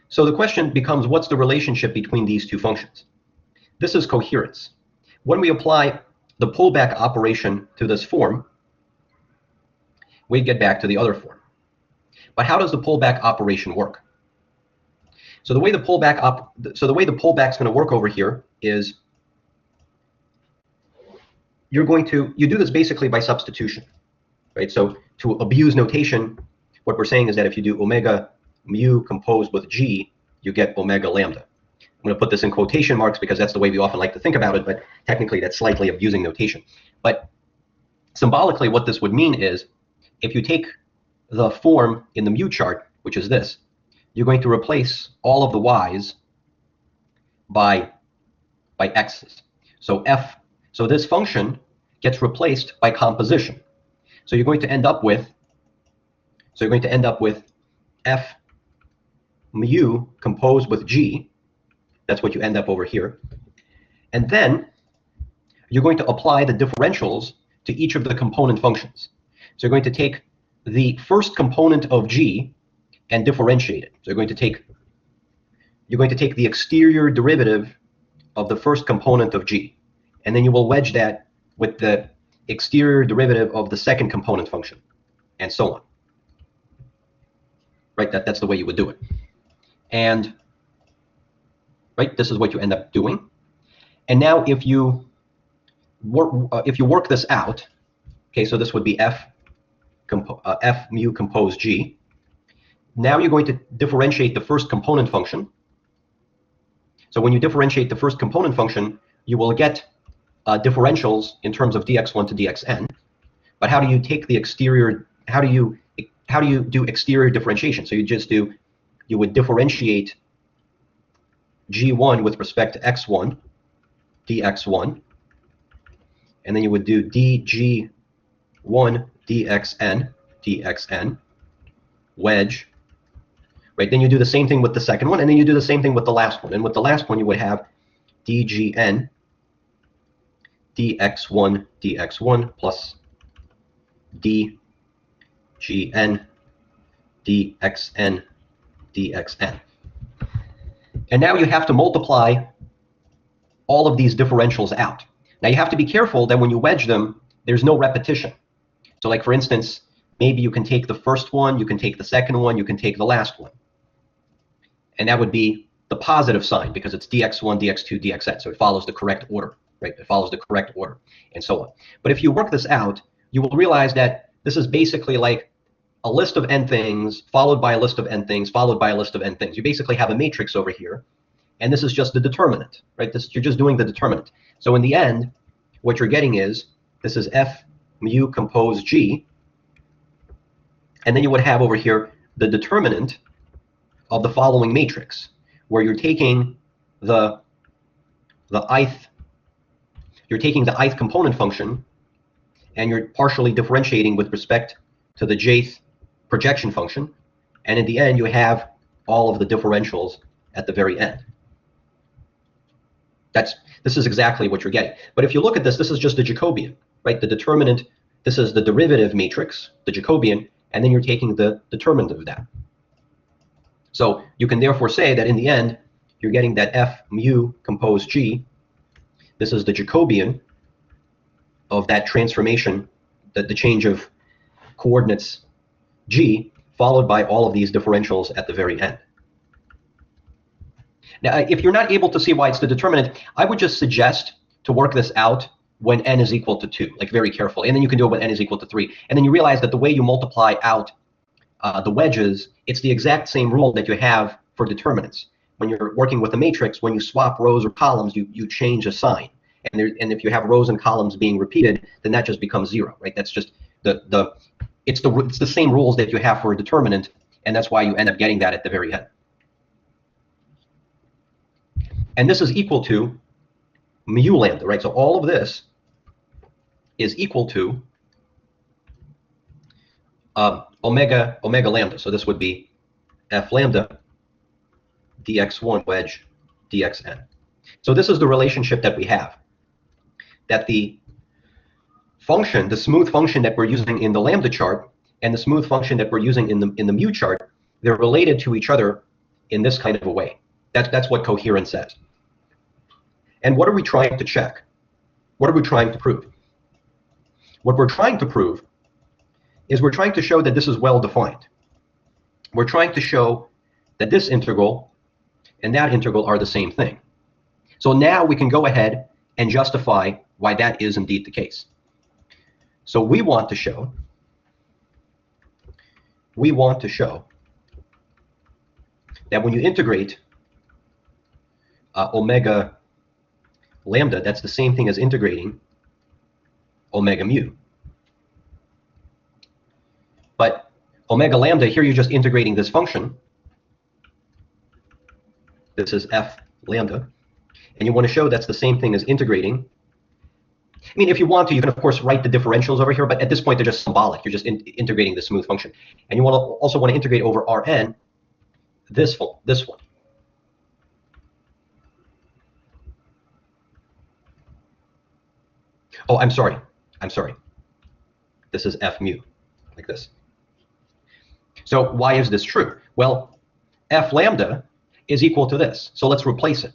So the question becomes, what's the relationship between these two functions? This is coherence. When we apply the pullback operation to this form, we get back to the other form. But how does the pullback operation work? So the way the pullback's going to work over here is you do this basically by substitution, right? So to abuse notation, what we're saying is that if you do omega mu composed with G, you get omega lambda. I'm going to put this in quotation marks because that's the way we often like to think about it, but technically that's slightly abusing notation. But symbolically, what this would mean is if you take the form in the mu chart, which is this, you're going to replace all of the y's by x's. So this function gets replaced by composition. So you're going to end up with f mu composed with G. That's what you end up over here. And then you're going to apply the differentials to each of the component functions. So you're going to take the first component of G and differentiate it. So you're going to take the exterior derivative of the first component of G, and then you will wedge that with the exterior derivative of the second component function, and so on. Right? That's the way you would do it. And right, this is what you end up doing. And now if you work this out, okay, so this would be f mu composed G. Now you're going to differentiate the first component function. So when you differentiate the first component function, you will get differentials in terms of dx1 to dxn. But how do you take the exterior? How do you do exterior differentiation? So you would differentiate g1 with respect to x1, dx1, and then you would do dg1 dxn, wedge, right? Then you do the same thing with the second one, and then you do the same thing with the last one. And with the last one, you would have dgn dx1 plus dgn dxn. And now you have to multiply all of these differentials out. Now you have to be careful that when you wedge them, there's no repetition. So like for instance, maybe you can take the first one, you can take the second one, you can take the last one. And that would be the positive sign because it's dx1, dx2, dxn. So it follows the correct order, right? It follows the correct order and so on. But if you work this out, you will realize that this is basically like a list of n things followed by a list of n things followed by a list of n things. You basically have a matrix over here, and this is just the determinant, right? You're just doing the determinant. So in the end, what you're getting is this is f mu composed G, and then you would have over here the determinant of the following matrix, where you're taking the ith component function and you're partially differentiating with respect to the jth projection function, and in the end you have all of the differentials at the very end. This is exactly what you're getting. But if you look at this, this is just the Jacobian, right? The determinant, this is the derivative matrix, the Jacobian, and then you're taking the determinant of that. So you can therefore say that in the end, you're getting that F mu composed G. This is the Jacobian of that transformation, that the change of coordinates G, followed by all of these differentials at the very end. Now, if you're not able to see why it's the determinant, I would just suggest to work this out when n is equal to 2, like very carefully. And then you can do it when n is equal to 3. And then you realize that the way you multiply out the wedges, it's the exact same rule that you have for determinants. When you're working with a matrix, when you swap rows or columns, you change a sign. And if you have rows and columns being repeated, then that just becomes 0, right? That's just it's the same rules that you have for a determinant, and that's why you end up getting that at the very end. And this is equal to mu lambda, right? So all of this is equal to omega lambda. So this would be f lambda dx1 wedge dxn. So this is the relationship that we have, that the function, the smooth function that we're using in the lambda chart and the smooth function that we're using in the mu chart, they're related to each other in this kind of a way. That's what coherence says. And what are we trying to check? What are we trying to prove? What we're trying to prove is we're trying to show that this is well defined. We're trying to show that this integral and that integral are the same thing. So now we can go ahead and justify why that is indeed the case. So we want to show that when you integrate omega lambda, that's the same thing as integrating omega mu. But omega lambda, here you're just integrating this function. This is f lambda. And you want to show that's the same thing as integrating. I mean, if you want to, you can, of course, write the differentials over here, but at this point, they're just symbolic. You're just integrating the smooth function. And you also want to integrate over Rn this one. Oh, I'm sorry. This is f mu, like this. So why is this true? Well, f lambda is equal to this. So let's replace it.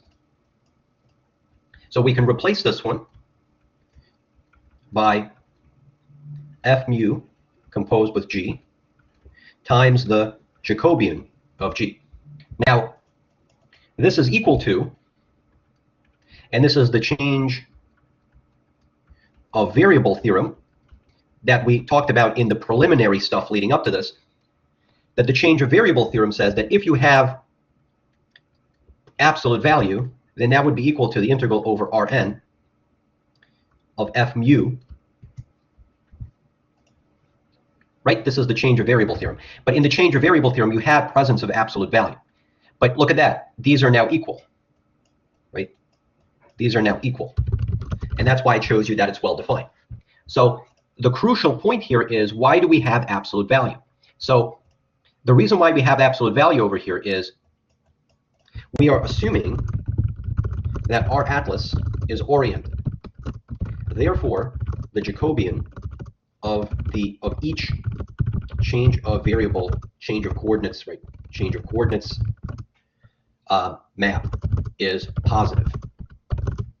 So we can replace this one by f mu composed with G times the Jacobian of G. Now, this is equal to, and this is the change of variable theorem that we talked about in the preliminary stuff leading up to this, that the change of variable theorem says that if you have absolute value, then that would be equal to the integral over Rn of f mu, right? This is the change of variable theorem. But in the change of variable theorem, you have presence of absolute value. But look at that. These are now equal, right? These are now equal. And that's why it shows you that it's well defined. So the crucial point here is, why do we have absolute value? So the reason why we have absolute value over here is we are assuming that our atlas is oriented. Therefore, the Jacobian of each change of variable, change of coordinates, right? Change of coordinates map is positive.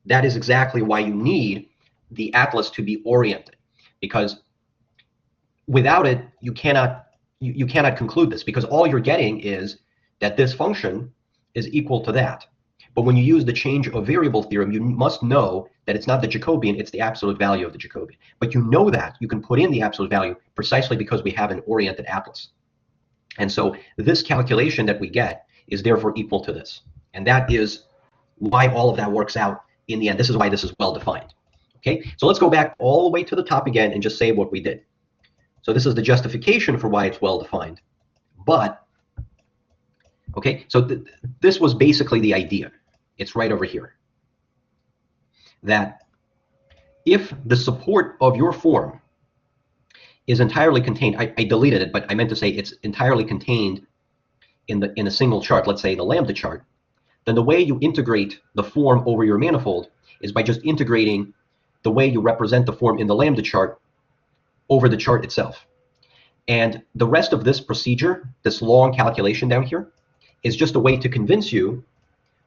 That is exactly why you need the atlas to be oriented, because without it, you cannot conclude this, because all you're getting is that this function is equal to that. But when you use the change of variable theorem, you must know that it's not the Jacobian, it's the absolute value of the Jacobian. But you know that you can put in the absolute value precisely because we have an oriented atlas. And so this calculation that we get is therefore equal to this. And that is why all of that works out in the end. This is why this is well defined. Okay, so let's go back all the way to the top again and just say what we did. So this is the justification for why it's well defined. But, okay, so this was basically the idea. It's right over here. That if the support of your form is entirely contained. I deleted it, but I meant to say it's entirely contained in a single chart, let's say the lambda chart, then the way you integrate the form over your manifold is by just integrating the way you represent the form in the lambda chart over the chart itself. And the rest of this procedure, this long calculation down here, is just a way to convince you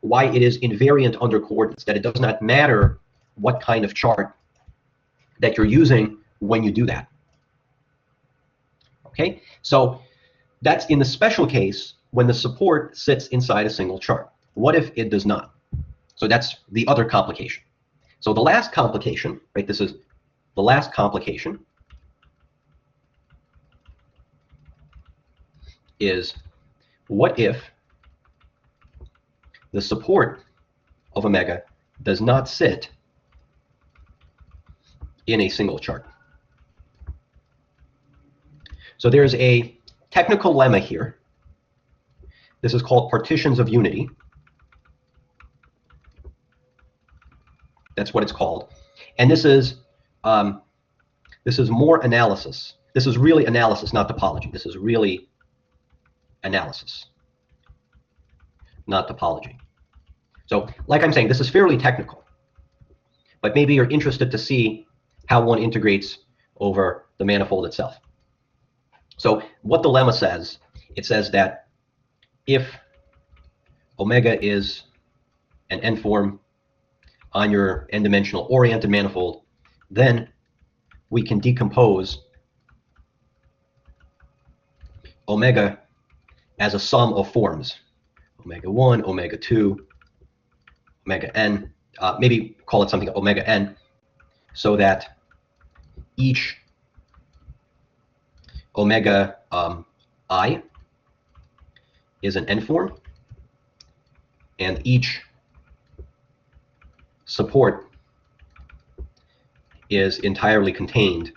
why it is invariant under coordinates, that it does not matter what kind of chart that you're using when you do that. Okay, so that's in the special case when the support sits inside a single chart. What if it does not? So that's the other complication. So the last complication, right, this is the last complication, is what if the support of omega does not sit in a single chart? So there's a technical lemma here. This is called partitions of unity. That's what it's called. And this is more analysis. This is really analysis, not topology. This is really analysis, not topology. So like I'm saying, this is fairly technical. But maybe you're interested to see how one integrates over the manifold itself. So what the lemma says, it says that if omega is an n-form on your n-dimensional oriented manifold, then we can decompose omega as a sum of forms, omega 1, omega 2, omega n, maybe call it something omega n, so that each omega I is an n-form, and each support is entirely contained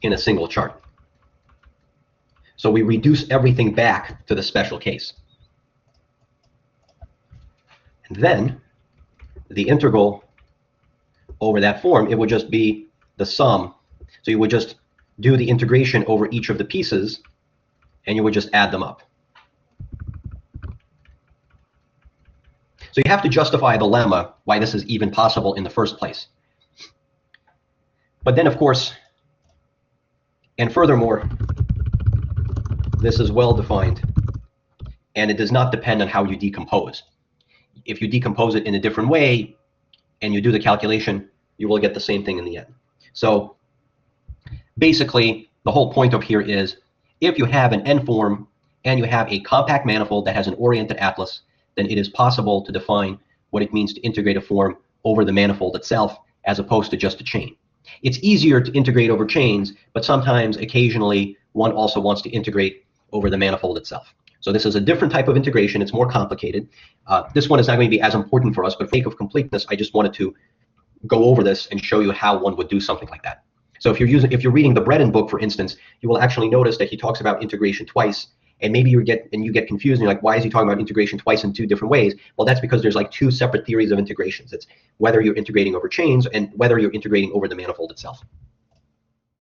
in a single chart. So we reduce everything back to the special case. And then the integral over that form, it would just be the sum. So you would just do the integration over each of the pieces, and you would just add them up. So you have to justify the lemma, why this is even possible in the first place. But then, of course, and furthermore, this is well defined, and it does not depend on how you decompose. If you decompose it in a different way and you do the calculation, you will get the same thing in the end. So basically, the whole point of here is if you have an n-form and you have a compact manifold that has an oriented atlas, then it is possible to define what it means to integrate a form over the manifold itself as opposed to just a chain. It's easier to integrate over chains, but sometimes, occasionally, one also wants to integrate over the manifold itself. So this is a different type of integration. It's more complicated. This one is not going to be as important for us, but for the sake of completeness, I just wanted to go over this and show you how one would do something like that. So if you're reading the Breadon book, for instance, you will actually notice that he talks about integration twice, and maybe you get confused and you're like, why is he talking about integration twice in two different ways? Well, that's because there's like two separate theories of integrations. It's whether you're integrating over chains and whether you're integrating over the manifold itself.